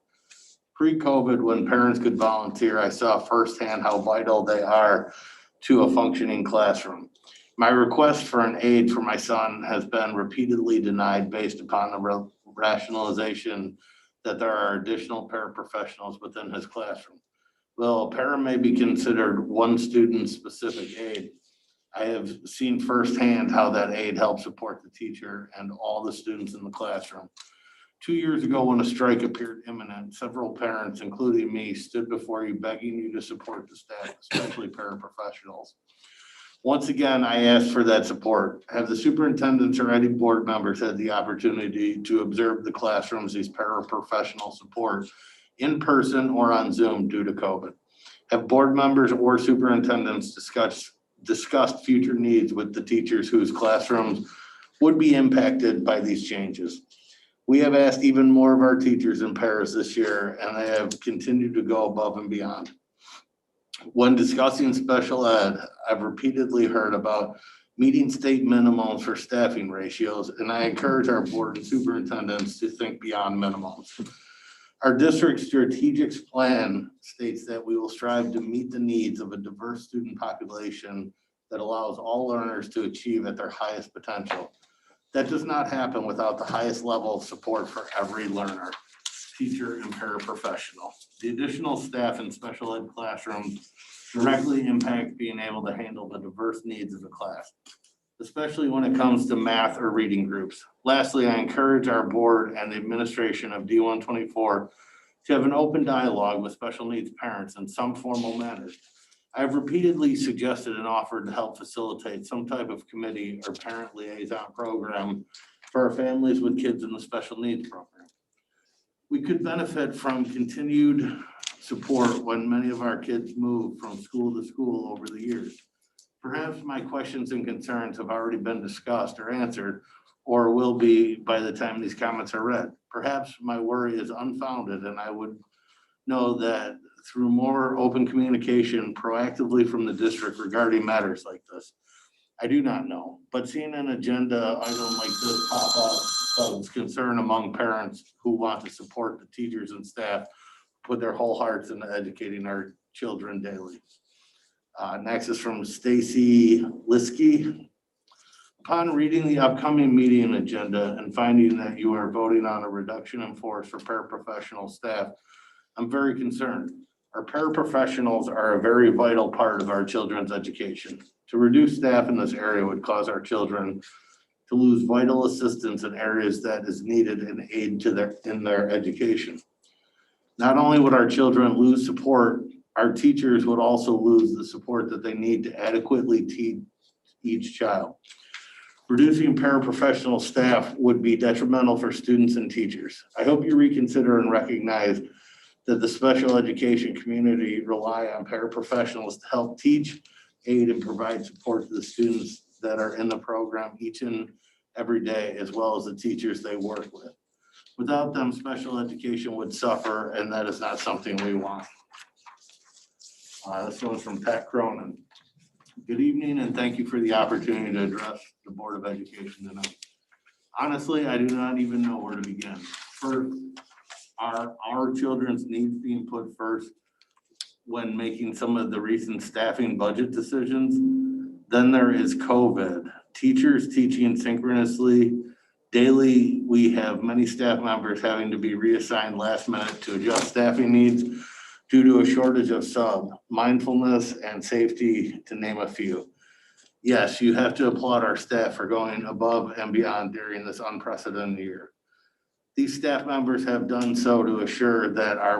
Pre-COVID, when parents could volunteer, I saw firsthand how vital they are to a functioning classroom. My request for an aide for my son has been repeatedly denied based upon the rationalization that there are additional paraprofessionals within his classroom. Well, a para may be considered one student-specific aide. I have seen firsthand how that aide helps support the teacher and all the students in the classroom. 2 years ago, when a strike appeared imminent, several parents, including me, stood before you begging you to support the staff, especially paraprofessionals. Once again, I asked for that support. Have the superintendents or any board members had the opportunity to observe the classrooms these paraprofessionals support in person or on Zoom due to COVID? Have board members or superintendents discussed future needs with the teachers whose classrooms would be impacted by these changes? We have asked even more of our teachers and paras this year, and they have continued to go above and beyond. When discussing special ed, I've repeatedly heard about meeting state minimums for staffing ratios, and I encourage our board and superintendents to think beyond minimums. Our district's strategic plan states that we will strive to meet the needs of a diverse student population that allows all learners to achieve at their highest potential. That does not happen without the highest level of support for every learner, teacher, and paraprofessional. The additional staff in special ed classrooms directly impact being able to handle the diverse needs of the class, especially when it comes to math or reading groups. Lastly, I encourage our board and the administration of D124 to have an open dialogue with special needs parents in some formal manner. I have repeatedly suggested and offered to help facilitate some type of committee or parent liaison program for our families with kids in the special needs program. We could benefit from continued support when many of our kids move from school to school over the years. Perhaps my questions and concerns have already been discussed or answered, or will be by the time these comments are read. Perhaps my worry is unfounded, and I would know that through more open communication proactively from the district regarding matters like this? I do not know, but seeing an agenda item like this pop up of concern among parents who want to support the teachers and staff with their whole hearts in educating our children daily. Next is from Stacy Liskey. Upon reading the upcoming meeting agenda and finding that you are voting on a reduction in force for paraprofessional staff, I'm very concerned. Our paraprofessionals are a very vital part of our children's education. To reduce staff in this area would cause our children to lose vital assistance in areas that is needed in aid to in their education. Not only would our children lose support, our teachers would also lose the support that they need to adequately teach each child. Reducing paraprofessional staff would be detrimental for students and teachers. I hope you reconsider and recognize that the special education community rely on paraprofessionals to help teach, aid, and provide support to the students that are in the program each and every day, as well as the teachers they work with. Without them, special education would suffer, and that is not something we want. This one's from Pat Cronin. Good evening, and thank you for the opportunity to address the Board of Education tonight. Honestly, I do not even know where to begin. First, are our children's needs being put first when making some of the recent staffing budget decisions? Then there is COVID. Teachers teaching synchronously. Daily, we have many staff members having to be reassigned last minute to adjust staffing needs due to a shortage of sub, mindfulness, and safety, to name a few. Yes, you have to applaud our staff for going above and beyond during this unprecedented year. These staff members have done so to assure that our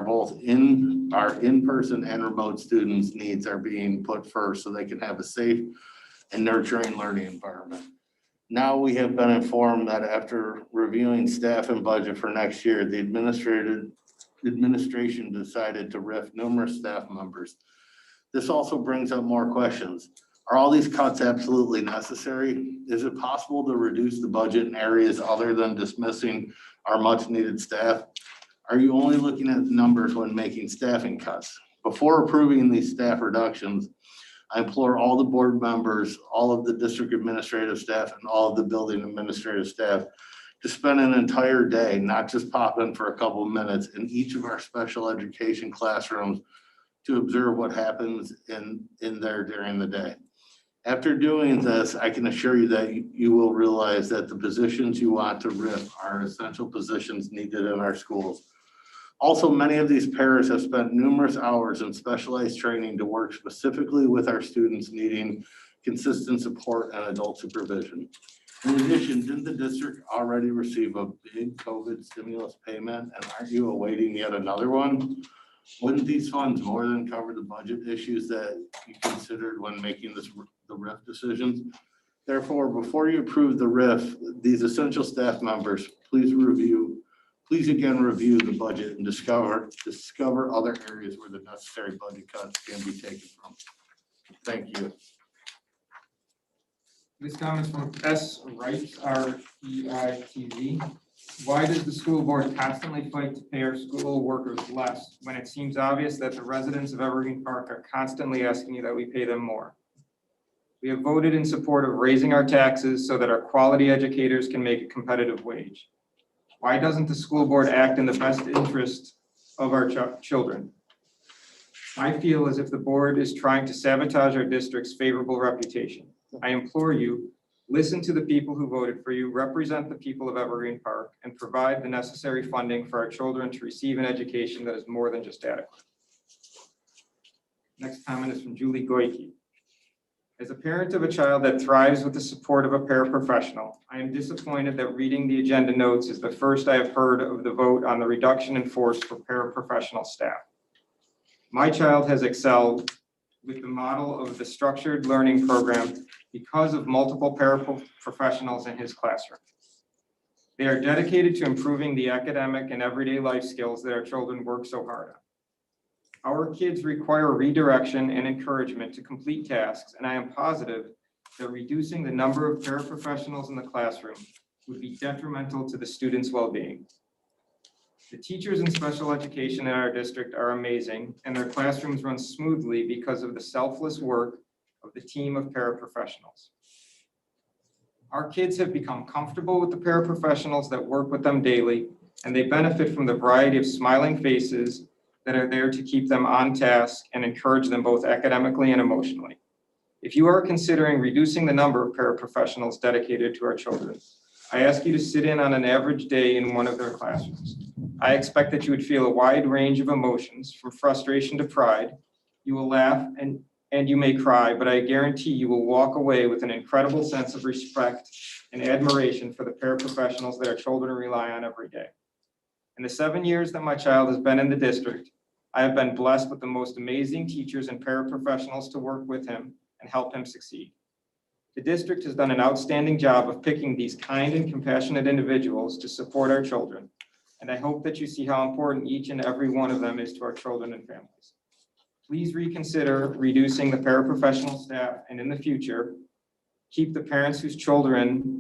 in-person and remote students' needs are being put first so they can have a safe and nurturing learning environment. Now we have been informed that after reviewing staff and budget for next year, the administration decided to RIF numerous staff members. This also brings up more questions. Are all these cuts absolutely necessary? Is it possible to reduce the budget in areas other than dismissing our much needed staff? Are you only looking at numbers when making staffing cuts? Before approving these staff reductions, I implore all the board members, all of the district administrative staff, and all of the building administrative staff to spend an entire day, not just pop in for a couple of minutes, in each of our special education classrooms to observe what happens in there during the day. After doing this, I can assure you that you will realize that the positions you want to RIF are essential positions needed in our schools. Also, many of these paras have spent numerous hours in specialized training to work specifically with our students needing consistent support and adult supervision. In addition, didn't the district already receive a big COVID stimulus payment, and aren't you awaiting yet another one? Wouldn't these funds more than cover the budget issues that you considered when making the RIF decisions? Therefore, before you approve the RIF, these essential staff members, please again review the budget and discover other areas where the necessary budget cuts can be taken from. Thank you. This comment is from S. Wright, R-E-I-T-Z. Why does the school board constantly fight to pay our school workers less when it seems obvious that the residents of Evergreen Park are constantly asking you that we pay them more? We have voted in support of raising our taxes so that our quality educators can make a competitive wage. Why doesn't the school board act in the best interest of our children? I feel as if the board is trying to sabotage our district's favorable reputation. I implore you, listen to the people who voted for you, represent the people of Evergreen Park, and provide the necessary funding for our children to receive an education that is more than just adequate. Next comment is from Julie Goike. As a parent of a child that thrives with the support of a paraprofessional, I am disappointed that reading the agenda notes is the first I have heard of the vote on the reduction in force for paraprofessional staff. My child has excelled with the model of the structured learning program because of multiple paraprofessionals in his classroom. They are dedicated to improving the academic and everyday life skills that our children work so hard on. Our kids require redirection and encouragement to complete tasks, and I am positive that reducing the number of paraprofessionals in the classroom would be detrimental to the students' well-being. The teachers in special education in our district are amazing, and their classrooms run smoothly because of the selfless work of the team of paraprofessionals. Our kids have become comfortable with the paraprofessionals that work with them daily, and they benefit from the variety of smiling faces that are there to keep them on task and encourage them both academically and emotionally. If you are considering reducing the number of paraprofessionals dedicated to our children, I ask you to sit in on an average day in one of their classrooms. I expect that you would feel a wide range of emotions, from frustration to pride. You will laugh and you may cry, but I guarantee you will walk away with an incredible sense of respect and admiration for the paraprofessionals that our children rely on every day. In the 7 years that my child has been in the district, I have been blessed with the most amazing teachers and paraprofessionals to work with him and help him succeed. The district has done an outstanding job of picking these kind and compassionate individuals to support our children, and I hope that you see how important each and every one of them is to our children and families. Please reconsider reducing the paraprofessional staff, and in the future, keep the parents whose children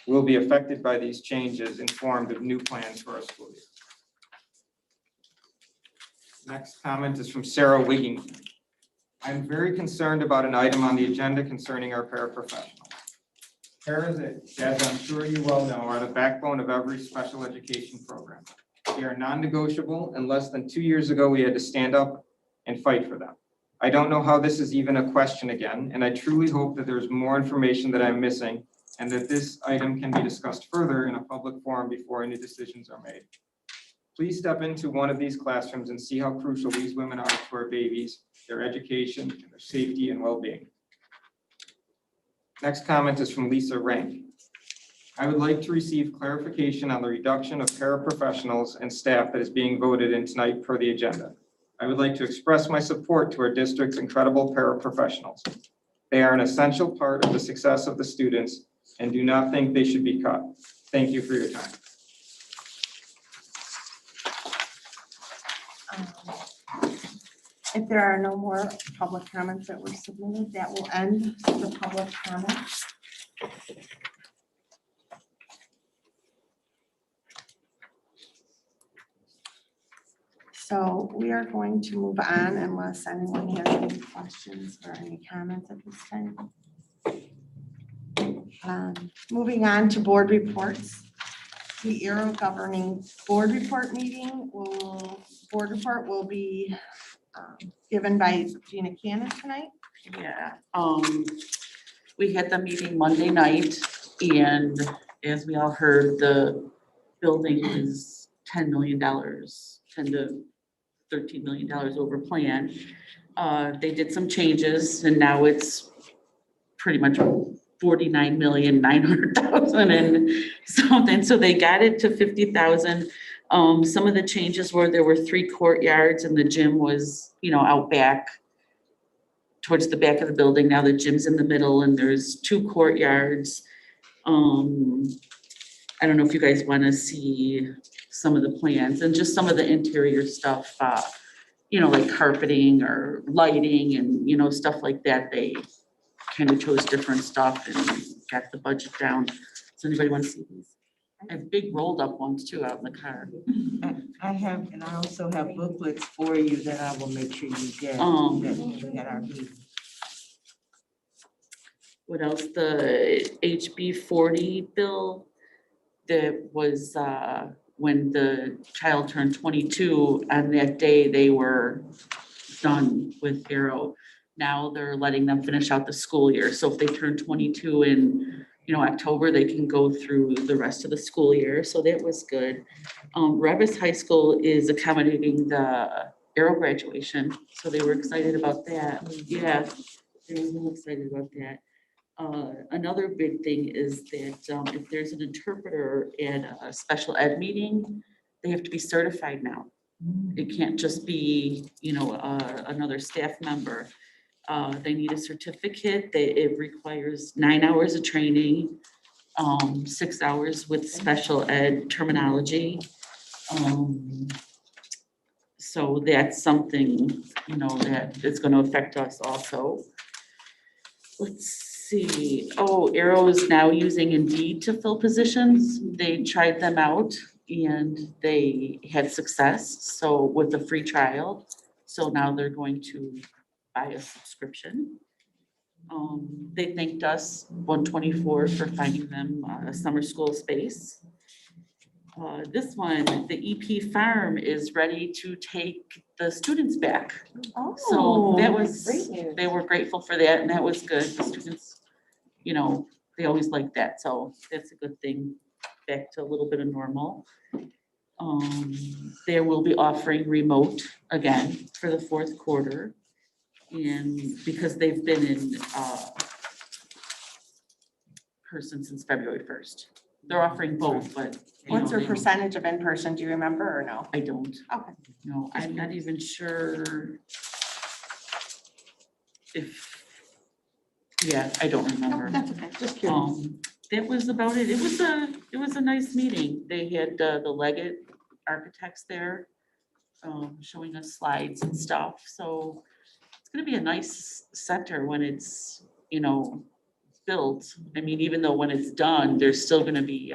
will be affected by these changes informed of new plans for our school year. Next comment is from Sarah Wiggington. I'm very concerned about an item on the agenda concerning our paraprofessionals. Paras, as I'm sure you well know, are the backbone of every special education program. They are non-negotiable, and less than 2 years ago, we had to stand up and fight for them. I don't know how this is even a question again, and I truly hope that there's more information that I'm missing and that this item can be discussed further in a public forum before any decisions are made. Please step into one of these classrooms and see how crucial these women are to our babies, their education, and their safety and well-being. Next comment is from Lisa Rank. I would like to receive clarification on the reduction of paraprofessionals and staff that is being voted in tonight per the agenda. I would like to express my support to our district's incredible paraprofessionals. They are an essential part of the success of the students and do not think they should be cut. Thank you for your time. If there are no more public comments that were submitted, that will end the public comment. So we are going to move on unless anyone has any questions or any comments at this time. Moving on to board reports. The Aero Governing Board Report meeting board report will be given by Gina Cannon tonight. Yeah, we had the meeting Monday night, and as we all heard, the building is $10 million, $10 to $13 million over plan. They did some changes, and now it's pretty much 49,900,000 and something, so they got it to 50,000. Some of the changes were there were 3 courtyards and the gym was, out back towards the back of the building. Now the gym's in the middle and there's 2 courtyards. I don't know if you guys want to see some of the plans and just some of the interior stuff, like carpeting or lighting and, stuff like that. They kind of chose different stuff and got the budget down. Does anybody want to see these? I have big rolled up ones too out in the car. I have, and I also have booklets for you that I will make sure you get. That we had our meeting. What else? The HB 40 bill that was when the child turned 22, on that day they were done with Aero. Now they're letting them finish out the school year. So if they turn 22 in October, they can go through the rest of the school year. So that was good. Revis High School is accommodating the Aero graduation. So they were excited about that. Yeah, they were really excited about that. Another big thing is that if there's an interpreter at a special ed meeting, they have to be certified now. It can't just be, another staff member. They need a certificate. It requires 9 hours of training, 6 hours with special ed terminology. So that's something, that is going to affect us also. Let's see. Oh, Aero is now using Indeed to fill positions. They tried them out and they had success, so with a free trial. So now they're going to buy a subscription. They thanked us, 124, for finding them a summer school space. This one, the EP Farm is ready to take the students back. So that was, Great news. they were grateful for that, and that was good. The students, you know, they always like that, so that's a good thing. Back to a little bit of normal. They will be offering remote again for the fourth quarter. And because they've been in person since February 1st. They're offering both, but. you What's know, their they- percentage of in-person? Do you remember or no? I don't. Okay. No, I'm not even sure if, yeah, I don't No, remember. that's okay. Just curious. That was about it. It was a nice meeting. They had the Leggett architects there, showing us slides and stuff. So it's gonna be a nice center when it's, you know, built. I mean, even though when it's done, there's still gonna be,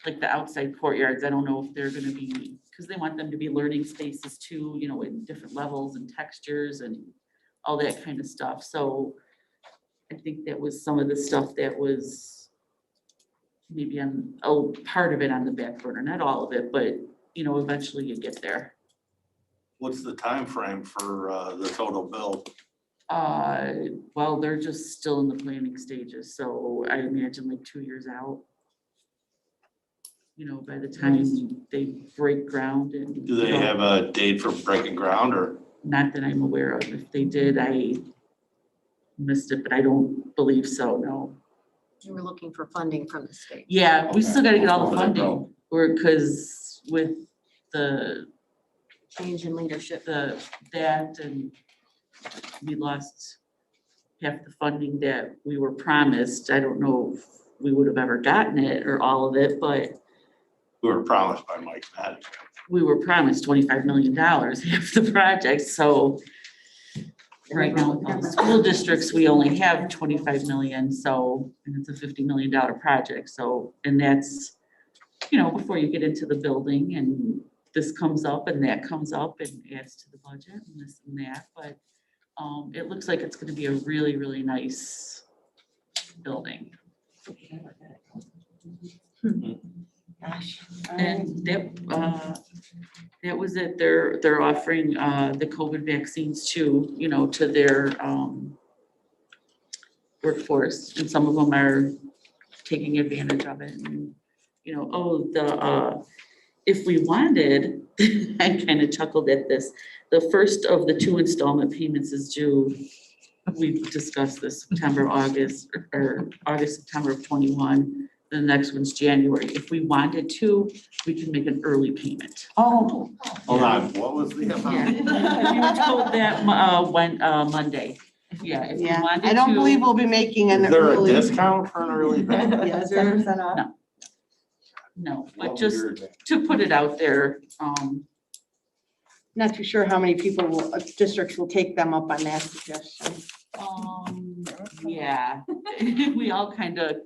like the outside courtyards. I don't know if they're gonna be, because they want them to be learning spaces too, you know, in different levels and textures and all that kind of stuff. So I think that was some of the stuff that was maybe on, part of it on the back burner, not all of it, but, you know, eventually you get there. What's the time frame for the total bill? Well, they're just still in the planning stages, so I imagine like 2 years out. You know, by the time they break ground and. Do they have a date for breaking ground or? Not that I'm aware of. If they did, I missed it, but I don't believe so, no. You were looking for funding from the state. Yeah, we still gotta get all the Okay. funding, or, cause with the, Change in leadership. that and we lost half the funding that we were promised. I don't know if we would have ever gotten it or all of it, but We were promised by Mike Madden. we were promised $25 million, half the project, so right now, with all the school districts, we only have 25 million, so, and it's a $50 million project, so, and that's, you know, before you get into the building and this comes up and that comes up and adds to the budget and this and that, but it looks like it's gonna be a really, really nice building. Gosh. And that was it. They're offering the COVID vaccines too, you know, to their workforce. And some of them are taking advantage of it. And, you know, if we wanted, I kind of chuckled at this. The first of the 2 installment payments is due. We've discussed this September, August, or August, September of 21. The next one's January. If we wanted to, we can make an early payment. Oh. Hold on, what was the amount? You were told that Monday. Yeah, if we Yeah, wanted I don't to- believe we'll be making an Is there a early. discount for an early payment? Yes, 10% off? No, but What was just your- to put it out there, Not too sure how many people will, districts will take them up on that suggestion. yeah, we all kind of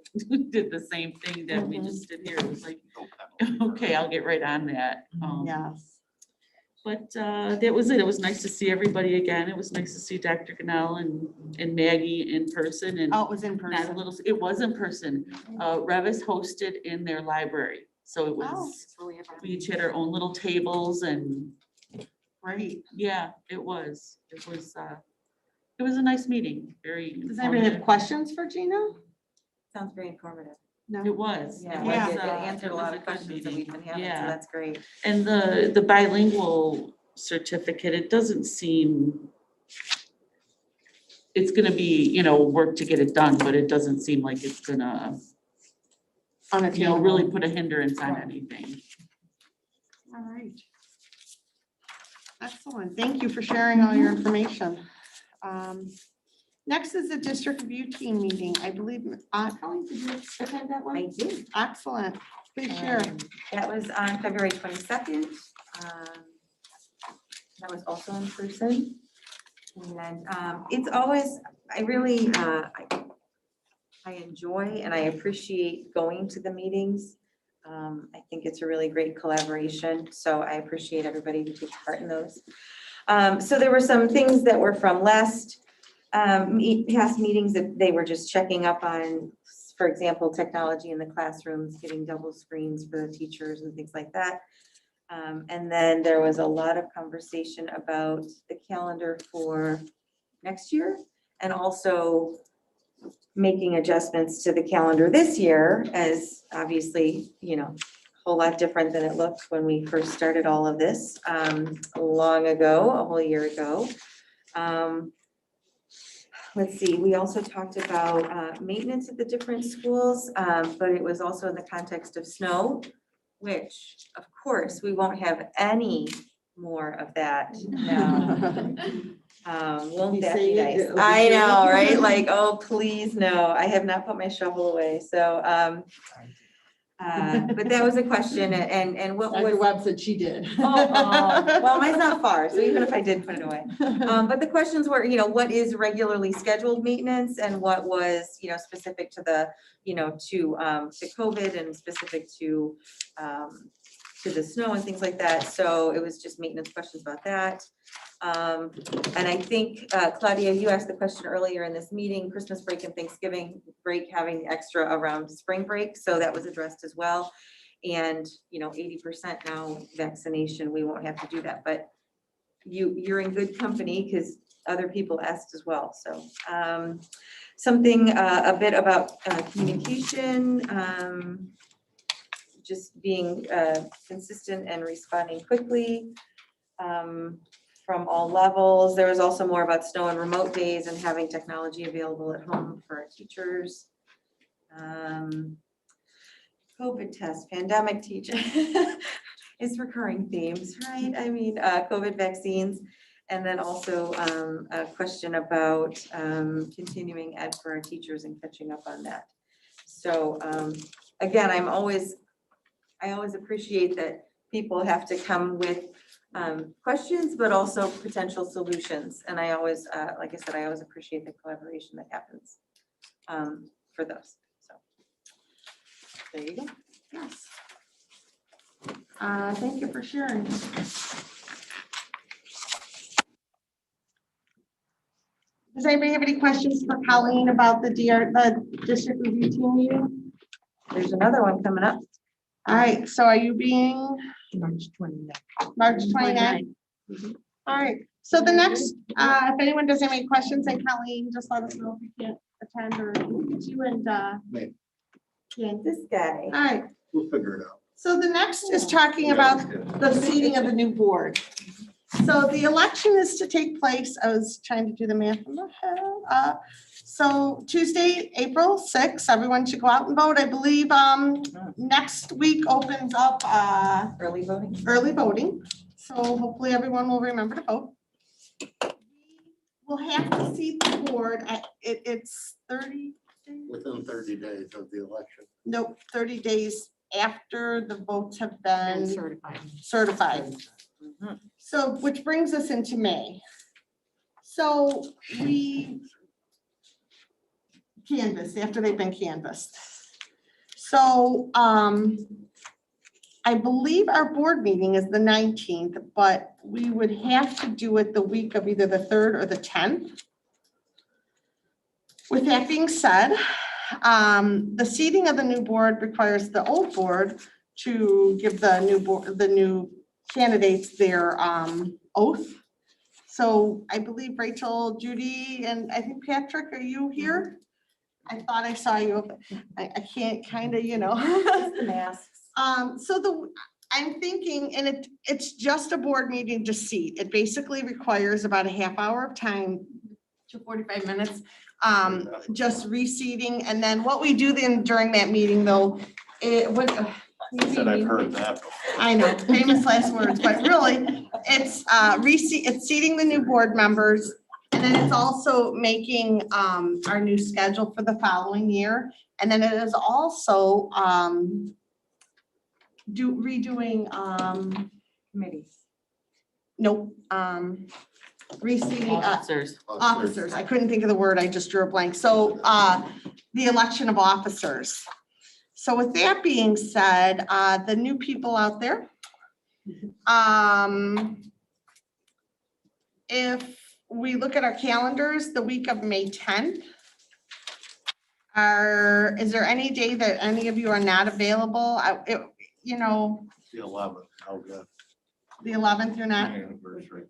did the same thing that we just did here. It was like, okay, I'll get right on that. Yes. But that was it. It was nice to see everybody again. It was nice to see Dr. Cannell and Maggie in person and Oh, it was in not a person. little, it was in person. Revis hosted in their library. So it Oh. was, we each had our own little tables and Great. yeah, it was a nice meeting, very. Does anybody have informative. questions for Gina? Sounds very informative. No. It was. Yeah, It Yeah. was, it answered it a was lot good of questions that meeting. we've been having, so Yeah. that's great. And the bilingual certificate, it doesn't seem, it's gonna be, you know, work to get it done, but it doesn't seem like it's gonna, On a you know, table. really put a hindrance on anything. All right. Excellent. Thank you for sharing all your information. Next is the district review team meeting. I believe, Colleen, did you attend that I one? did. Excellent. Please share. That was on February 22nd. That was also in person. And it's always, I really, I enjoy and I appreciate going to the meetings. I think it's a really great collaboration, so I appreciate everybody who takes part in those. So there were some things that were from past meetings that they were just checking up on, for example, technology in the classrooms, getting double screens for the teachers and things like that. And then there was a lot of conversation about the calendar for next year and also making adjustments to the calendar this year, as obviously, you know, a whole lot different than it looked when we first started all of this long ago, a whole year ago. Let's see, we also talked about maintenance at the different schools, but it was also in the context of snow, which of course we won't have any more of that now. Won't that be nice? I know, right? Like, oh, please, no, I have not put my shovel away, so, but that was a question, and what was. Dr. Webb said she did. Well, mine's not far, so even if I did put it away. But the questions were, you know, what is regularly scheduled maintenance and what was, you know, specific to the, you know, to COVID and specific to the snow and things like that. So it was just maintenance questions about that. And I think, Claudia, you asked the question earlier in this meeting, Christmas break and Thanksgiving break having the extra around spring break. So that was addressed as well. And, you know, 80% now vaccination, we won't have to do that, but you're in good company because other people asked as well. So something a bit about communication, just being consistent and responding quickly from all levels. There was also more about snow and remote days and having technology available at home for our teachers. COVID test, pandemic teaching is recurring themes, right? I mean, COVID vaccines, and then also a question about continuing ed for our teachers and catching up on that. So again, I always appreciate that people have to come with questions, but also potential solutions. And I always, like I said, I always appreciate the collaboration that happens for those. So there you go. Yes. Thank you for sharing. Does anybody have any questions for Colleen about the district review team meeting? There's another one coming up. All right, so are you being March 29th. March 29th? All right, so the next, if anyone doesn't have any questions, then Colleen, just let us know if you can't attend or you and This guy. all right, We'll figure it out. so the next is talking about the seating of the new board. So the election is to take place, I was trying to do the math in my head. So Tuesday, April 6th, everyone should go out and vote. I believe next week opens up Early voting. early voting. So hopefully everyone will remember to vote. We'll have to seat the board at, it's 30 days? Within 30 days of the election. Nope, 30 days after the votes have been certified. So, which brings us into May. So we canvass after they've been canvassed. So I believe our board meeting is the 19th, but we would have to do it the week of either the 3rd or the 10th. With that being said, the seating of the new board requires the old board to give the new board, the new candidates their oath. So I believe Rachel, Judy, and I think Patrick, are you here? I thought I saw you, but I can't kind of, you know. The masks. So I'm thinking, and it's just a board meeting to seat. It basically requires about a half hour of time to 45 minutes, just reseating. And then what we do then during that meeting though, Said I've heard that before. I know, famous last words, but really, it's it's seating the new board members. And then it's also making our new schedule for the following year. And then it is also redoing Committees. nope, reseating officers. I couldn't think of the word, I just drew a blank. So the election of officers. So with that being said, the new people out there, if we look at our calendars, the week of May 10th, is there any day that any of you are not available? You know, The 11th, oh, good. the 11th, you're not? Anniversary.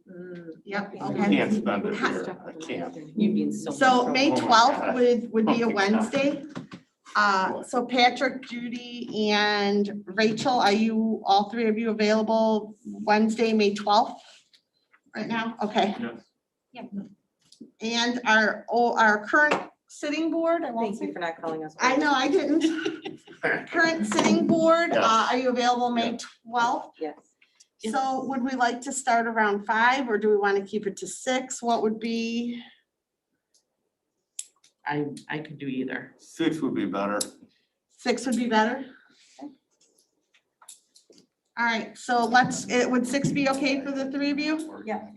Yep, I okay. can't spend it here, I can't. You'd be in so much So trouble. May Oh my 12th God. would be a Oh my God. Wednesday. So Patrick, Judy, and Rachel, are you, all three of you available Wednesday, May 12th? Right now? Okay. Yes. And our current sitting board, I won't Thank say. you for not calling us. I know, I didn't. Current sitting board, Yes. are you available May 12th? Yes. So would we like to start around 5 or do we want to keep it to 6? What would be? I could do either. 6 would be better. 6 would be better? All right, so would 6 be okay for the three of you? Yeah.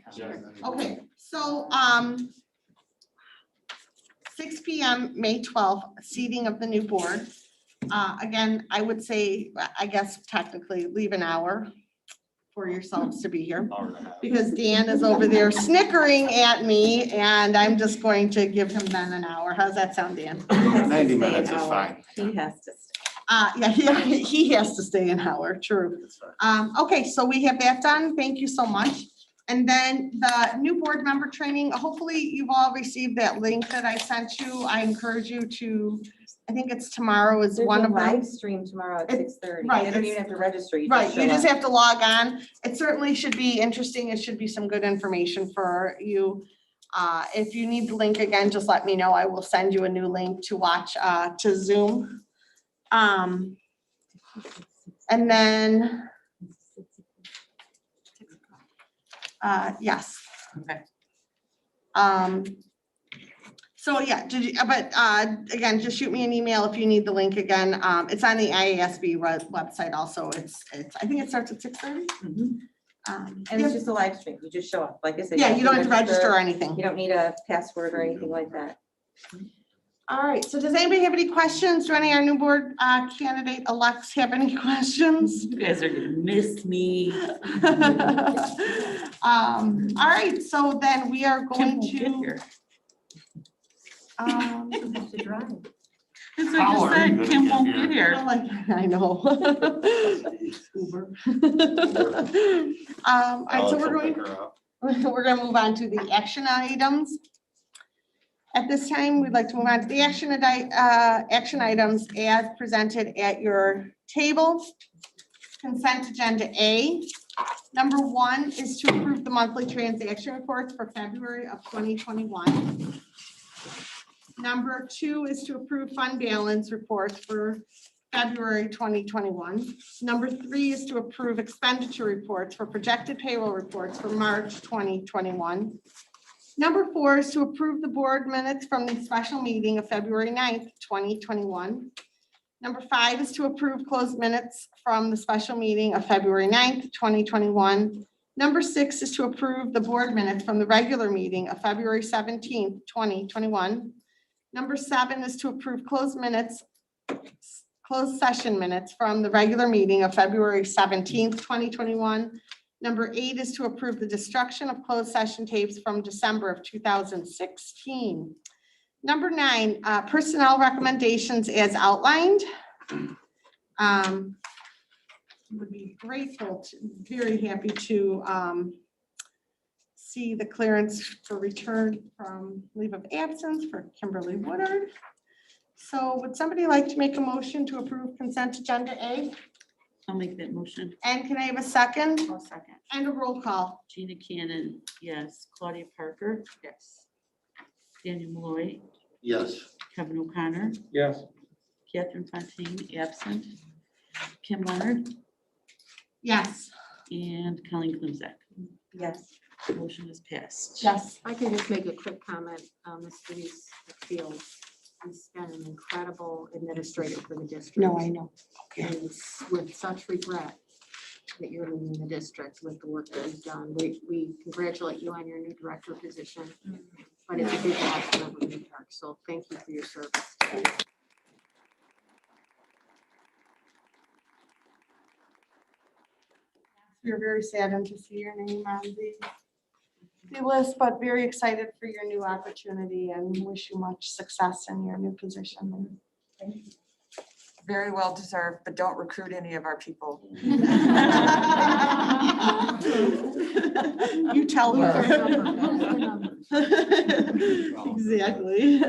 Okay, so 6 PM, May 12th, seating of the new board. Again, I would say, I guess technically leave an hour for yourselves to be here. Because Dan is over there snickering at me and I'm just going to give him then an hour. How's that sound, Dan? 90 minutes is fine. He has to stay. Yeah, he has to stay an hour, true. Okay, so we have that done. Thank you so much. And then the new board member training, hopefully you've all received that link that I sent you. I encourage you to, I think it's tomorrow is There's one a of them. live stream tomorrow at 6:30. right, You don't it's- even have to register. You Right, you show just up. have to log on. It certainly should be interesting. It should be some good information for you. If you need the link again, just let me know. I will send you a new link to watch, to Zoom. And then, yes. Okay. So yeah, again, just shoot me an email if you need the link again. It's on the IASB website also. I think it starts at 6:30. And it's just a live stream. You just show up. Like I said. Yeah, you don't have to register or anything. You don't need a password or anything like that. All right, so does anybody have any questions? Do any of our new board candidate elects have any questions? You guys are gonna miss me. All right, so then we are Kim going won't get to. here. You have to drive. That's what I How just are you said, gonna Kim get won't here? get here. I know. All right, so we're gonna move on to the action items. At this time, we'd like to move on to the action items as presented at your table. Consent agenda A. Number 1 is to approve the monthly transaction reports for February of 2021. Number 2 is to approve fund balance reports for February 2021. Number 3 is to approve expenditure reports for projected payroll reports for March 2021. Number 4 is to approve the board minutes from the special meeting of February 9th, 2021. Number 5 is to approve closed minutes from the special meeting of February 9th, 2021. Number 6 is to approve the board minutes from the regular meeting of February 17th, 2021. Number 7 is to approve closed session minutes from the regular meeting of February 17th, 2021. Number 8 is to approve the destruction of closed session tapes from December of 2016. Number 9, personnel recommendations as outlined. Would be grateful, very happy to see the clearance for return from leave of absence for Kimberly Woodard. So would somebody like to make a motion to approve consent agenda A? I'll make that motion. And can I have a second? I'll second. And a roll call. Gina Cannon, yes. Claudia Parker, Yes. Daniel Malloy, Yes. Kevin O'Connor, Yes. Catherine Fontaine, absent. Kim Leonard, Yes. and Colleen Clemzak. Yes. Motion is passed. Yes. I can just make a quick comment. Ms. Denise Field has been an incredible administrator for the district. No, I know. And it's with such regret that you're leaving the district with the work that you've done. We congratulate you on your new director position, but it's a big loss for Beverly Park. So thank you for your service. We are very saddened to see your name on the list, but very excited for your new opportunity and wish you much success in your new position. Very well deserved, but don't recruit any of our people. You tell her. Exactly.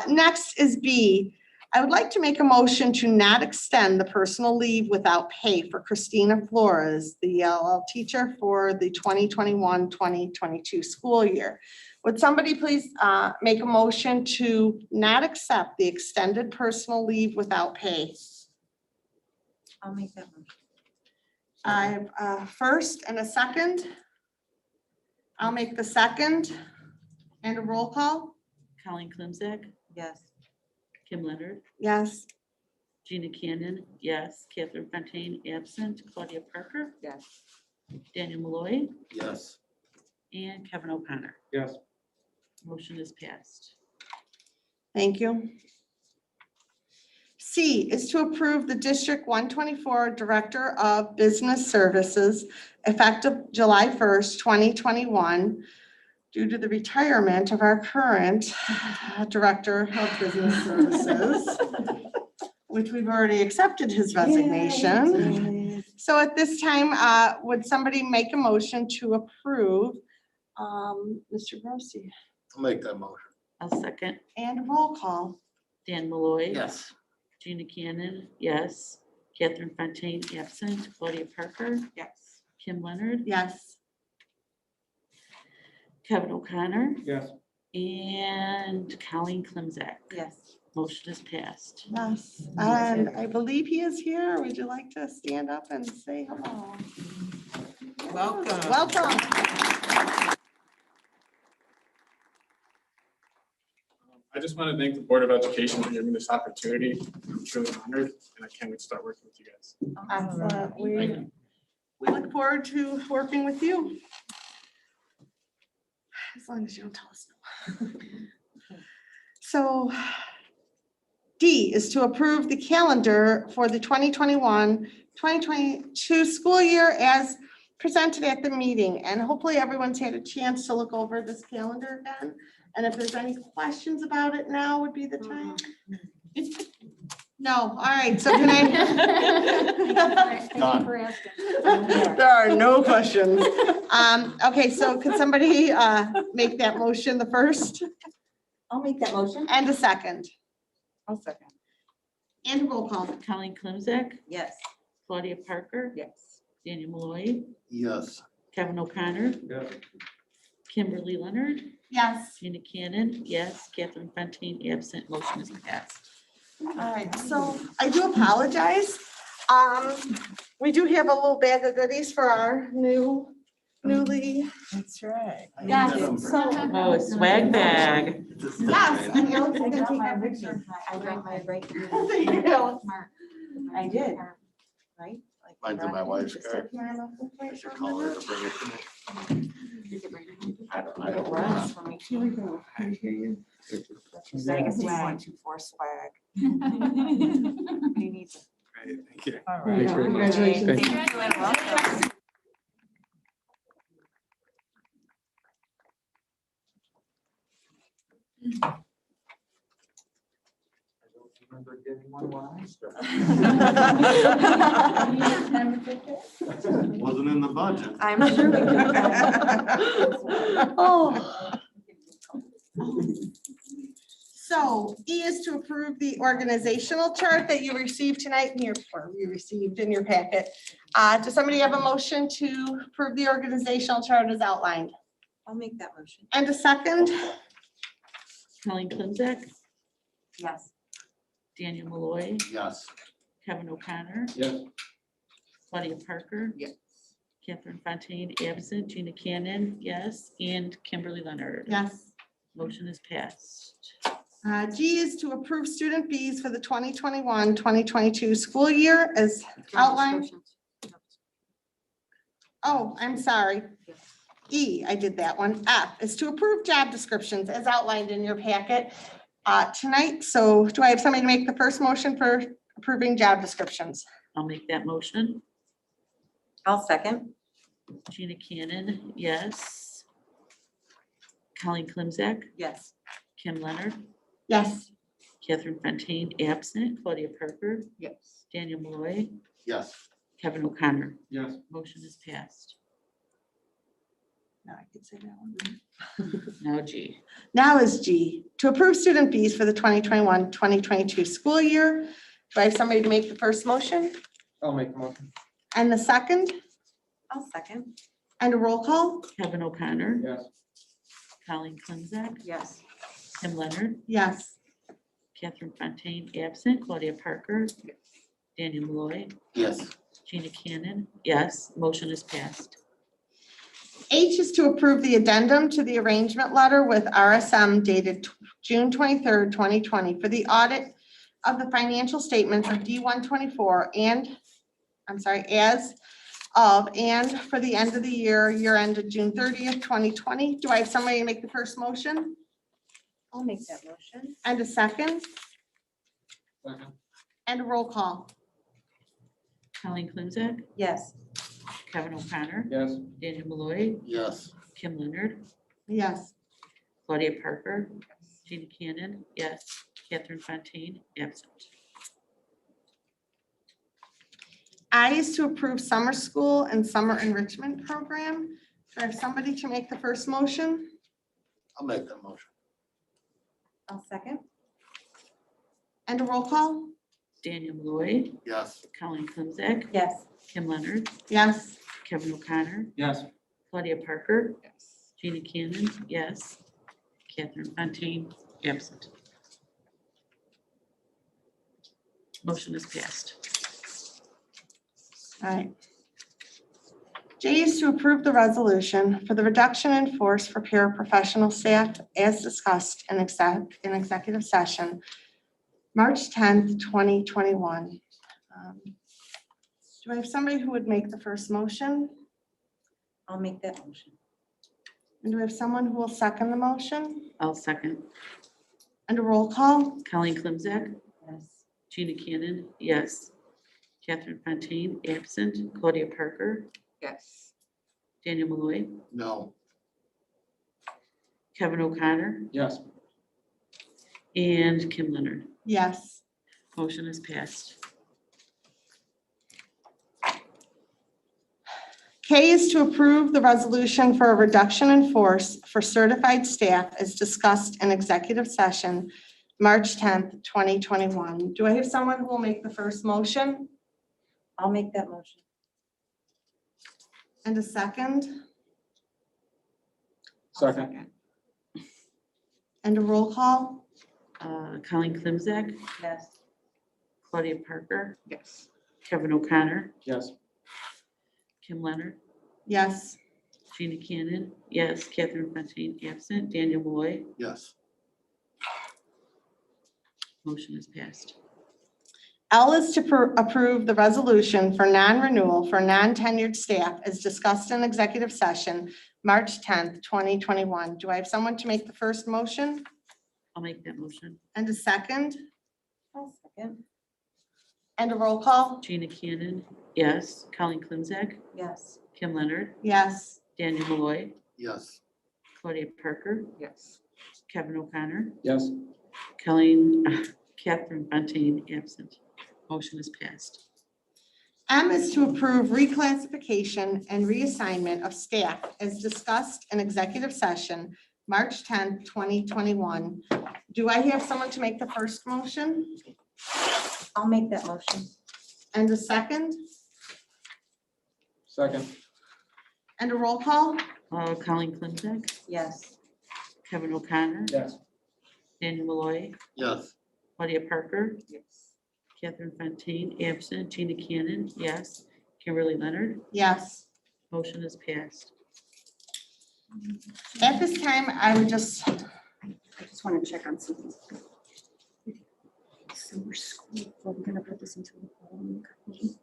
Next is B. I would like to make a motion to not extend the personal leave without pay for Christina Flores, the ELL teacher for the 2021-2022 school year. Would somebody please make a motion to not accept the extended personal leave without pay? I'll make that motion. I have a first and a second. I'll make the second and a roll call. Colleen Clemzak, Yes. Kim Leonard, Yes. Gina Cannon, yes. Catherine Fontaine, absent. Claudia Parker, Yes. Daniel Malloy, Yes. and Kevin O'Connor. Yes. Motion is passed. Thank you. C is to approve the District 124 Director of Business Services effective July 1st, 2021, due to the retirement of our current Director of Business Services, which we've already accepted his resignation. So at this time, would somebody make a motion to approve Mr. Grossi? I'll make that motion. I'll second. And roll call. Dan Malloy. Yes. Gina Cannon, yes. Catherine Fontaine, absent. Claudia Parker, Yes. Kim Leonard, Yes. Kevin O'Connor, Yes. and Colleen Clemzak. Yes. Motion is passed. Yes, and I believe he is here. Would you like to stand up and say hello? Welcome. Welcome. I just want to thank the Board of Education for giving me this opportunity. I'm truly honored, and I can't wait to start working with you guys. Excellent. We look forward to working with you. As long as you don't tell us no. So D is to approve the calendar for the 2021-2022 school year as presented at the meeting. And hopefully everyone's had a chance to look over this calendar again. And if there's any questions about it, now would be the time. No, all right, so can Thank I? you for asking. There are no questions. Okay, so could somebody make that motion the first I'll make that motion. and a second? I'll second. And a roll call. Colleen Clemzak, Yes. Claudia Parker, Yes. Daniel Malloy, Yes. Kevin O'Connor, Yes. Kimberly Leonard, Yes. Gina Cannon, yes. Catherine Fontaine, absent. Motion is passed. All right, so I do apologize. We do have a little bag of goodies for our newly. That's right. Yes, so. Oh, a swag bag. Yes. and Alex is I gonna brought take my our original. picture. I brought my right. There you go. I did. Right? Like, Mine's in my wife's Just car. take mine off the plate I should for a call her minute. to bring it to me. I don't It runs for me. Here we go. I hear you. Saying it's D124 swag. He needs it. Great, thank you. All There you right. go. Congratulations. Thank you and welcome. Remember getting one when I started. Wasn't in the budget. I'm sure we can. Oh. So E is to approve the organizational chart that you received tonight in your, or you received in your packet. Does somebody have a motion to approve the organizational chart as outlined? I'll make that motion. And a second? Colleen Clemzak, Yes. Daniel Malloy, Yes. Kevin O'Connor, Yes. Claudia Parker, Yes. Catherine Fontaine, absent. Gina Cannon, yes. And Kimberly Leonard. Yes. Motion is passed. G is to approve student fees for the 2021-2022 school year as outlined. Oh, I'm sorry. E, I did that one. F is to approve job descriptions as outlined in your packet tonight. So do I have somebody to make the first motion for approving job descriptions? I'll make that motion. I'll second. Gina Cannon, yes. Colleen Climzak, Yes. Kim Leonard, Yes. Catherine Fontaine, absent. Claudia Parker, Yes. Daniel Malloy, Yes. Kevin O'Connor. Yes. Motion is passed. Now I can say that one. Now G. Now is G, to approve student fees for the 2021-2022 school year. Do I have somebody to make the first motion I'll make the motion. and the second I'll second. and a roll call? Kevin O'Connor, Yes. Colleen Climzak, Yes. Kim Leonard, Yes. Catherine Fontaine, absent. Claudia Parker, Daniel Malloy, Yes. Gina Cannon, yes. Motion is passed. H is to approve the addendum to the arrangement letter with RSM dated June 23rd, 2020 for the audit of the financial statements of D124 and, as of and for the end of the year ended June 30th, 2020. Do I have somebody to make the first motion I'll make that motion. and a second Second. and a roll call? Colleen Climzak, Yes. Kevin O'Connor, Yes. Daniel Malloy, Yes. Kim Leonard, Yes. Claudia Parker, Gina Cannon, yes. Catherine Fontaine, absent. I is to approve summer school and summer enrichment program. Do I have somebody to make the first motion I'll make that motion. I'll second. and a roll call? Daniel Malloy, Yes. Colleen Climzak, Yes. Kim Leonard, Yes. Kevin O'Connor, Yes. Claudia Parker, Yes. Gina Cannon, yes. Catherine Fontaine, absent. Motion is passed. All right. J is to approve the resolution for the reduction in force for paraprofessional staff as discussed in executive session, March 10th, 2021. Do I have somebody who would make the first motion? I'll make that motion. And do we have someone who will second the motion? I'll second. And a roll call? Colleen Climzak, Yes. Gina Cannon, yes. Catherine Fontaine, absent. Claudia Parker, Yes. Daniel Malloy, No. Kevin O'Connor, Yes. and Kim Leonard. Yes. Motion is passed. K is to approve the resolution for a reduction in force for certified staff as discussed in executive session, March 10th, 2021. Do I have someone who will make the first motion I'll make that motion. and a second Second. and a roll call? Colleen Climzak, Yes. Claudia Parker, Yes. Kevin O'Connor, Yes. Kim Leonard, Yes. Gina Cannon, yes. Catherine Fontaine, absent. Daniel Malloy, Yes. motion is passed. L is to approve the resolution for non-renewal for non-tenured staff as discussed in executive session, March 10th, 2021. Do I have someone to make the first motion I'll make that motion. and a second I'll second. and a roll call? Gina Cannon, yes. Colleen Climzak, Yes. Kim Leonard, Yes. Daniel Malloy, Yes. Claudia Parker, Yes. Kevin O'Connor, Yes. Catherine Fontaine, absent. Motion is passed. M is to approve reclassification and reassignment of staff as discussed in executive session, March 10th, 2021. Do I have someone to make the first motion I'll make that motion. and a second Second. and a roll call? Colleen Climzak, Yes. Kevin O'Connor, Yes. Daniel Malloy, Yes. Claudia Parker, Yes. Catherine Fontaine, absent. Gina Cannon, yes. Kimberly Leonard, Yes. motion is passed. At this time, I would just, I just want to check on something. Summer school, are we gonna put this into the following meeting?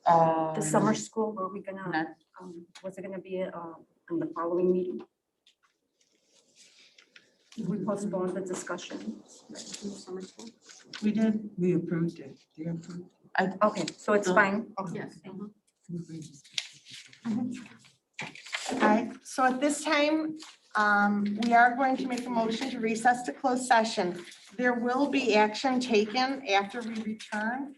The summer school, were we gonna, Not, was it gonna be, in the following meeting? We postponed the discussion. Summer school? we did, We approved it. They approved. Okay, so it's fine. Yes. Alright, so at this time, we are going to make a motion to recess to closed session. There will be action taken after we return.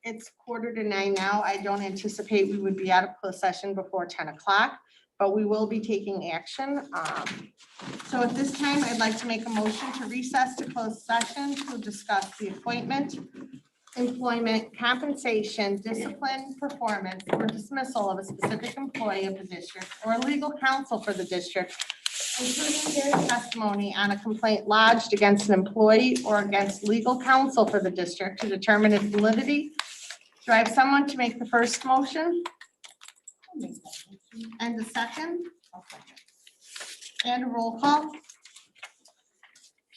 It's 8:45 now. I don't anticipate we would be out of closed session before 10 o'clock, but we will be taking action. So at this time, I'd like to make a motion to recess to closed session to discuss the appointment, employment, compensation, discipline, performance, or dismissal of a specific employee of the district or legal counsel for the district, including hearing testimony on a complaint lodged against an employee or against legal counsel for the district to determine its validity. Do I have someone to make the first motion? And the second? And a roll call?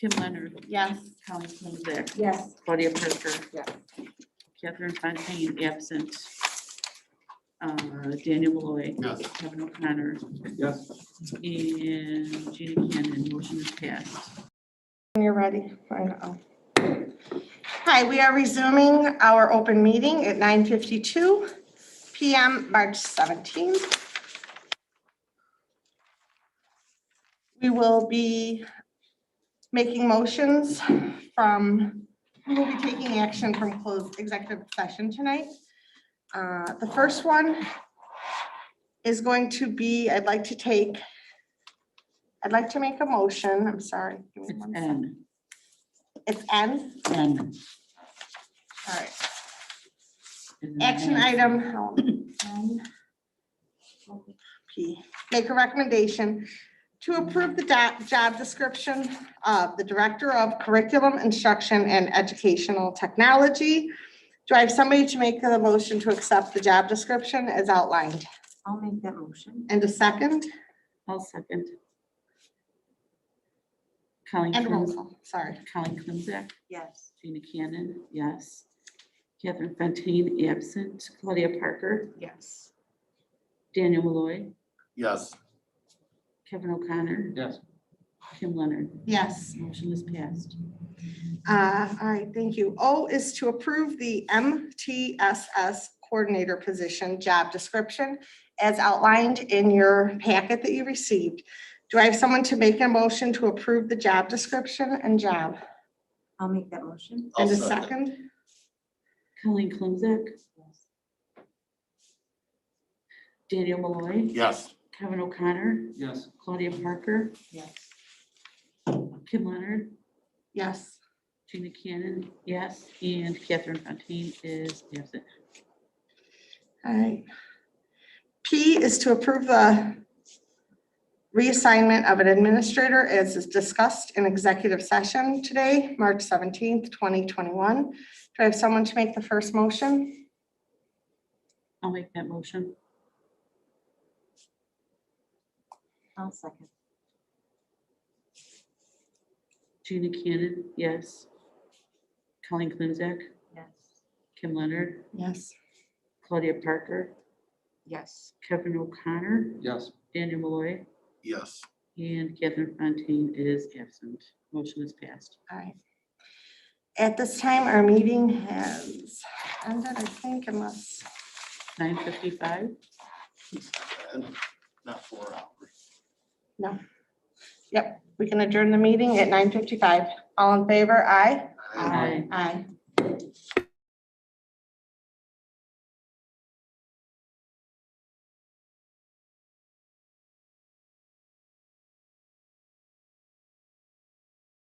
Kim Leonard. Yes. Colleen Clemzak. Yes. Claudia Parker. Yes. Catherine Fontaine, absent. Daniel Malloy. Yes. Kevin O'Connor. Yes. And Gina Cannon, motion is passed. When you're ready. Hi, we are resuming our open meeting at 9:52 PM, March 17th. We will be making motions we will be taking action from closed executive session tonight. The first one is going to be, I'd like to make a motion, I'm sorry. Give me It's one second. N. It's N, N. all right. And then Action item. P, make a recommendation to approve the job description of the Director of Curriculum Instruction and Educational Technology. Do I have somebody to make the motion to accept the job description as outlined? I'll make that motion. And a second? I'll second. Colleen And roll Clemzak. call, sorry. Colleen Clemzak. Yes. Gina Cannon, yes. Catherine Fontaine, absent. Claudia Parker. Yes. Daniel Malloy. Yes. Kevin O'Connor. Yes. Kim Leonard. Yes. Motion is passed. All right, thank you. O is to approve the MTSS Coordinator position job description as outlined in your packet that you received. Do I have someone to make a motion to approve the job description and job? I'll make that motion. And a second? Colleen Clemzak. Daniel Malloy. Yes. Kevin O'Connor. Yes. Claudia Parker. Yes. Kim Leonard. Yes. Gina Cannon, yes. And Catherine Fontaine is absent. All right. P is to approve the reassignment of an administrator as is discussed in executive session today, March 17th, 2021. Do I have someone to make the first motion? I'll make that motion. I'll second. Gina Cannon, yes. Colleen Clemzak, Yes. Kim Leonard, Yes. Claudia Parker, Yes. Kevin O'Connor, Yes. Daniel Malloy, Yes. and Catherine Fontaine is absent. Motion is passed. All right. At this time, our meeting has ended, I think, unless, 9:55. Not 4 hours. no. Yep, we can adjourn the meeting at 9:55. All in favor, aye? Aye. Aye.